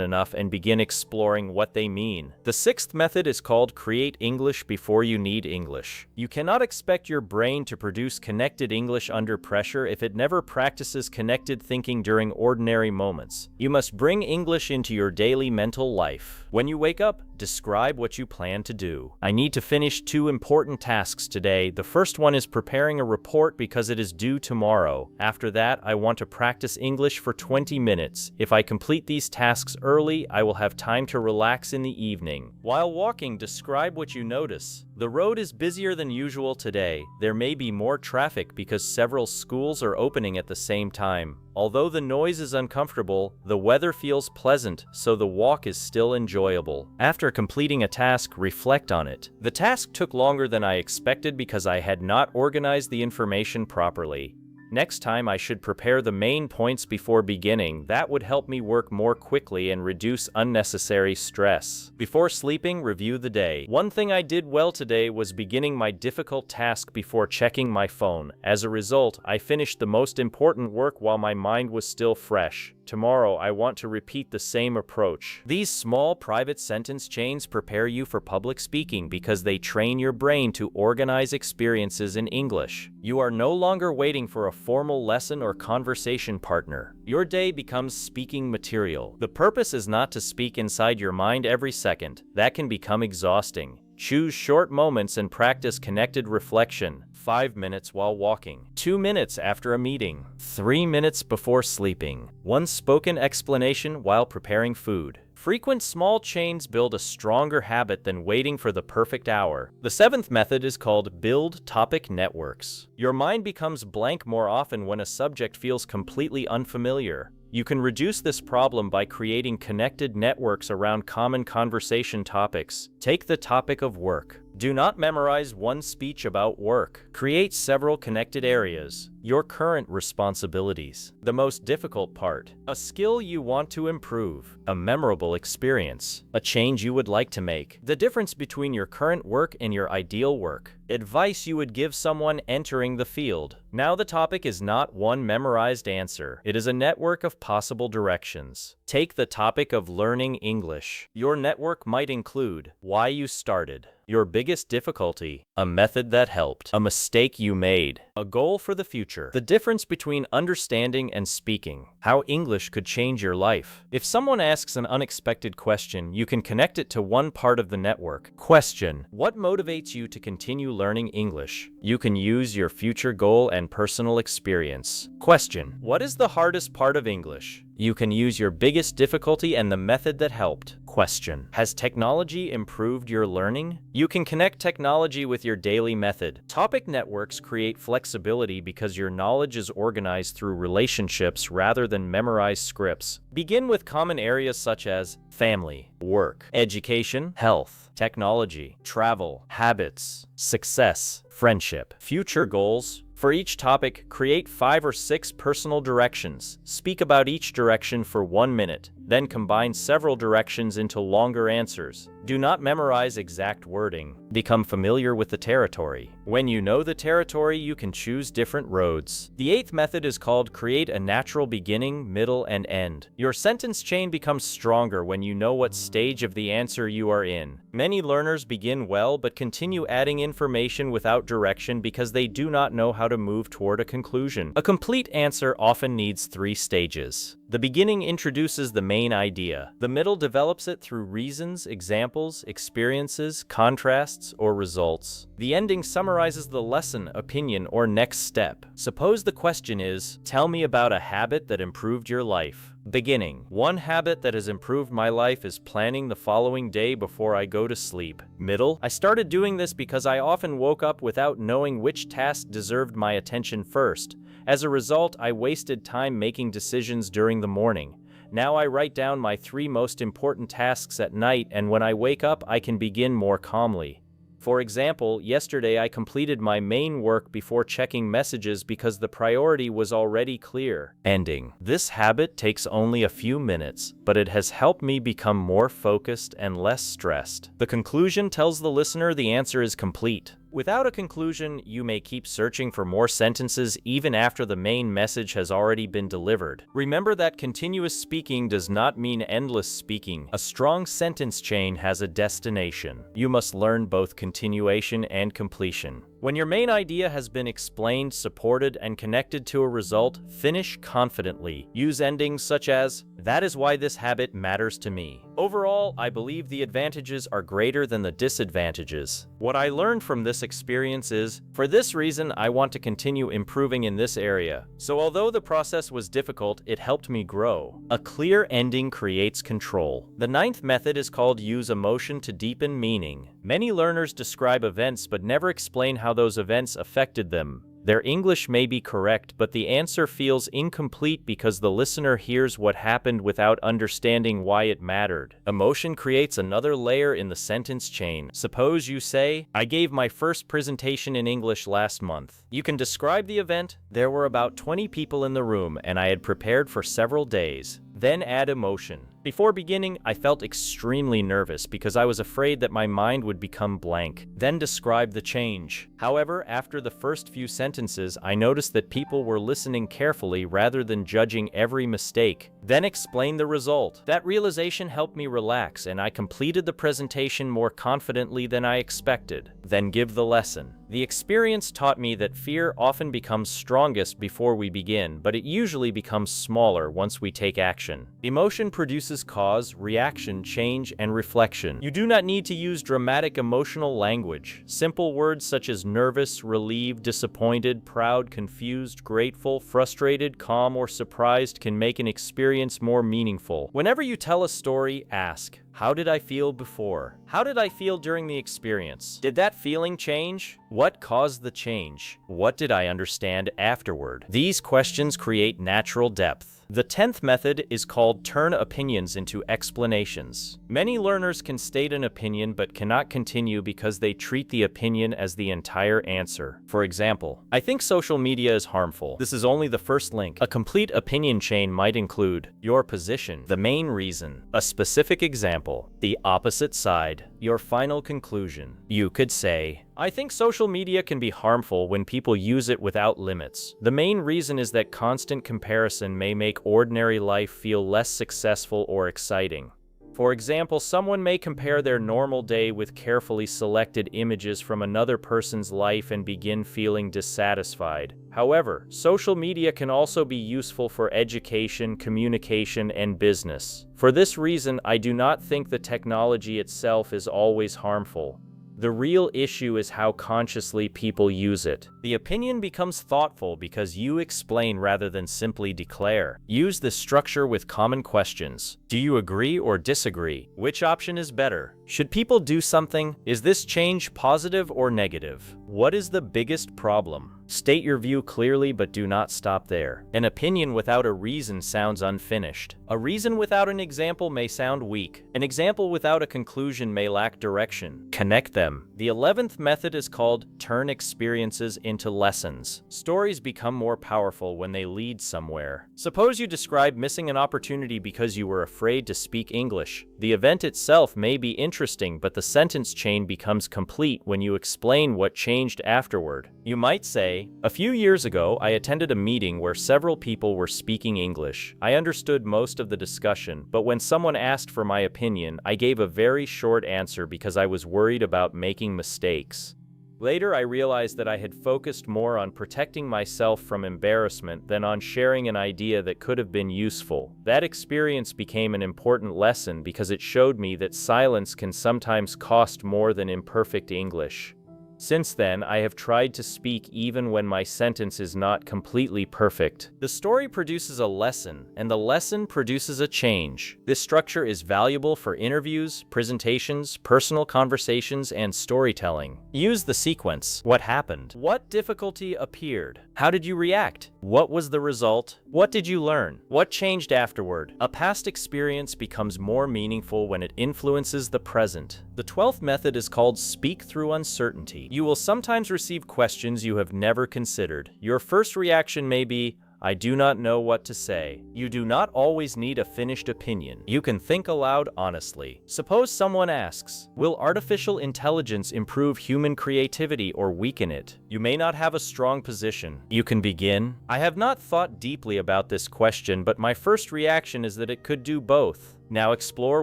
enough and begin exploring what they mean. The sixth method is called create English before you need English. You cannot expect your brain to produce connected English under pressure if it never practices connected thinking during ordinary moments. You must bring English into your daily mental life. When you wake up, describe what you plan to do. I need to finish 2 important tasks today. The first one is preparing a report because it is due tomorrow. After that, I want to practice English for 20 minutes. If I complete these tasks early, I will have time to relax in the evening. While walking, describe what you notice. The road is busier than usual today. There may be more traffic because several schools are opening at the same time. Although the noise is uncomfortable, the weather feels pleasant, so the walk is still enjoyable. After completing a task, reflect on it. The task took longer than I expected because I had not organized the information properly. Next time, I should prepare the main points before beginning. That would help me work more quickly and reduce unnecessary stress. Before sleeping, review the day. One thing I did well today was beginning my difficult task before checking my phone. As a result, I finished the most important work while my mind was still fresh. Tomorrow, I want to repeat the same approach. These small private sentence chains prepare you for public speaking because they train your brain to organize experiences in English. You are no longer waiting for a formal lesson or conversation partner. Your day becomes speaking material. The purpose is not to speak inside your mind every second. That can become exhausting. Choose short moments and practice connected reflection. 5 minutes while walking, 2 minutes after a meeting, 3 minutes before sleeping, 1 spoken explanation while preparing food. Frequent small chains build a stronger habit than waiting for the perfect hour. The 7th method is called build topic networks. Your mind becomes blank more often when a subject feels completely unfamiliar. You can reduce this problem by creating connected networks around common conversation topics. Take the topic of work. Do not memorize one speech about work. Create several connected areas. Your current responsibilities. The most difficult part. A skill you want to improve. A memorable experience. A change you would like to make. The difference between your current work and your ideal work. Advice you would give someone entering the field. Now the topic is not one memorized answer. It is a network of possible directions. Take the topic of learning English. Your network might include why you started, your biggest difficulty, a method that helped, a mistake you made, a goal for the future, the difference between understanding and speaking, how English could change your life. If someone asks an unexpected question, you can connect it to one part of the network. Question: what motivates you to continue learning English? You can use your future goal and personal experience. Question: what is the hardest part of English? You can use your biggest difficulty and the method that helped. Question: has technology improved your learning? You can connect technology with your daily method. Topic networks create flexibility because your knowledge is organized through relationships rather than memorized scripts. Begin with common areas such as family, work, education, health, technology, travel, habits, success, friendship, future goals. For each topic, create 5 or 6 personal directions. Speak about each direction for 1 minute, then combine several directions into longer answers. Do not memorize exact wording. Become familiar with the territory. When you know the territory, you can choose different roads. The 8th method is called create a natural beginning, middle, and end. Your sentence chain becomes stronger when you know what stage of the answer you are in. Many learners begin well but continue adding information without direction because they do not know how to move toward a conclusion. A complete answer often needs 3 stages. The beginning introduces the main idea. The middle develops it through reasons, examples, experiences, contrasts, or results. The ending summarizes the lesson, opinion, or next step. Suppose the question is, tell me about a habit that improved your life. Beginning: one habit that has improved my life is planning the following day before I go to sleep. Middle: I started doing this because I often woke up without knowing which task deserved my attention first. As a result, I wasted time making decisions during the morning. Now I write down my 3 most important tasks at night, and when I wake up, I can begin more calmly. For example, yesterday I completed my main work before checking messages because the priority was already clear. Ending: this habit takes only a few minutes, but it has helped me become more focused and less stressed. The conclusion tells the listener the answer is complete. Without a conclusion, you may keep searching for more sentences even after the main message has already been delivered. Remember that continuous speaking does not mean endless speaking. A strong sentence chain has a destination. You must learn both continuation and completion. When your main idea has been explained, supported, and connected to a result, finish confidently. Use endings such as, "That is why this habit matters to me." Overall, I believe the advantages are greater than the disadvantages. What I learned from this experience is, for this reason, I want to continue improving in this area. So although the process was difficult, it helped me grow. A clear ending creates control. The 9th method is called use emotion to deepen meaning. Many learners describe events but never explain how those events affected them. Their English may be correct, but the answer feels incomplete because the listener hears what happened without understanding why it mattered. Emotion creates another layer in the sentence chain. Suppose you say, "I gave my first presentation in English last month." You can describe the event. There were about 20 people in the room, and I had prepared for several days. Then add emotion. Before beginning, I felt extremely nervous because I was afraid that my mind would become blank. Then describe the change. However, after the first few sentences, I noticed that people were listening carefully rather than judging every mistake. Then explain the result. That realization helped me relax, and I completed the presentation more confidently than I expected. Then give the lesson. The experience taught me that fear often becomes strongest before we begin, but it usually becomes smaller once we take action. Emotion produces cause, reaction, change, and reflection. You do not need to use dramatic emotional language. Simple words such as nervous, relieved, disappointed, proud, confused, grateful, frustrated, calm, or surprised can make an experience more meaningful. Whenever you tell a story, ask, "How did I feel before? How did I feel during the experience? Did that feeling change? What caused the change? What did I understand afterward?" These questions create natural depth. The 10th method is called turn opinions into explanations. Many learners can state an opinion but cannot continue because they treat the opinion as the entire answer. For example, "I think social media is harmful." This is only the first link. A complete opinion chain might include your position, the main reason, a specific example, the opposite side, your final conclusion. You could say, "I think social media can be harmful when people use it without limits. The main reason is that constant comparison may make ordinary life feel less successful or exciting." For example, someone may compare their normal day with carefully selected images from another person's life and begin feeling dissatisfied. However, social media can also be useful for education, communication, and business. For this reason, I do not think the technology itself is always harmful. The real issue is how consciously people use it. The opinion becomes thoughtful because you explain rather than simply declare. Use this structure with common questions. Do you agree or disagree? Which option is better? Should people do something? Is this change positive or negative? What is the biggest problem? State your view clearly, but do not stop there. An opinion without a reason sounds unfinished. A reason without an example may sound weak. An example without a conclusion may lack direction. Connect them. The 11th method is called turn experiences into lessons. Stories become more powerful when they lead somewhere. Suppose you describe missing an opportunity because you were afraid to speak English. The event itself may be interesting, but the sentence chain becomes complete when you explain what changed afterward. You might say, "A few years ago, I attended a meeting where several people were speaking English. I understood most of the discussion, but when someone asked for my opinion, I gave a very short answer because I was worried about making mistakes. Later, I realized that I had focused more on protecting myself from embarrassment than on sharing an idea that could have been useful. That experience became an important lesson because it showed me that silence can sometimes cost more than imperfect English. Since then, I have tried to speak even when my sentence is not completely perfect." The story produces a lesson, and the lesson produces a change. This structure is valuable for interviews, presentations, personal conversations, and storytelling. Use the sequence. What happened? What difficulty appeared? How did you react? What was the result? What did you learn? What changed afterward? A past experience becomes more meaningful when it influences the present. The 12th method is called speak through uncertainty. You will sometimes receive questions you have never considered. Your first reaction may be, I do not know what to say. You do not always need a finished opinion. You can think aloud honestly. Suppose someone asks, will artificial intelligence improve human creativity or weaken it? You may not have a strong position. You can begin. I have not thought deeply about this question, but my first reaction is that it could do both. Now explore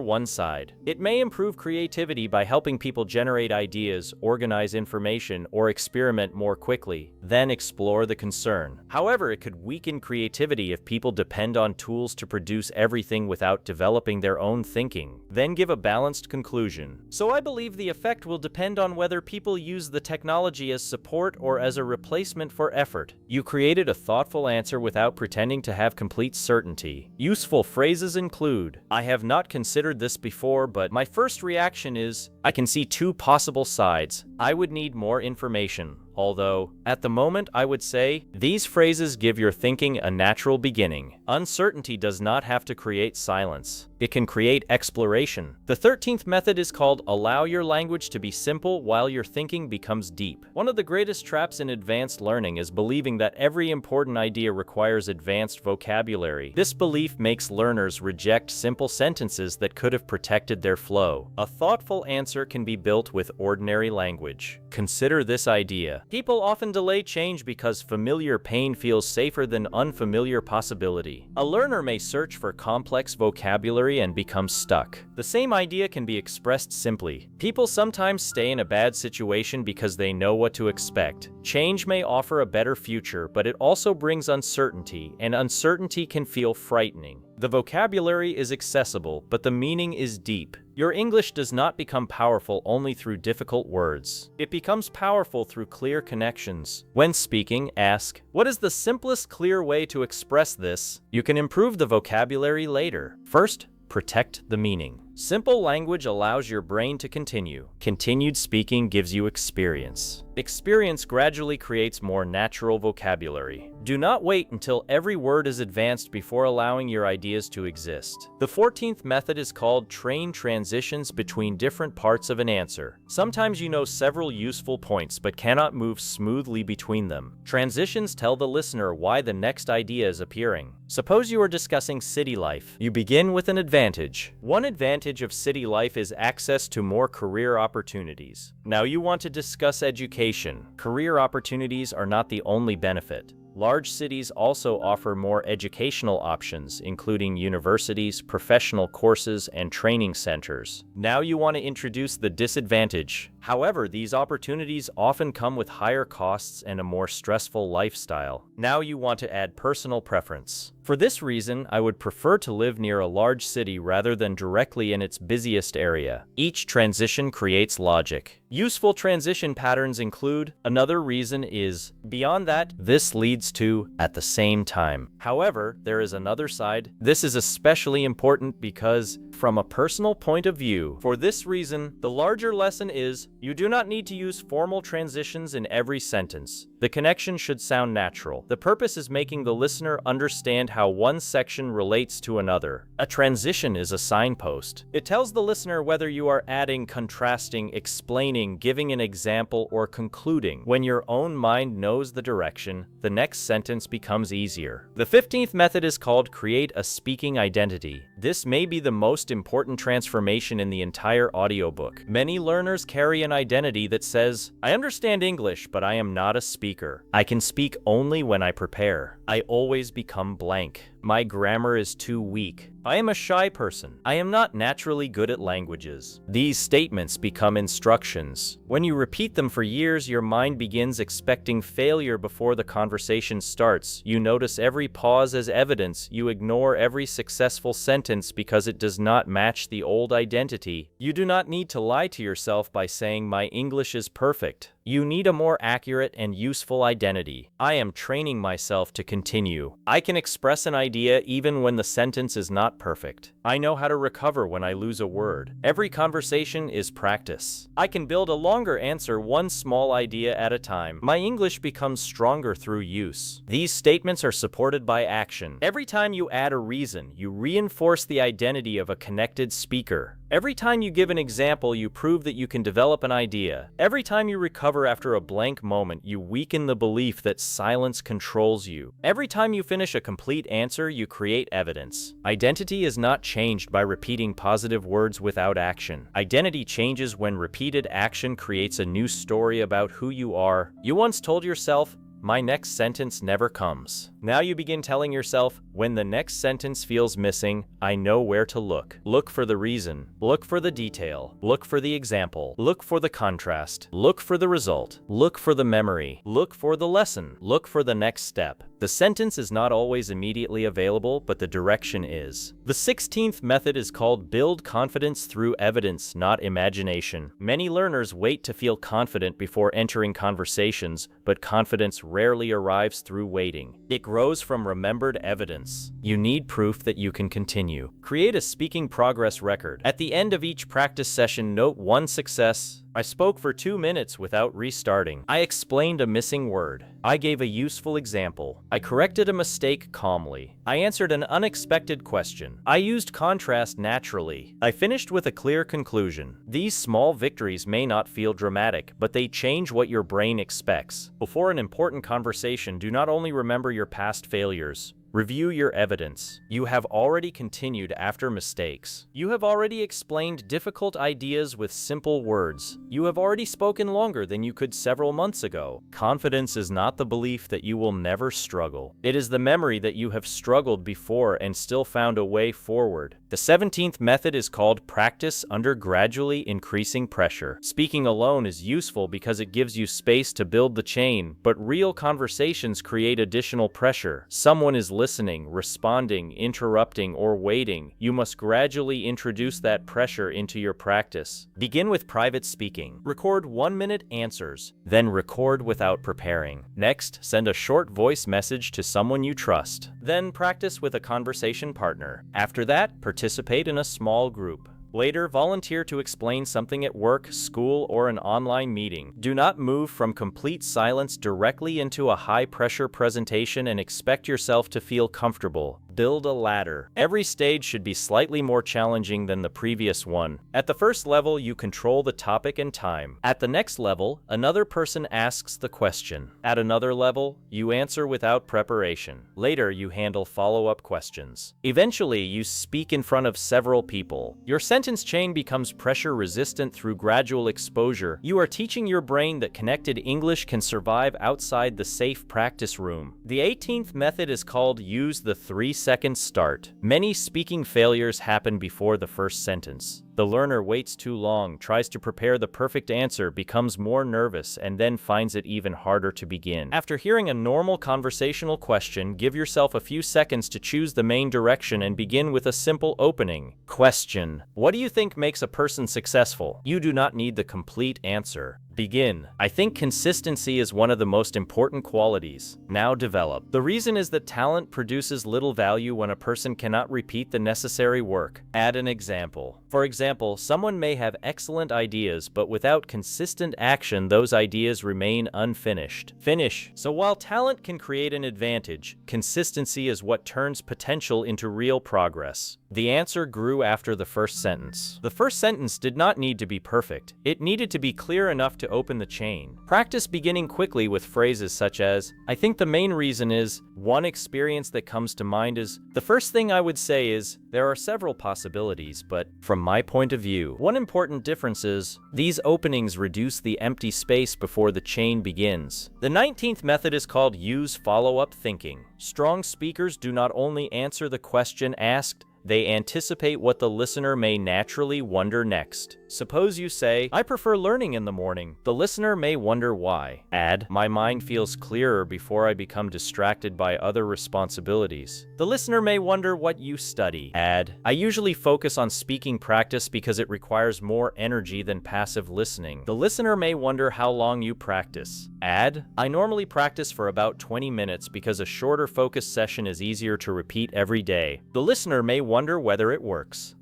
one side. It may improve creativity by helping people generate ideas, organize information, or experiment more quickly. Then explore the concern. However, it could weaken creativity if people depend on tools to produce everything without developing their own thinking. Then give a balanced conclusion. So I believe the effect will depend on whether people use the technology as support or as a replacement for effort. You created a thoughtful answer without pretending to have complete certainty. Useful phrases include, I have not considered this before, but my first reaction is, I can see two possible sides. I would need more information. Although, at the moment, I would say, these phrases give your thinking a natural beginning. Uncertainty does not have to create silence. It can create exploration. The 13th method is called allow your language to be simple while your thinking becomes deep. One of the greatest traps in advanced learning is believing that every important idea requires advanced vocabulary. This belief makes learners reject simple sentences that could have protected their flow. A thoughtful answer can be built with ordinary language. Consider this idea. People often delay change because familiar pain feels safer than unfamiliar possibility. A learner may search for complex vocabulary and become stuck. The same idea can be expressed simply. People sometimes stay in a bad situation because they know what to expect. Change may offer a better future, but it also brings uncertainty, and uncertainty can feel frightening. The vocabulary is accessible, but the meaning is deep. Your English does not become powerful only through difficult words. It becomes powerful through clear connections. When speaking, ask, what is the simplest, clear way to express this? You can improve the vocabulary later. First, protect the meaning. Simple language allows your brain to continue. Continued speaking gives you experience. Experience gradually creates more natural vocabulary. Do not wait until every word is advanced before allowing your ideas to exist. The 14th method is called train transitions between different parts of an answer. Sometimes you know several useful points but cannot move smoothly between them. Transitions tell the listener why the next idea is appearing. Suppose you are discussing city life. You begin with an advantage. One advantage of city life is access to more career opportunities. Now you want to discuss education. Career opportunities are not the only benefit. Large cities also offer more educational options, including universities, professional courses, and training centers. Now you want to introduce the disadvantage. However, these opportunities often come with higher costs and a more stressful lifestyle. Now you want to add personal preference. For this reason, I would prefer to live near a large city rather than directly in its busiest area. Each transition creates logic. Useful transition patterns include, another reason is, beyond that, this leads to, at the same time. However, there is another side. This is especially important because, from a personal point of view, for this reason, the larger lesson is, you do not need to use formal transitions in every sentence. The connection should sound natural. The purpose is making the listener understand how one section relates to another. A transition is a signpost. It tells the listener whether you are adding, contrasting, explaining, giving an example, or concluding. When your own mind knows the direction, the next sentence becomes easier. The 15th method is called create a speaking identity. This may be the most important transformation in the entire audiobook. Many learners carry an identity that says, I understand English, but I am not a speaker. I can speak only when I prepare. I always become blank. My grammar is too weak. I am a shy person. I am not naturally good at languages. These statements become instructions. When you repeat them for years, your mind begins expecting failure before the conversation starts. You notice every pause as evidence. You ignore every successful sentence because it does not match the old identity. You do not need to lie to yourself by saying, my English is perfect. You need a more accurate and useful identity. I am training myself to continue. I can express an idea even when the sentence is not perfect. I know how to recover when I lose a word. Every conversation is practice. I can build a longer answer one small idea at a time. My English becomes stronger through use. These statements are supported by action. Every time you add a reason, you reinforce the identity of a connected speaker. Every time you give an example, you prove that you can develop an idea. Every time you recover after a blank moment, you weaken the belief that silence controls you. Every time you finish a complete answer, you create evidence. Identity is not changed by repeating positive words without action. Identity changes when repeated action creates a new story about who you are. You once told yourself, "My next sentence never comes." Now you begin telling yourself, "When the next sentence feels missing, I know where to look." Look for the reason. Look for the detail. Look for the example. Look for the contrast. Look for the result. Look for the memory. Look for the lesson. Look for the next step. The sentence is not always immediately available, but the direction is. The 16th method is called build confidence through evidence, not imagination. Many learners wait to feel confident before entering conversations, but confidence rarely arrives through waiting. It grows from remembered evidence. You need proof that you can continue. Create a speaking progress record. At the end of each practice session, note one success. I spoke for 2 minutes without restarting. I explained a missing word. I gave a useful example. I corrected a mistake calmly. I answered an unexpected question. I used contrast naturally. I finished with a clear conclusion. These small victories may not feel dramatic, but they change what your brain expects. Before an important conversation, do not only remember your past failures. Review your evidence. You have already continued after mistakes. You have already explained difficult ideas with simple words. You have already spoken longer than you could several months ago. Confidence is not the belief that you will never struggle. It is the memory that you have struggled before and still found a way forward. The 17th method is called practice under gradually increasing pressure. Speaking alone is useful because it gives you space to build the chain, but real conversations create additional pressure. Someone is listening, responding, interrupting, or waiting. You must gradually introduce that pressure into your practice. Begin with private speaking. Record 1-minute answers, then record without preparing. Next, send a short voice message to someone you trust. Then practice with a conversation partner. After that, participate in a small group. Later, volunteer to explain something at work, school, or an online meeting. Do not move from complete silence directly into a high-pressure presentation and expect yourself to feel comfortable. Build a ladder. Every stage should be slightly more challenging than the previous one. At the first level, you control the topic and time. At the next level, another person asks the question. At another level, you answer without preparation. Later, you handle follow-up questions. Eventually, you speak in front of several people. Your sentence chain becomes pressure-resistant through gradual exposure. You are teaching your brain that connected English can survive outside the safe practice room. The 18th method is called use the 3-second start. Many speaking failures happen before the first sentence. The learner waits too long, tries to prepare the perfect answer, becomes more nervous, and then finds it even harder to begin. After hearing a normal conversational question, give yourself a few seconds to choose the main direction and begin with a simple opening. Question: what do you think makes a person successful? You do not need the complete answer. Begin. I think consistency is one of the most important qualities. Now develop. The reason is that talent produces little value when a person cannot repeat the necessary work. Add an example. For example, someone may have excellent ideas, but without consistent action, those ideas remain unfinished. Finish. So while talent can create an advantage, consistency is what turns potential into real progress. The answer grew after the first sentence. The first sentence did not need to be perfect. It needed to be clear enough to open the chain. Practice beginning quickly with phrases such as, I think the main reason is. One experience that comes to mind is, the first thing I would say is, there are several possibilities, but from my point of view, one important difference is, these openings reduce the empty space before the chain begins. The 19th method is called use follow-up thinking. Strong speakers do not only answer the question asked, they anticipate what the listener may naturally wonder next. Suppose you say, I prefer learning in the morning. The listener may wonder why. Add, my mind feels clearer before I become distracted by other responsibilities. The listener may wonder what you study. Add, I usually focus on speaking practice because it requires more energy than passive listening. The listener may wonder how long you practice. Add, I normally practice for about 20 minutes because a shorter focus session is easier to repeat every day. The listener may wonder whether it works.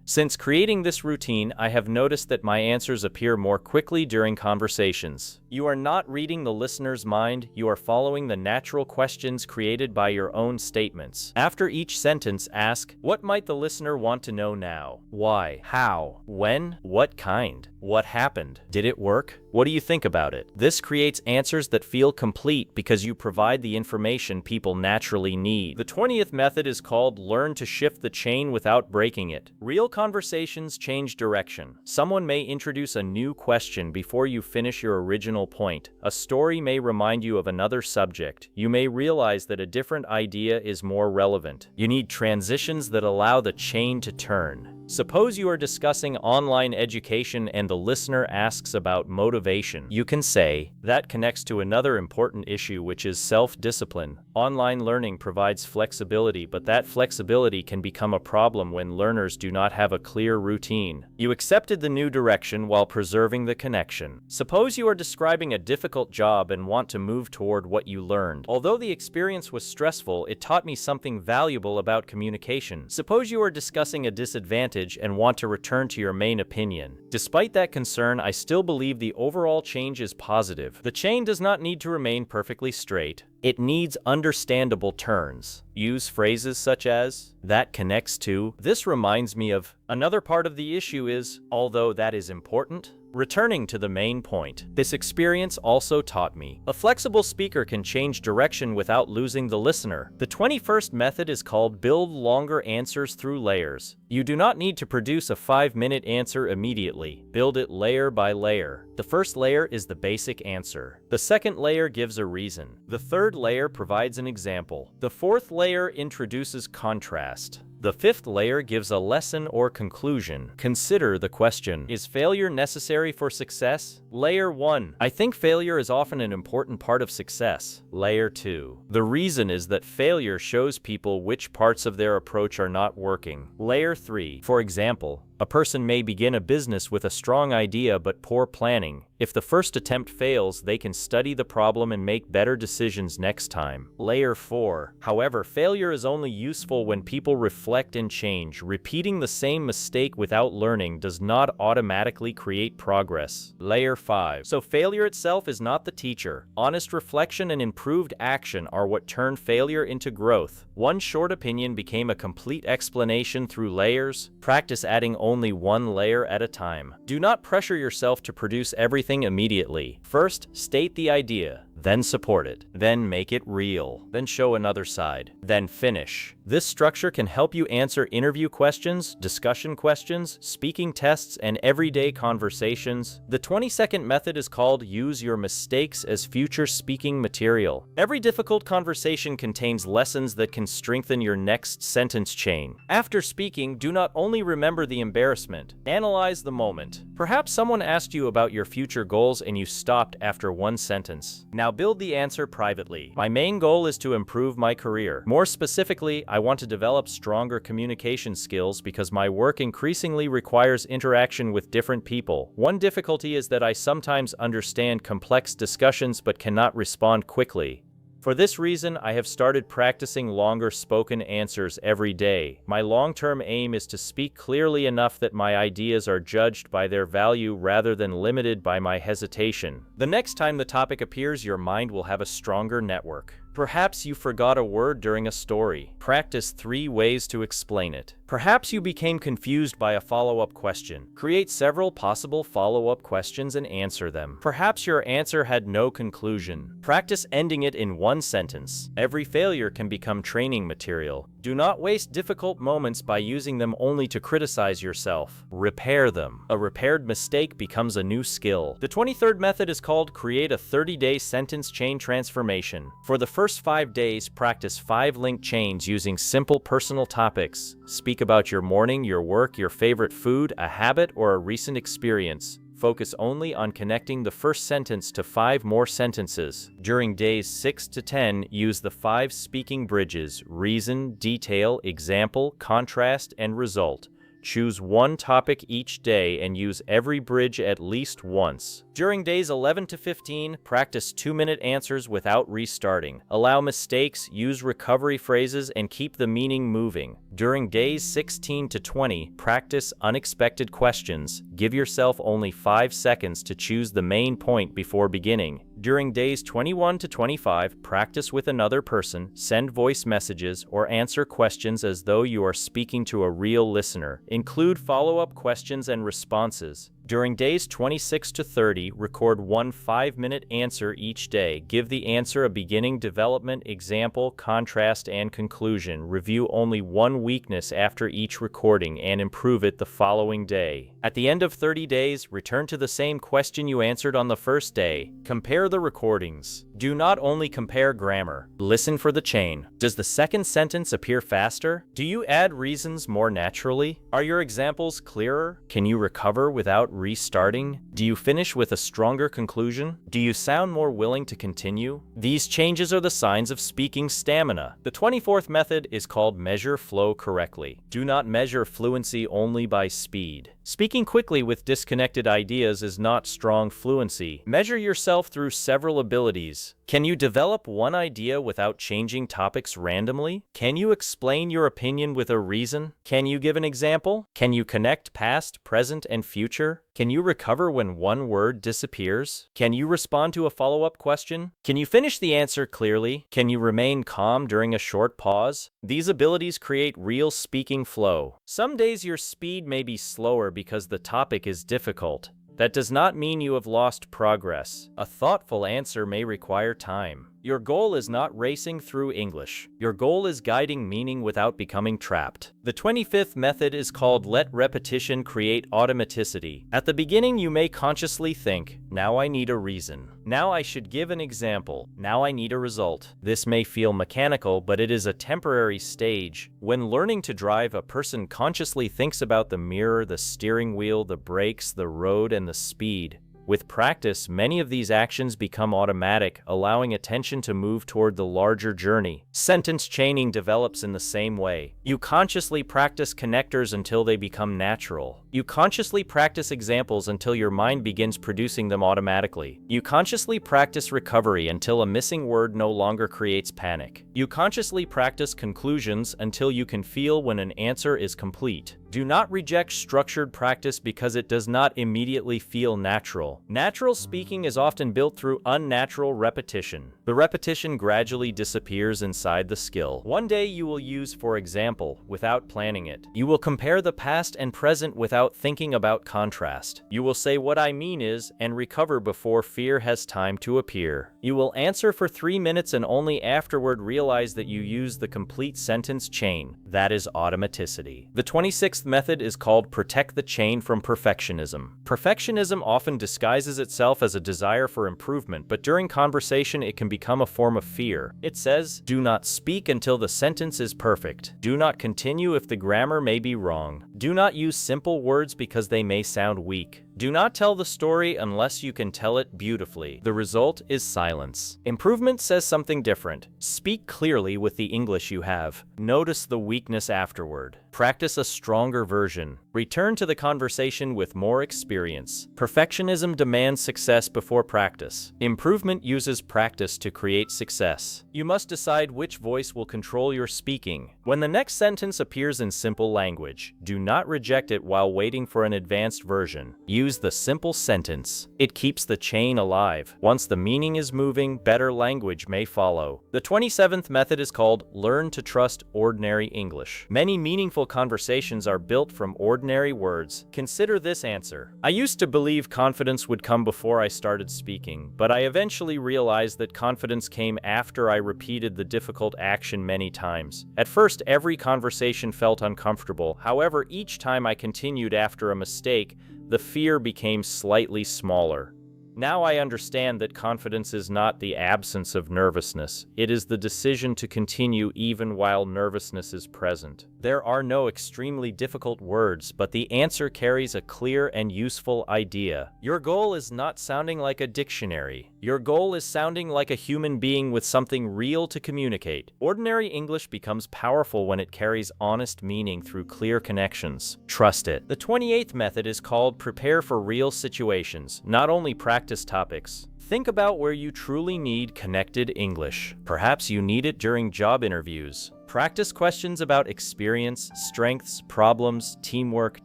Since creating this routine, I have noticed that my answers appear more quickly during conversations. You are not reading the listener's mind, you are following the natural questions created by your own statements. After each sentence, ask, what might the listener want to know now? Why? How? When? What kind? What happened? Did it work? What do you think about it? This creates answers that feel complete because you provide the information people naturally need. The 20th method is called learn to shift the chain without breaking it. Real conversations change direction. Someone may introduce a new question before you finish your original point. A story may remind you of another subject. You may realize that a different idea is more relevant. You need transitions that allow the chain to turn. Suppose you are discussing online education and the listener asks about motivation. You can say, that connects to another important issue, which is self-discipline. Online learning provides flexibility, but that flexibility can become a problem when learners do not have a clear routine. You accepted the new direction while preserving the connection. Suppose you are describing a difficult job and want to move toward what you learned. Although the experience was stressful, it taught me something valuable about communication. Suppose you are discussing a disadvantage and want to return to your main opinion. Despite that concern, I still believe the overall change is positive. The chain does not need to remain perfectly straight. It needs understandable turns. Use phrases such as, that connects to, this reminds me of. Another part of the issue is, although that is important, returning to the main point. This experience also taught me. A flexible speaker can change direction without losing the listener. The 21st method is called build longer answers through layers. You do not need to produce a 5-minute answer immediately. Build it layer by layer. The first layer is the basic answer. The second layer gives a reason. The third layer provides an example. The fourth layer introduces contrast. The fifth layer gives a lesson or conclusion. Consider the question, is failure necessary for success? Layer 1. I think failure is often an important part of success. Layer 2. The reason is that failure shows people which parts of their approach are not working. Layer 3. For example, a person may begin a business with a strong idea but poor planning. If the first attempt fails, they can study the problem and make better decisions next time. Layer 4. However, failure is only useful when people reflect and change. Repeating the same mistake without learning does not automatically create progress. Layer 5. So failure itself is not the teacher. Honest reflection and improved action are what turn failure into growth. One short opinion became a complete explanation through layers. Practice adding only one layer at a time. Do not pressure yourself to produce everything immediately. First, state the idea, then support it, then make it real, then show another side, then finish. This structure can help you answer interview questions, discussion questions, speaking tests, and everyday conversations. The 22nd method is called use your mistakes as future speaking material. Every difficult conversation contains lessons that can strengthen your next sentence chain. After speaking, do not only remember the embarrassment, analyze the moment. Perhaps someone asked you about your future goals and you stopped after one sentence. Now build the answer privately. My main goal is to improve my career. More specifically, I want to develop stronger communication skills because my work increasingly requires interaction with different people. One difficulty is that I sometimes understand complex discussions but cannot respond quickly. For this reason, I have started practicing longer spoken answers every day. My long-term aim is to speak clearly enough that my ideas are judged by their value rather than limited by my hesitation. The next time the topic appears, your mind will have a stronger network. Perhaps you forgot a word during a story. Practice 3 ways to explain it. Perhaps you became confused by a follow-up question. Create several possible follow-up questions and answer them. Perhaps your answer had no conclusion. Practice ending it in one sentence. Every failure can become training material. Do not waste difficult moments by using them only to criticize yourself. Repair them. A repaired mistake becomes a new skill. The 23rd method is called create a 30-day sentence chain transformation. For the first 5 days, practice 5 link chains using simple personal topics. Speak about your morning, your work, your favorite food, a habit, or a recent experience. Focus only on connecting the first sentence to 5 more sentences. During days 6 to 10, use the 5 speaking bridges: reason, detail, example, contrast, and result. Choose one topic each day and use every bridge at least once. During days 11 to 15, practice 2-minute answers without restarting. Allow mistakes, use recovery phrases, and keep the meaning moving. During days 16 to 20, practice unexpected questions. Give yourself only 5 seconds to choose the main point before beginning. During days 21 to 25, practice with another person, send voice messages, or answer questions as though you are speaking to a real listener. Include follow-up questions and responses. During days 26 to 30, record one 5-minute answer each day. Give the answer a beginning, development, example, contrast, and conclusion. Review only one weakness after each recording and improve it the following day. At the end of 30 days, return to the same question you answered on the first day. Compare the recordings. Do not only compare grammar. Listen for the chain. Does the second sentence appear faster? Do you add reasons more naturally? Are your examples clearer? Can you recover without restarting? Do you finish with a stronger conclusion? Do you sound more willing to continue? These changes are the signs of speaking stamina. The 24th method is called measure flow correctly. Do not measure fluency only by speed. Speaking quickly with disconnected ideas is not strong fluency. Measure yourself through several abilities. Can you develop one idea without changing topics randomly? Can you explain your opinion with a reason? Can you give an example? Can you connect past, present, and future? Can you recover when one word disappears? Can you respond to a follow-up question? Can you finish the answer clearly? Can you remain calm during a short pause? These abilities create real speaking flow. Some days your speed may be slower because the topic is difficult. That does not mean you have lost progress. A thoughtful answer may require time. Your goal is not racing through English. Your goal is guiding meaning without becoming trapped. The 25th method is called let repetition create automaticity. At the beginning, you may consciously think, now I need a reason. Now I should give an example. Now I need a result. This may feel mechanical, but it is a temporary stage. When learning to drive, a person consciously thinks about the mirror, the steering wheel, the brakes, the road, and the speed. With practice, many of these actions become automatic, allowing attention to move toward the larger journey. Sentence chaining develops in the same way. You consciously practice connectors until they become natural. You consciously practice examples until your mind begins producing them automatically. You consciously practice recovery until a missing word no longer creates panic. You consciously practice conclusions until you can feel when an answer is complete. Do not reject structured practice because it does not immediately feel natural. Natural speaking is often built through unnatural repetition. The repetition gradually disappears inside the skill. One day you will use, for example, without planning it. You will compare the past and present without thinking about contrast. You will say what I mean is, and recover before fear has time to appear. You will answer for 3 minutes and only afterward realize that you used the complete sentence chain. That is automaticity. The 26th method is called protect the chain from perfectionism. Perfectionism often disguises itself as a desire for improvement, but during conversation it can become a form of fear. It says, do not speak until the sentence is perfect. Do not continue if the grammar may be wrong. Do not use simple words because they may sound weak. Do not tell the story unless you can tell it beautifully. The result is silence. Improvement says something different. Speak clearly with the English you have. Notice the weakness afterward. Practice a stronger version. Return to the conversation with more experience. Perfectionism demands success before practice. Improvement uses practice to create success. You must decide which voice will control your speaking. When the next sentence appears in simple language, do not reject it while waiting for an advanced version. Use the simple sentence. It keeps the chain alive. Once the meaning is moving, better language may follow. The 27th method is called learn to trust ordinary English. Many meaningful conversations are built from ordinary words. Consider this answer. I used to believe confidence would come before I started speaking, but I eventually realized that confidence came after I repeated the difficult action many times. At first, every conversation felt uncomfortable. However, each time I continued after a mistake, the fear became slightly smaller. Now I understand that confidence is not the absence of nervousness. It is the decision to continue even while nervousness is present. There are no extremely difficult words, but the answer carries a clear and useful idea. Your goal is not sounding like a dictionary. Your goal is sounding like a human being with something real to communicate. Ordinary English becomes powerful when it carries honest meaning through clear connections. Trust it. The 28th method is called prepare for real situations, not only practice topics. Think about where you truly need connected English. Perhaps you need it during job interviews. Practice questions about experience, strengths, problems, teamwork,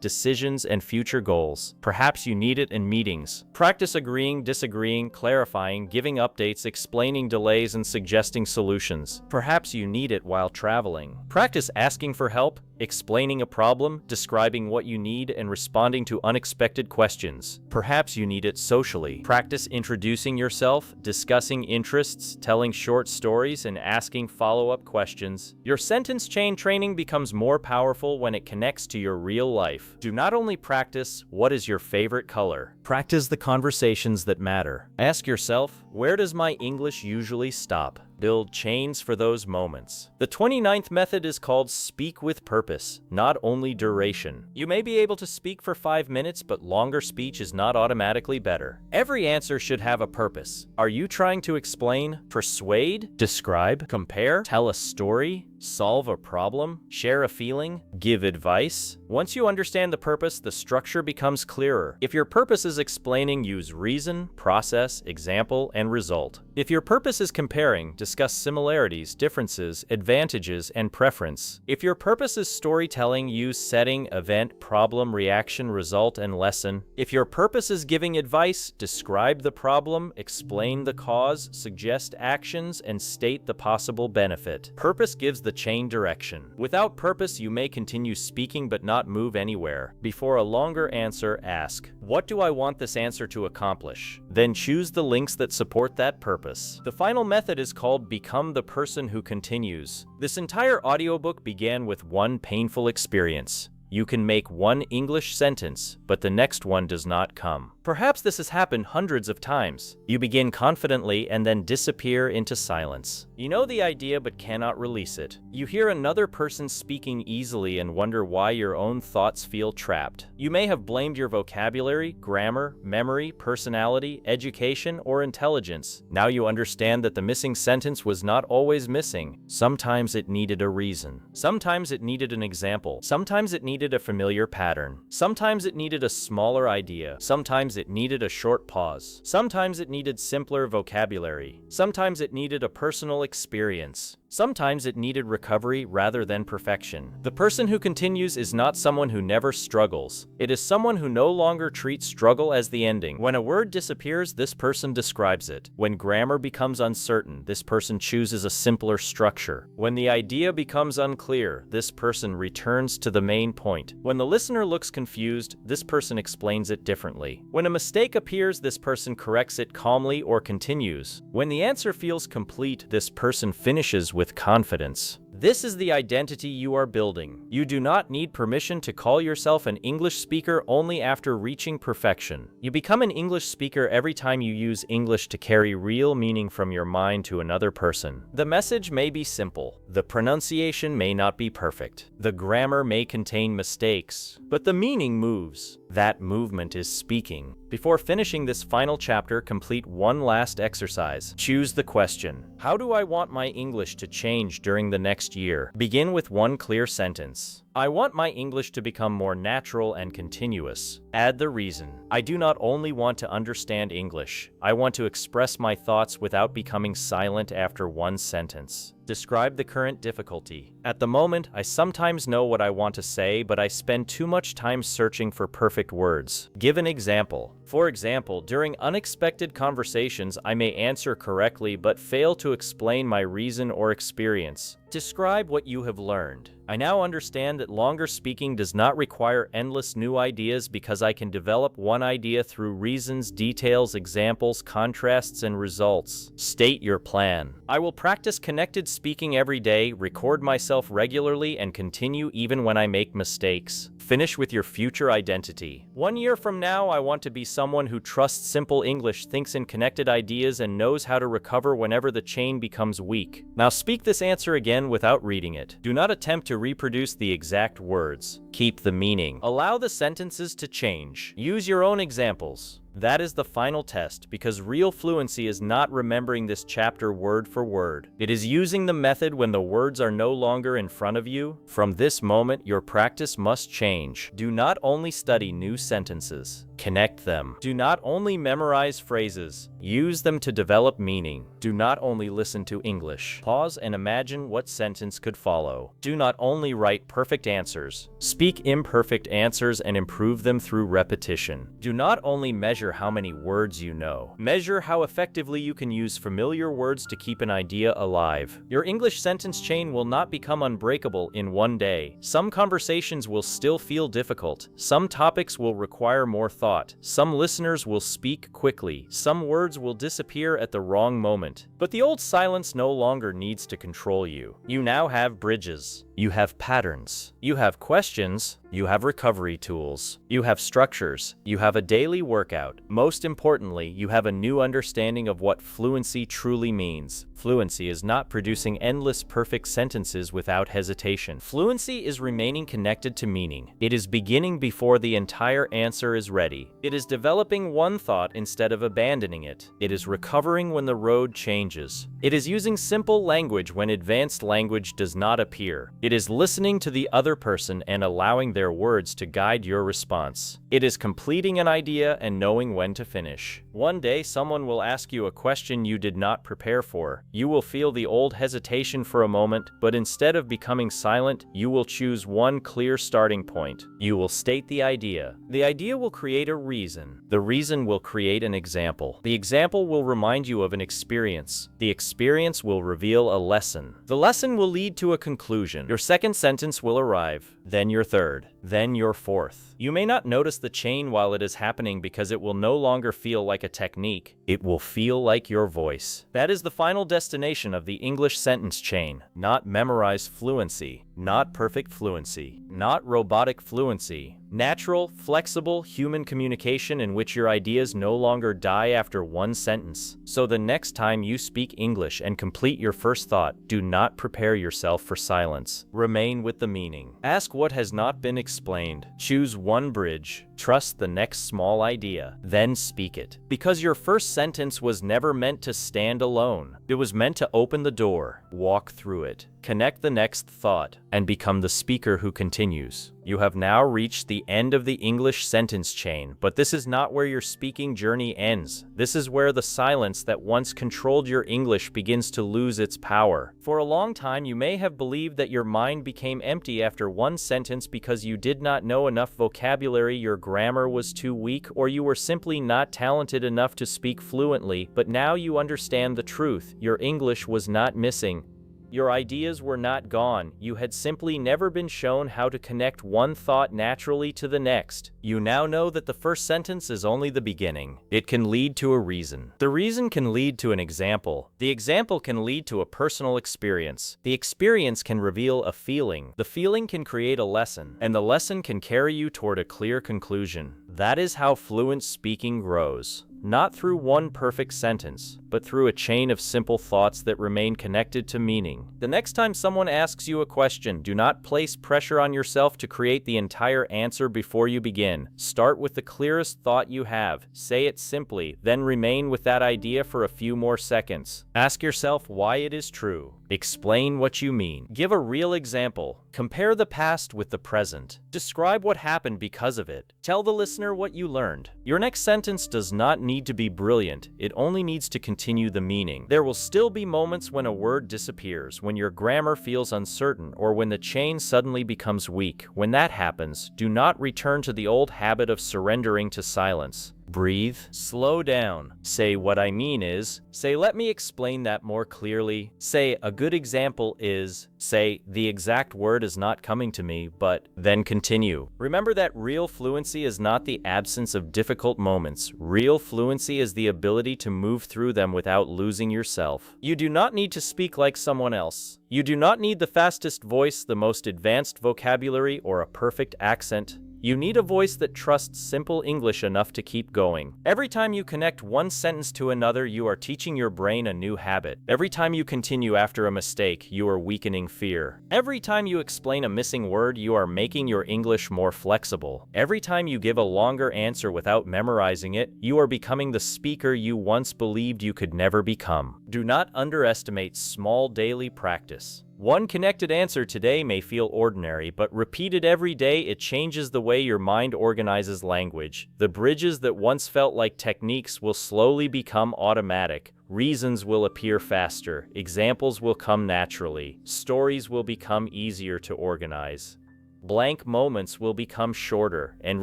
decisions, and future goals. Perhaps you need it in meetings. Practice agreeing, disagreeing, clarifying, giving updates, explaining delays, and suggesting solutions. Perhaps you need it while traveling. Practice asking for help, explaining a problem, describing what you need, and responding to unexpected questions. Perhaps you need it socially. Practice introducing yourself, discussing interests, telling short stories, and asking follow-up questions. Your sentence chain training becomes more powerful when it connects to your real life. Do not only practice, what is your favorite color? Practice the conversations that matter. Ask yourself, where does my English usually stop? Build chains for those moments. The 29th method is called speak with purpose, not only duration. You may be able to speak for 5 minutes, but longer speech is not automatically better. Every answer should have a purpose. Are you trying to explain, persuade, describe, compare, tell a story, solve a problem, share a feeling, give advice? Once you understand the purpose, the structure becomes clearer. If your purpose is explaining, use reason, process, example, and result. If your purpose is comparing, discuss similarities, differences, advantages, and preference. If your purpose is storytelling, use setting, event, problem, reaction, result, and lesson. If your purpose is giving advice, describe the problem, explain the cause, suggest actions, and state the possible benefit. Purpose gives the chain direction. Without purpose, you may continue speaking but not move anywhere. Before a longer answer, ask, what do I want this answer to accomplish? Then choose the links that support that purpose. The final method is called become the person who continues. This entire audiobook began with one painful experience. You can make one English sentence, but the next one does not come. Perhaps this has happened hundreds of times. You begin confidently and then disappear into silence. You know the idea but cannot release it. You hear another person speaking easily and wonder why your own thoughts feel trapped. You may have blamed your vocabulary, grammar, memory, personality, education, or intelligence. Now you understand that the missing sentence was not always missing. Sometimes it needed a reason. Sometimes it needed an example. Sometimes it needed a familiar pattern. Sometimes it needed a smaller idea. Sometimes it needed a short pause. Sometimes it needed simpler vocabulary. Sometimes it needed a personal experience. Sometimes it needed recovery rather than perfection. The person who continues is not someone who never struggles. It is someone who no longer treats struggle as the ending. When a word disappears, this person describes it. When grammar becomes uncertain, this person chooses a simpler structure. When the idea becomes unclear, this person returns to the main point. When the listener looks confused, this person explains it differently. When a mistake appears, this person corrects it calmly or continues. When the answer feels complete, this person finishes with confidence. This is the identity you are building. You do not need permission to call yourself an English speaker only after reaching perfection. You become an English speaker every time you use English to carry real meaning from your mind to another person. The message may be simple. The pronunciation may not be perfect. The grammar may contain mistakes, but the meaning moves. That movement is speaking. Before finishing this final chapter, complete one last exercise. Choose the question. How do I want my English to change during the next year? Begin with one clear sentence. I want my English to become more natural and continuous. Add the reason. I do not only want to understand English. I want to express my thoughts without becoming silent after one sentence. Describe the current difficulty. At the moment, I sometimes know what I want to say, but I spend too much time searching for perfect words. Give an example. For example, during unexpected conversations, I may answer correctly but fail to explain my reason or experience. Describe what you have learned. I now understand that longer speaking does not require endless new ideas because I can develop one idea through reasons, details, examples, contrasts, and results. State your plan. I will practice connected speaking every day, record myself regularly, and continue even when I make mistakes. Finish with your future identity. 1 year from now, I want to be someone someone who trusts simple English, thinks in connected ideas, and knows how to recover whenever the chain becomes weak. Now speak this answer again without reading it. Do not attempt to reproduce the exact words. Keep the meaning. Allow the sentences to change. Use your own examples. That is the final test, because real fluency is not remembering this chapter word for word. It is using the method when the words are no longer in front of you. From this moment, your practice must change. Do not only study new sentences. Connect them. Do not only memorize phrases. Use them to develop meaning. Do not only listen to English. Pause and imagine what sentence could follow. Do not only write perfect answers. Speak imperfect answers and improve them through repetition. Do not only measure how many words you know. Measure how effectively you can use familiar words to keep an idea alive. Your English sentence chain will not become unbreakable in one day. Some conversations will still feel difficult. Some topics will require more thought. Some listeners will speak quickly. Some words will disappear at the wrong moment. But the old silence no longer needs to control you. You now have bridges. You have patterns. You have questions. You have recovery tools. You have structures. You have a daily workout. Most importantly, you have a new understanding of what fluency truly means. Fluency is not producing endless perfect sentences without hesitation. Fluency is remaining connected to meaning. It is beginning before the entire answer is ready. It is developing one thought instead of abandoning it. It is recovering when the road changes. It is using simple language when advanced language does not appear. It is listening to the other person and allowing their words to guide your response. It is completing an idea and knowing when to finish. One day, someone will ask you a question you did not prepare for. You will feel the old hesitation for a moment, but instead of becoming silent, you will choose one clear starting point. You will state the idea. The idea will create a reason. The reason will create an example. The example will remind you of an experience. The experience will reveal a lesson. The lesson will lead to a conclusion. Your second sentence will arrive, then your third, then your fourth. You may not notice the chain while it is happening because it will no longer feel like a technique. It will feel like your voice. That is the final destination of the English sentence chain. Not memorized fluency, not perfect fluency, not robotic fluency. Natural, flexible, human communication in which your ideas no longer die after one sentence. So the next time you speak English and complete your first thought, do not prepare yourself for silence. Remain with the meaning. Ask what has not been explained. Choose one bridge. Trust the next small idea. Then speak it. Because your first sentence was never meant to stand alone. It was meant to open the door, walk through it, connect the next thought, and become the speaker who continues. You have now reached the end of the English sentence chain, but this is not where your speaking journey ends. This is where the silence that once controlled your English begins to lose its power. For a long time, you may have believed that your mind became empty after one sentence because you did not know enough vocabulary, your grammar was too weak, or you were simply not talented enough to speak fluently. But now you understand the truth. Your English was not missing. Your ideas were not gone. You had simply never been shown how to connect one thought naturally to the next. You now know that the first sentence is only the beginning. It can lead to a reason. The reason can lead to an example. The example can lead to a personal experience. The experience can reveal a feeling. The feeling can create a lesson. And the lesson can carry you toward a clear conclusion. That is how fluent speaking grows. Not through one perfect sentence, but through a chain of simple thoughts that remain connected to meaning. The next time someone asks you a question, do not place pressure on yourself to create the entire answer before you begin. Start with the clearest thought you have. Say it simply, then remain with that idea for a few more seconds. Ask yourself why it is true. Explain what you mean. Give a real example. Compare the past with the present. Describe what happened because of it. Tell the listener what you learned. Your next sentence does not need to be brilliant. It only needs to continue the meaning. There will still be moments when a word disappears, when your grammar feels uncertain, or when the chain suddenly becomes weak. When that happens, do not return to the old habit of surrendering to silence. Breathe. Slow down. Say, what I mean is. Say, let me explain that more clearly. Say, a good example is. Say, the exact word is not coming to me, but. Then continue. Remember that real fluency is not the absence of difficult moments. Real fluency is the ability to move through them without losing yourself. You do not need to speak like someone else. You do not need the fastest voice, the most advanced vocabulary, or a perfect accent. You need a voice that trusts simple English enough to keep going. Every time you connect one sentence to another, you are teaching your brain a new habit. Every time you continue after a mistake, you are weakening fear. Every time you explain a missing word, you are making your English more flexible. Every time you give a longer answer without memorizing it, you are becoming the speaker you once believed you could never become. Do not underestimate small daily practice. One connected answer today may feel ordinary, but repeated every day, it changes the way your mind organizes language. The bridges that once felt like techniques will slowly become automatic. Reasons will appear faster. Examples will come naturally. Stories will become easier to organize. Blank moments will become shorter, and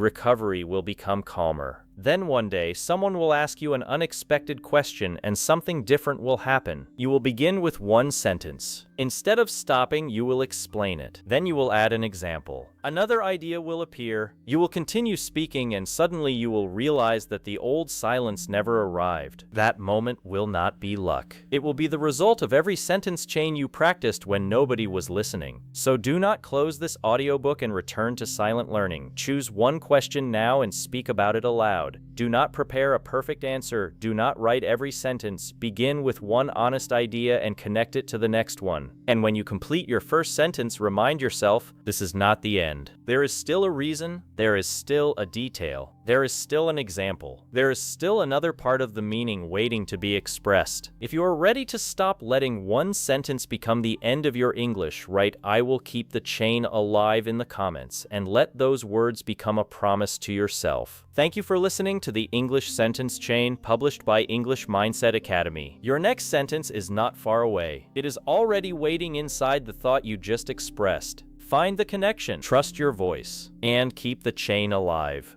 recovery will become calmer. Then one day, someone will ask you an unexpected question and something different will happen. You will begin with one sentence. Instead of stopping, you will explain it. Then you will add an example. Another idea will appear. You will continue speaking and suddenly you will realize that the old silence never arrived. That moment will not be luck. It will be the result of every sentence chain you practiced when nobody was listening. So do not close this audiobook and return to silent learning. Choose one question now and speak about it aloud. Do not prepare a perfect answer. Do not write every sentence. Begin with one honest idea and connect it to the next one. And when you complete your first sentence, remind yourself, this is not the end. There is still a reason. There is still a detail. There is still an example. There is still another part of the meaning waiting to be expressed. If you are ready to stop letting one sentence become the end of your English, write "I will keep the chain alive" in the comments and let those words become a promise to yourself. Thank you for listening to the English Sentence Chain published by English Mindset Academy. Your next sentence is not far away. It is already waiting inside the thought you just expressed. Find the connection, trust your voice, and keep the chain alive.